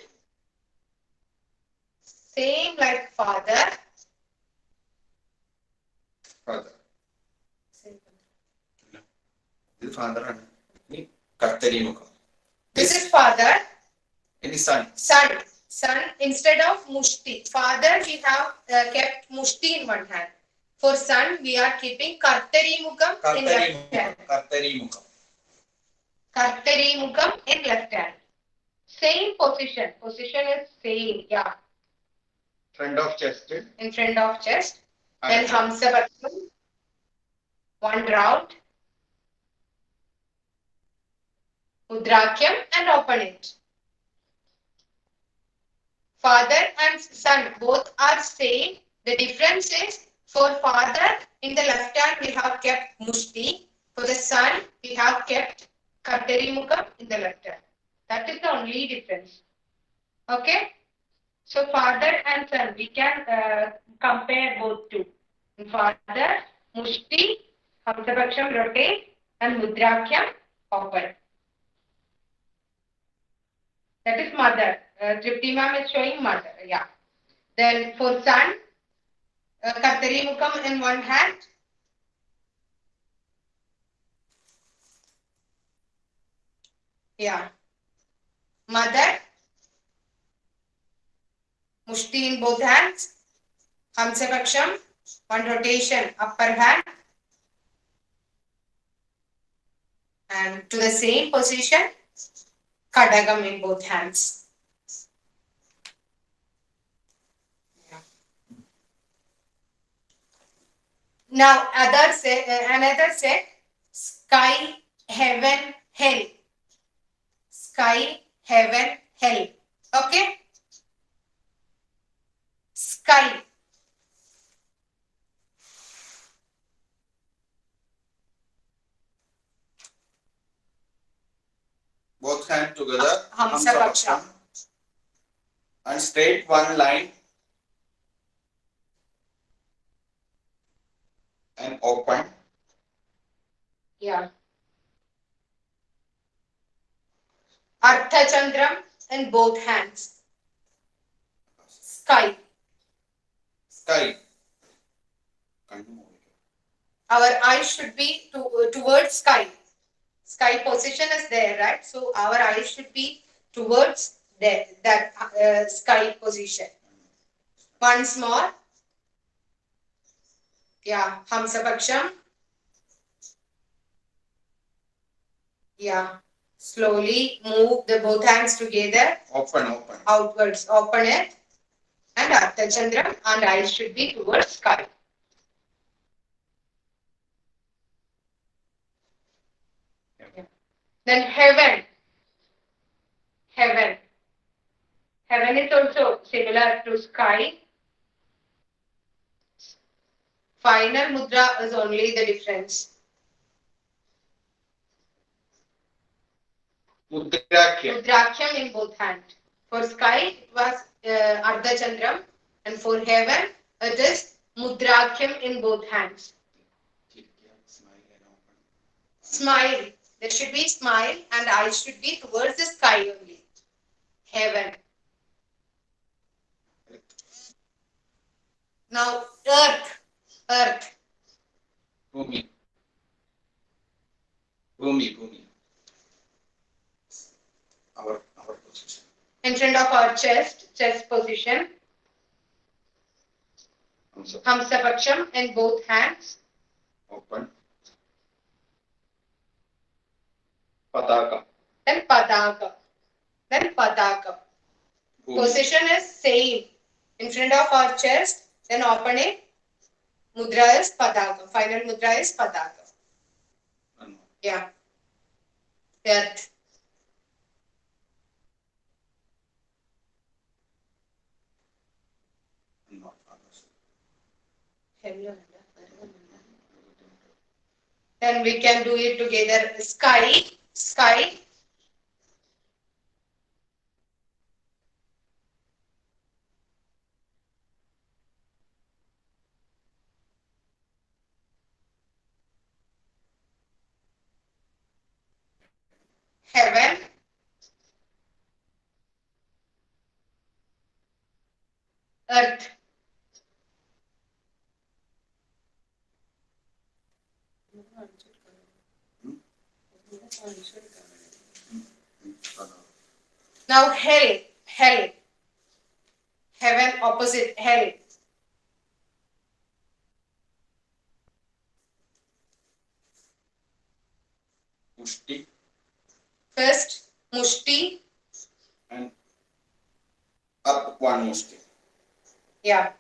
Same like father. Father. This is father. Kattari Mukham. This is father. Any son. Son instead of mushti. Father we have kept mushti in one hand. For son we are keeping Kartari Mukham in left hand. Kattari Mukham. Kartari Mukham in left hand. Same position. Position is same. Yeah. Front of chest. In front of chest. Then Hamsa Paksham. One round. Mudrakyam and open it. Father and son both are same. The difference is for father in the left hand we have kept mushti. For the son we have kept Kartari Mukham in the left hand. That is the only difference. Okay. So father and son we can compare both two. Father, mushti, Hamsa Paksham rotate and Mudrakyam open. That is mother. Tripti ma'am is showing mother. Yeah. Then for son, Kartari Mukham in one hand. Yeah. Mother. Mushti in both hands. Hamsa Paksham. One rotation, upper hand. And to the same position, Kadagam in both hands. Yeah. Now another set, sky, heaven, hell. Sky, heaven, hell. Okay? Sky. Both hands together. Hamsa Paksham. And straight one line. And open. Yeah. Artha Chandram in both hands. Sky. Sky. Our eyes should be towards sky. Sky position is there, right? So our eyes should be towards that sky position. Once more. Yeah, Hamsa Paksham. Yeah. Slowly move the both hands together. Open. Outwards. Open it. And Artha Chandram and eyes should be towards sky. Then heaven. Heaven. Heaven is also similar to sky. Final mudra is only the difference. Mudrakyam. Mudrakyam in both hands. For sky it was Ardha Chandram, and for heaven it is Mudrakyam in both hands. Smile. There should be smile and eyes should be towards the sky only. Heaven. Now earth. Earth. Bhumi. Bhumi. Our position. In front of our chest position. Hamsa Paksham in both hands. Open. Pataka. Then Padaka. Bhumi. Position is same. In front of our chest, then opening. Mudra is Padaka. Final mudra is Padaka. Yeah. Earth. Then we can do it together. Sky. Heaven. Earth. Now hell. Heaven opposite hell. Mushti. First mushti. And up one mushti. Yeah.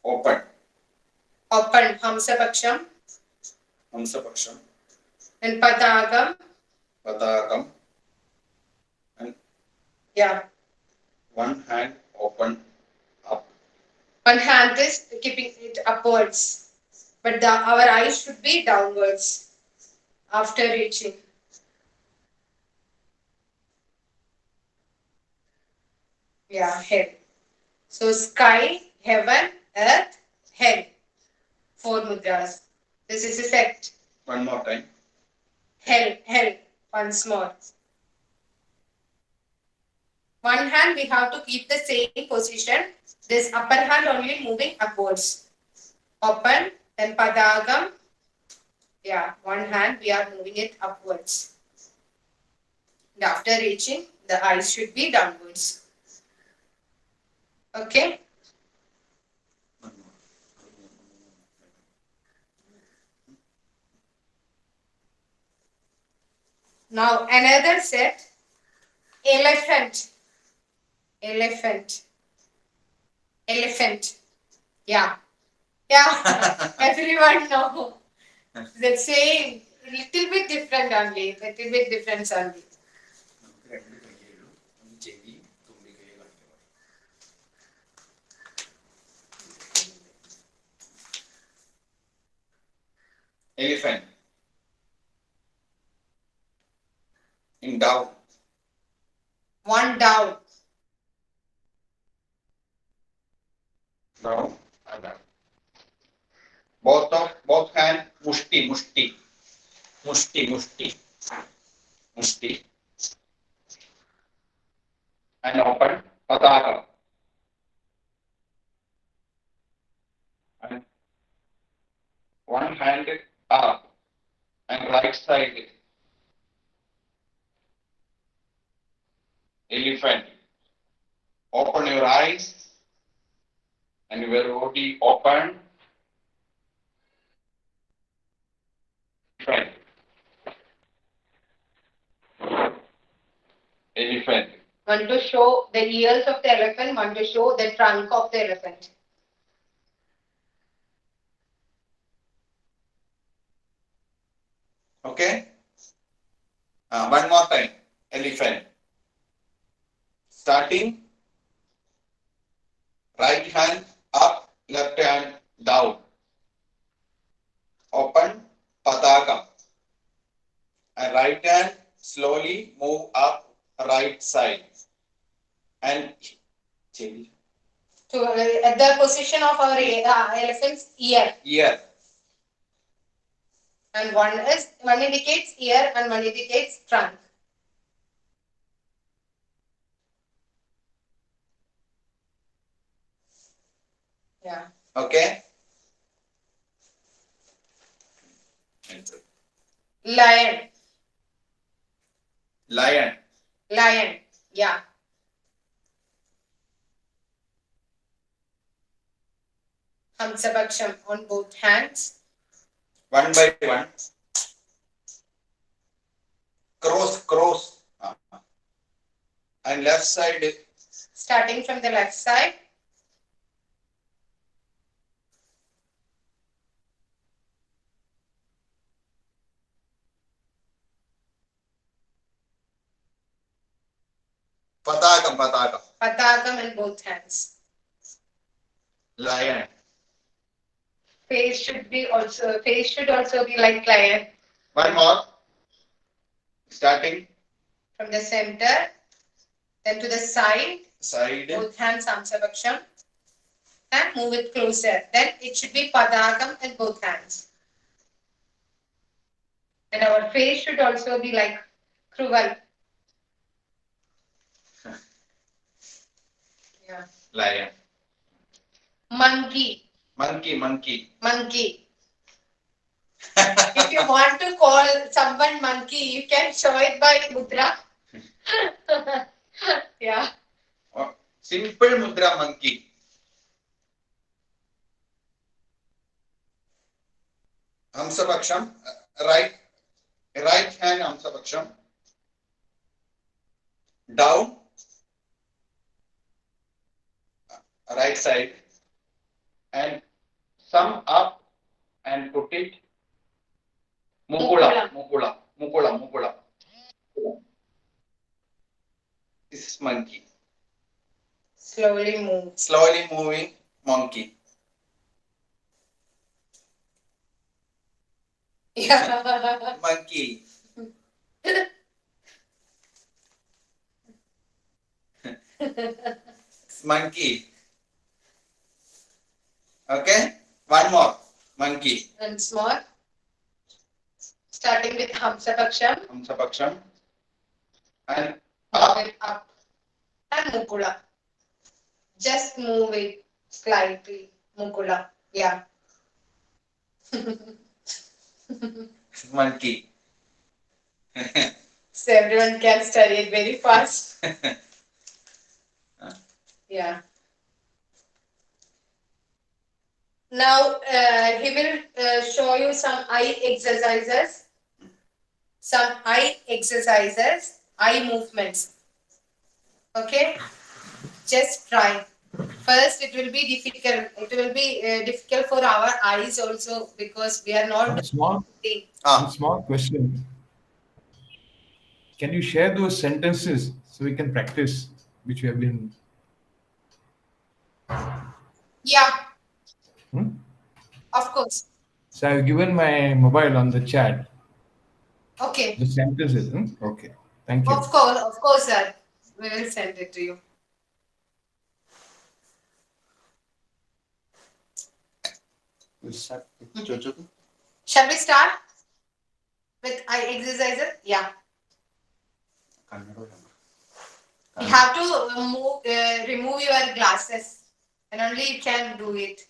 Open. Hamsa Paksham. And Padagam. And Yeah. one hand open up. One hand is keeping it upwards, but our eyes should be downwards after reaching. Yeah, hell. So sky, heaven, earth, hell. 4 mudras. This is a set. One more time. Hell. Once more. One hand we have to keep the same position. This upper hand only moving upwards. Open, then Padagam. Yeah, one hand we are moving it upwards. And after reaching, the eyes should be downwards. Okay? Now another set. Elephant. Yeah. Everyone know. The same. Little bit different only. Elephant. In down. One down. Down and up. Both hand mushti. And open Pataka. And one hand up and right side. Elephant. Open your eyes and your body open. Elephant. One to show the ears of the elephant, one to show the trunk of the elephant. Okay. One more time. Elephant. Starting. Right hand up, left hand down. Open Pataka. And right hand slowly move up right side. And To at the position of our elephant's ear. Ear. And one indicates ear and one indicates trunk. Yeah. Okay. Lion. Lion. Lion. Yeah. Hamsabaksham on both hands. One by one. Cross. And left side. Starting from the left side. Patagam. Patagam in both hands. Lion. Face should also be like lion. One more. Starting from the center, then to the side. Both hands Hamsabaksham. And move it closer. Then it should be Padagam in both hands. And our face should also be like Kruval. Yeah. Lion. Monkey. Monkey. If you want to call someone monkey, you can show it by Mudra. Yeah. Simple Mudra monkey. Hamsabaksham. Right hand Hamsabaksham. Down. Right side. And thumb up and put it. Mukula. This is monkey. Slowly moving monkey. Yeah. Monkey. Monkey. Okay. One more. Monkey. And small. Starting with Hamsabaksham. And move it up. And Mukula. Just move it slightly. Mukula. Yeah. Monkey. So everyone can study it very fast. Yeah. Now he will show you some eye exercises, eye movements. Okay, just try. First, it will be difficult. It will be difficult for our eyes also because we are not. Small question. Can you share those sentences so we can practice, which we have been? Yeah. Of course. So I've given my mobile on the chat. Okay. The sentences. Okay. Thank you. Of course, sir. We will send it to you. Shall we start with eye exercises? Yeah. You have to remove your glasses, and only you can do it.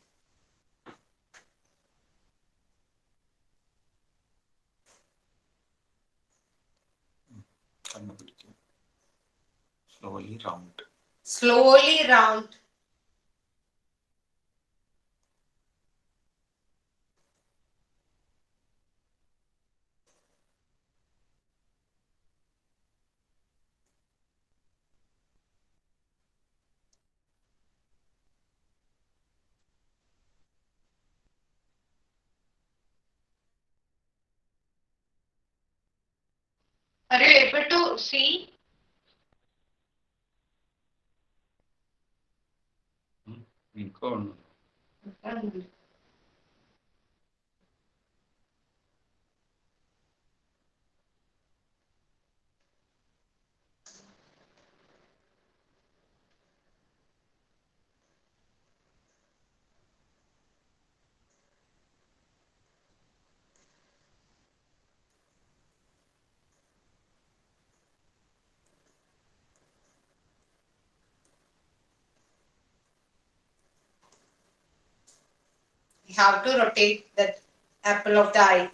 Slowly round. Are you able to see? You have to rotate that apple of the eye.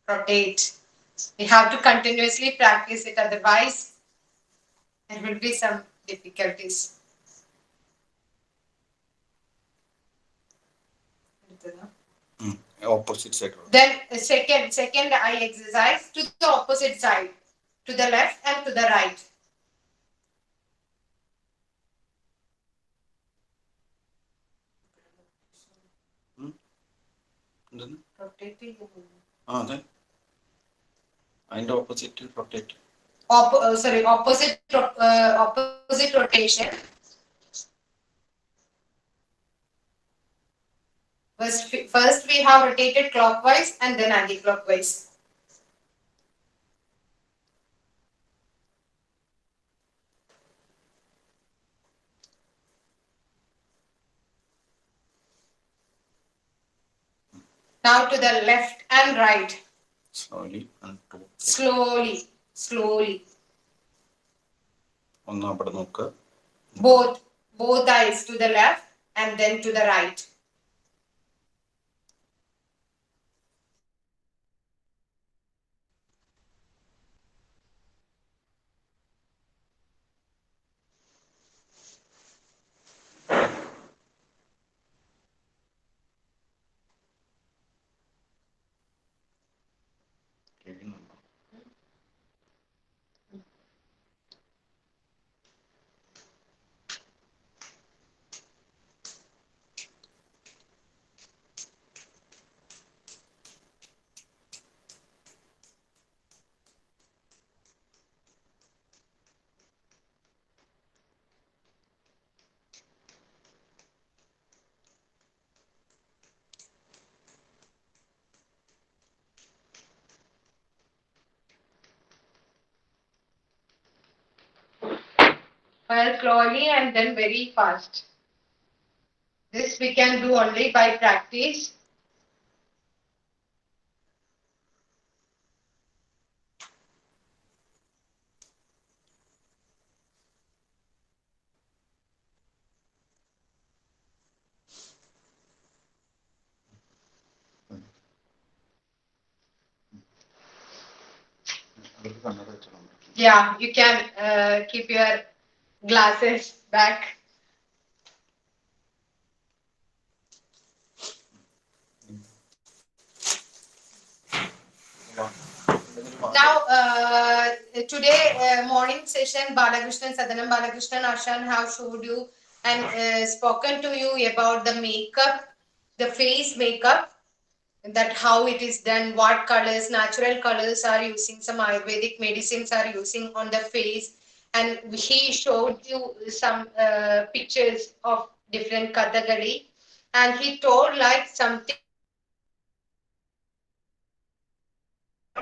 Rotate. You have to continuously practice it, otherwise there will be some difficulties. Opposite side. Then second eye exercise to the opposite side, to the left and to the right. Rotating. Then opposite rotate. Opposite rotation. First we have rotated clockwise and then anti-clockwise. Now to the left and right. Slowly and two. Slowly. Both eyes to the left and then to the right. Well, slowly and then very fast. This we can do only by practice. Yeah, you can keep your glasses back. Now, today morning session, Sadanam Balakrishnan Ashan have showed you and spoken to you about the makeup, the face makeup, that how it is done, what colors, natural colors are using, some Ayurvedic medicines are using on the face, and he showed you some pictures of different Kathakali, and he told like something.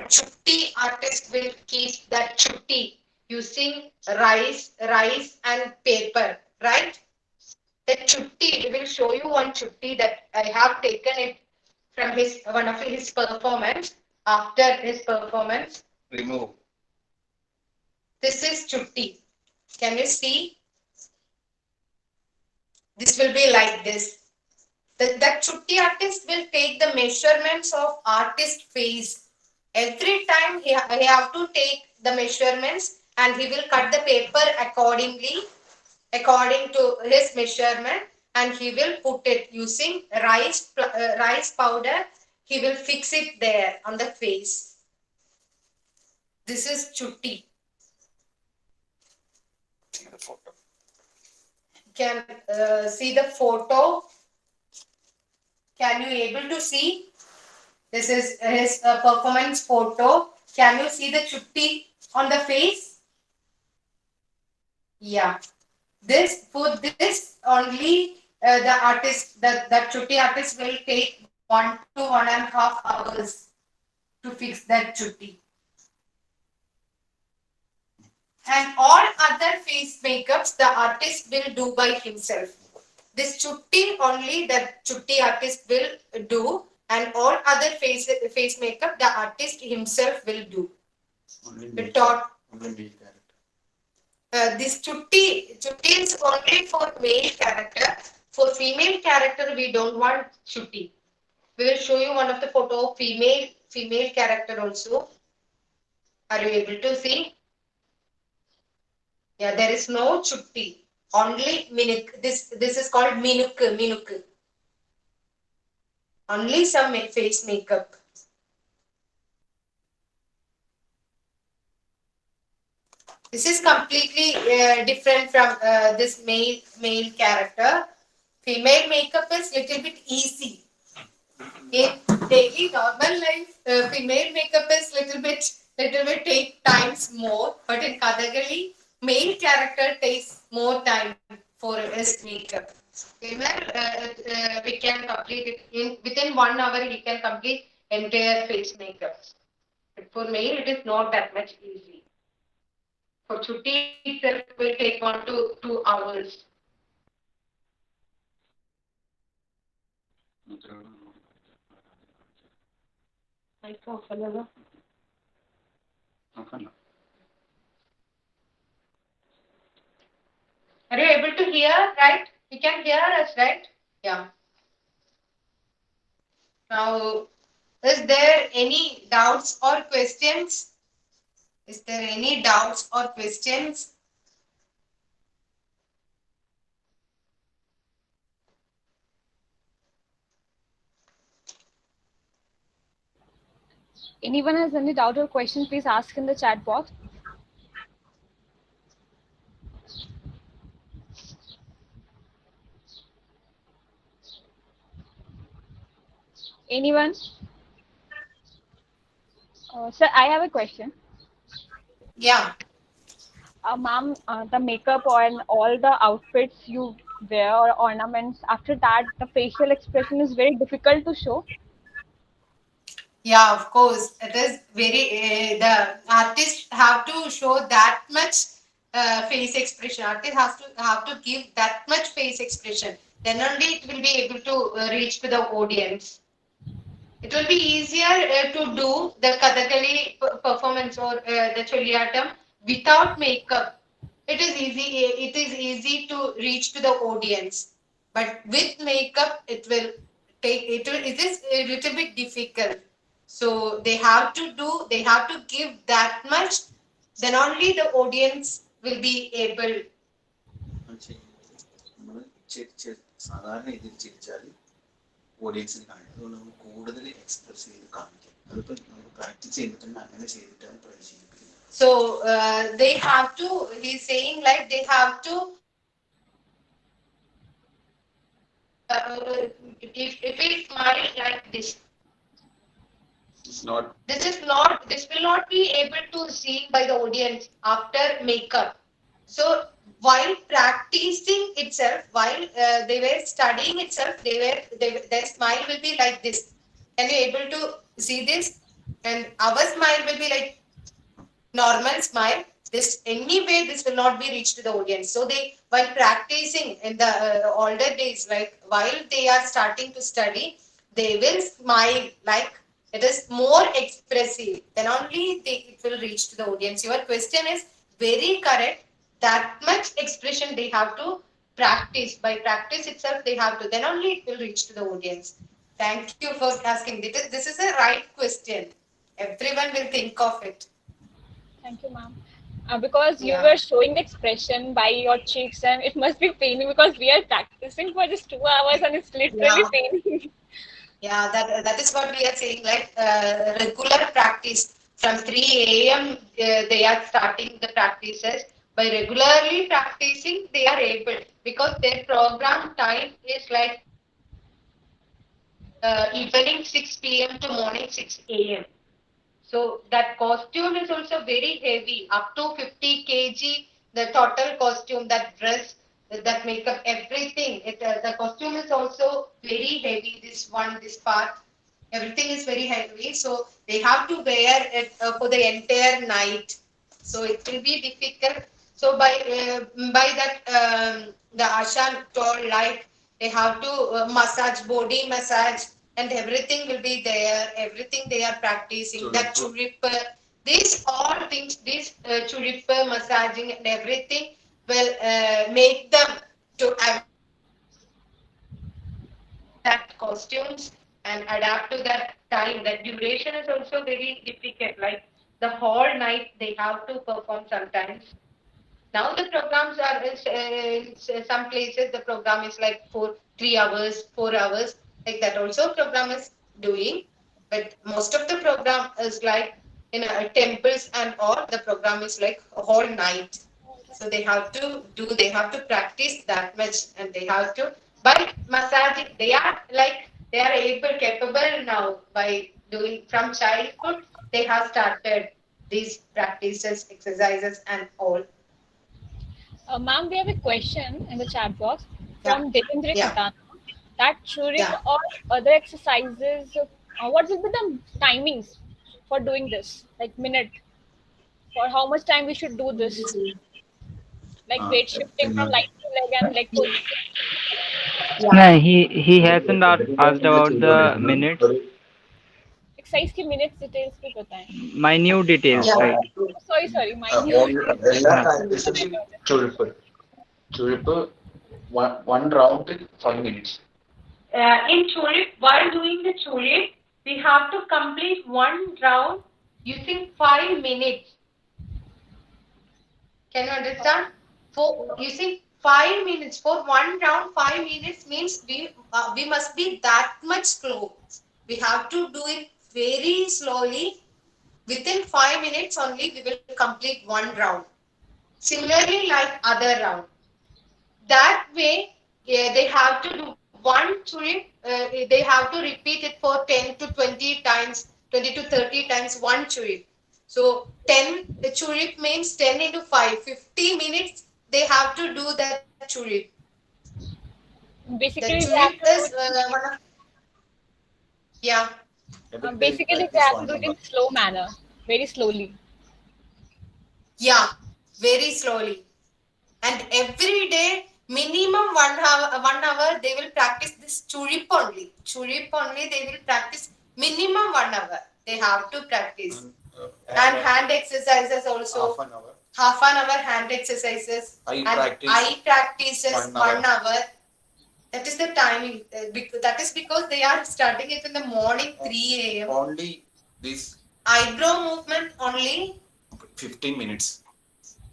Chutti artist will keep that chutti using rice and paper, right? The chutti, will show you one chutti that I have taken it from one of his performance. After his performance, Remove. This is chutti. Can you see? This will be like this. That chutti artist will take the measurements of artist face. Every time he have to take the measurements, and he will cut the paper accordingly, according to his measurement, and he will put it using rice powder. He will fix it there on the face. This is chutti. Can see the photo. Can you able to see? This is his performance photo. Can you see the chutti on the face? Yeah. This for this only the artist, that chutti artist will take 1 to 1.5 hours to fix that chutti. And all other face makeups the artist will do by himself. This chutti only the chutti artist will do, and all other face makeup the artist himself will do. This chutti is only for male character. For female character, we don't want chutti. We will show you one of the photo of female character also. Are you able to see? Yeah, there is no chutti. Only minuk. This is called minuk. Only some face makeup. This is completely different from this male character. Female makeup is little bit easy. In daily normal life, female makeup is little bit take times more, but in Kathakali, male character takes more time for his makeup. Female, we can complete it within 1 hour. He can complete entire face makeup. But for male, it is not that much easy. For chutti itself will take 1 to 2 hours. Are you able to hear, right? You can hear us, right? Yeah. Now, is there any doubts or questions? Is there any doubts or questions? Anyone has any doubt or question, please ask in the chat box. Anyone? Sir, I have a question. Yeah. Ma'am, the makeup and all the outfits you wear or ornaments, after that, the facial expression is very difficult to show. Yeah, of course. It is very, the artist have to show that much face expression. Artist has to have to give that much face expression. Then only it will be able to reach to the audience. It will be easier to do the Kathakali performance or the Cholliyatam without makeup. It is easy to reach to the audience. But with makeup, it is a little bit difficult. So they have to give that much, then only the audience will be able. So they have to, he's saying like they have to, if we smile like this, this will not be able to see by the audience after makeup. So while practicing itself, while they were studying itself, their smile will be like this. Can you able to see this? And our smile will be like normal smile. This anyway, this will not be reached to the audience. So they, while practicing in the older days, like while they are starting to study, they will smile like it is more expressive. Then only it will reach to the audience. Your question is very correct. That much expression they have to practice. By practice itself, they have to. Then only it will reach to the audience. Thank you for asking. This is a right question. Everyone will think of it. Thank you, ma'am. Because you were showing the expression by your cheeks, and it must be paining because we are practicing for just 2 hours and it's literally paining. Yeah, that is what we are saying, like regular practice. From 3 a.m. They are starting the practices. By regularly practicing, they are able, because their program time is like evening 6 p.m. to morning 6 a.m. So that costume is also very heavy, up to 50 kg, the total costume, that dress, that makeup, everything. The costume is also very heavy, this part. Everything is very heavy. So they have to wear it for the entire night. So it will be difficult. So by that, the Ashan told, like, they have to massage, body massage, and everything will be there. Everything they are practicing. That churip, these all things, this churip massaging and everything will make them to that costumes and adapt to that time. That duration is also very difficult. Like the whole night they have to perform sometimes. Now the programs are some places the program is like for 3 hours, 4 hours, like that also program is doing. But most of the program is like in temples and all, the program is like a whole night. So they have to practice that much, and they have to, by massaging, they are capable now by doing from childhood, they have started these practices, exercises and all. Ma'am, we have a question in the chat box Yeah. from Devendra Yeah. Katana. That Churik Yeah. or other exercises, what will be the timings for doing this? Like minute? For how much time we should do this? Like weight shifting from leg to leg and leg position. No, he hasn't asked about the minutes. Exercise की minutes details भी बताएं. Minute details, Yeah. right? Sorry, minute. Churip, one round, 5 minutes. In Churip, while doing the Churip, we have to complete one round using 5 minutes. Can you understand? For using 5 minutes for one round, 5 minutes means we must be that much slow. We have to do it very slowly. Within 5 minutes only, we will complete one round. Similarly, like other round. That way, they have to do one churip. They have to repeat it for 10 to 20 times, 20 to 30 times one churip. So 10 churip means 10 into 5. 50 minutes they have to do that churip. Basically, The we have churip to do is it. one of, yeah. Basically, we have to do it in slow manner, very slowly. Yeah, very slowly. And every day, minimum 1 hour, they will practice this churip only. Churip only, they will practice minimum 1 hour. They have to practice. And hand exercises also. Half an hour hand exercises. Eye practices 1 hour. That is the timing. That is because they are starting it in the morning 3 a.m. Only this Eyebrow movement only 15 minutes.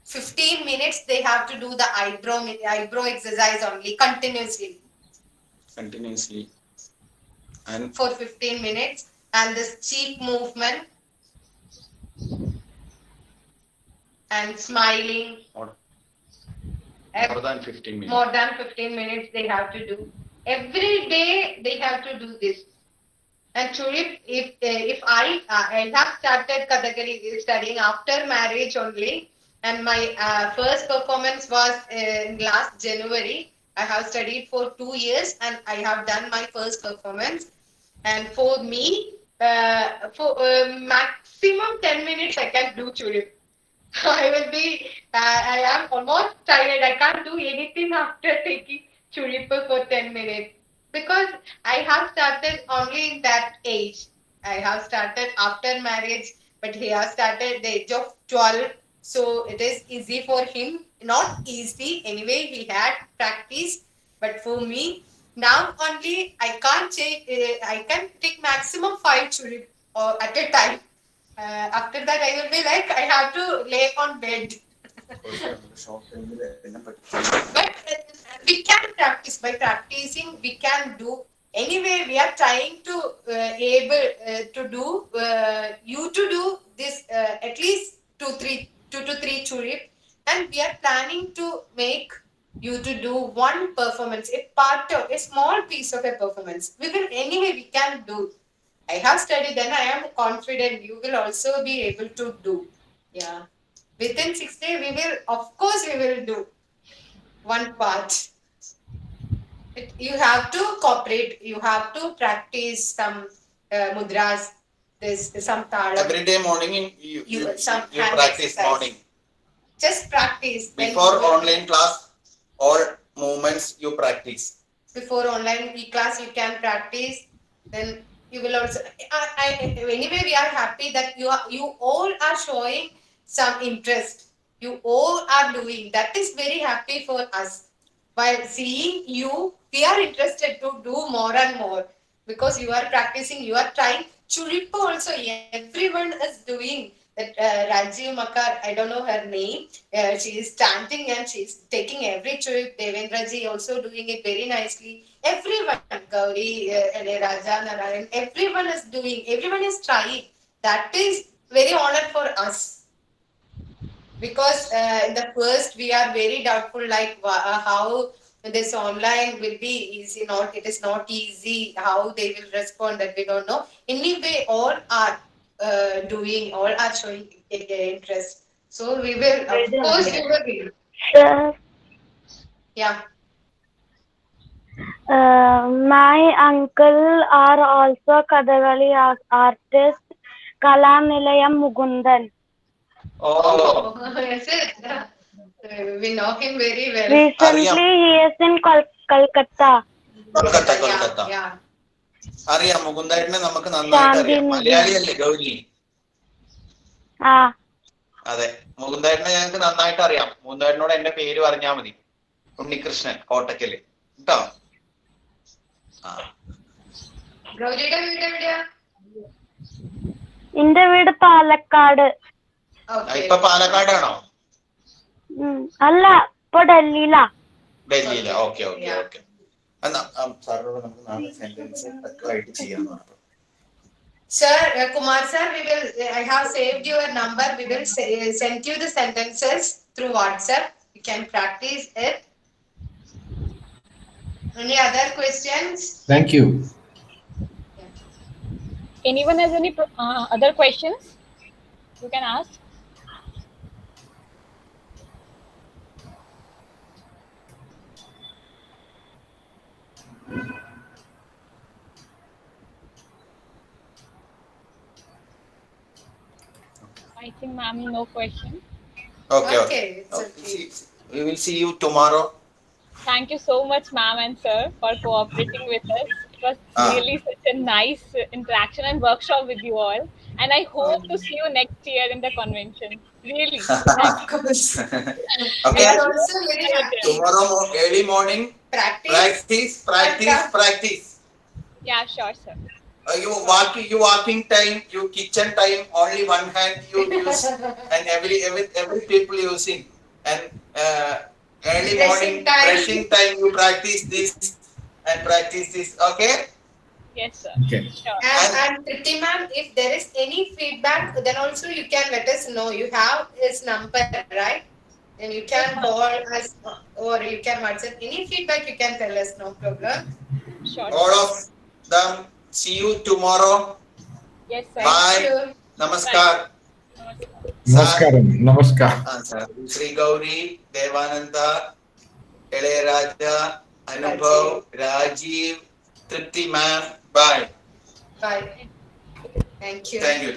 15 minutes they have to do the eyebrow exercise only continuously and for 15 minutes, and this cheek movement and smiling more than 15 minutes. More than 15 minutes they have to do. Every day they have to do this. And Churip, if I have started Kathakali studying after marriage only, and my first performance was in last January. I have studied for 2 years and I have done my first performance. And for me, for maximum 10 minutes I can do Churip. I am almost tired. I can't do anything after taking Churip for 10 minutes. Because I have started only in that age. I have started after marriage, but he has started at the age of 12. So it is easy for him. Not easy. Anyway, he had practice. But for me, now only I can't I can take maximum 5 churip at a time. After that, I will be like, I have to lay on bed. But we can practice. By practicing, we can do. Anyway, we are trying to able to do you to do this at least 2 to 3 churip, and we are planning to make you to do one performance, a part of a small piece of a performance. We will anyway, we can do. I have studied, then I am confident you will also be able to do. Yeah. Within 6 days, we will, of course, we will do one part. You have to cooperate, you have to practice some mudras, there's some talam. Every day morning you hand practice exercise. morning. Just practice. Before online class, all movements you practice. Before online class, you can practice. Then you will also. Anyway, we are happy that you all are showing some interest. You all are doing. That is very happy for us. While seeing you, we are interested to do more and more because you are practicing. You are trying. Chulippa also. Everyone is doing. That Rajiv Makar, I don't know her name. She is chanting and she is taking every chulip. Devendra ji also doing it very nicely. Everyone, Gauri, Raja, Narayan, everyone is doing. Everyone is trying. That is very honor for us. Because in the first we are very doubtful, like how this online will be easy. Not it is not easy. How they will respond, that we don't know. Anyway, all are doing, all are showing interest. So we will, of course, we will. Sir, Yeah. my uncle are also Kathakali artist, Kala Nilayam Mugundan. Oh, Yes, we know him very well. Recently, he is in Kolkata. Kolkata. Yeah. അറിയാം മുകുന്ദേട്ടനെ നമുക്ക് നന്നായിട്ട് അറിയാം. മലയാളിയല്ലേ ഗൗരി? അതെ, മുകുന്ദേട്ടനെ ഞങ്ങൾക്ക് നന്നായിട്ട് അറിയാം. മുകുന്ദേട്ടനോട് എന്റെ പേര് പറഞ്ഞാൽ മതി. ഉണ്ണികൃഷ്ണൻ, കോട്ടക്കല് കേട്ടോ. ഗൗരിയുടെ വീട് എവിടെയാ? എന്റെ വീട് പാലക്കാട്. ഇപ്പൊ പാലക്കാടാണോ? അല്ല, ഇപ്പൊ ഡൽഹിയിലാ. ഡൽഹിയിലാ. Okay okay okay. സാറിനോട് നമുക്ക് 4 സെന്റൻസ് ആയിട്ട് ചെയ്യാൻ പറഞ്ഞു. Sir, Kumar sir, I have saved your number. We will send you the sentences through WhatsApp. You can practice it. Any other questions? Thank you. Anyone has any other questions? You can ask. I think, ma'am, no question. Okay. We will see you tomorrow. Thank you so much, ma'am and sir, for cooperating with us. It was really such a nice interaction and workshop with you all. And I hope to see you next year in the convention. Really. Of course. Okay. We are also very happy. Tomorrow early morning. Practice. Yeah, sure, sir. You walking time, you kitchen time, only one hand you use, and every people using, and early morning brushing time you practice this and practice this. Okay. Yes, sir. Okay. Sure. And Priti ma'am, if there is any feedback, then also you can let us know. You have his number, right? And you can call us or you can WhatsApp. Any feedback you can tell us, no problem. Sure. All of them. See you tomorrow. Yes, sir. Bye. Namaskar. Namaskar. Sri Gauri, Devananda, Ilayaraja, Anubhav, Rajiv, Tripti ma'am. Bye. Bye. Thank you. Thank you.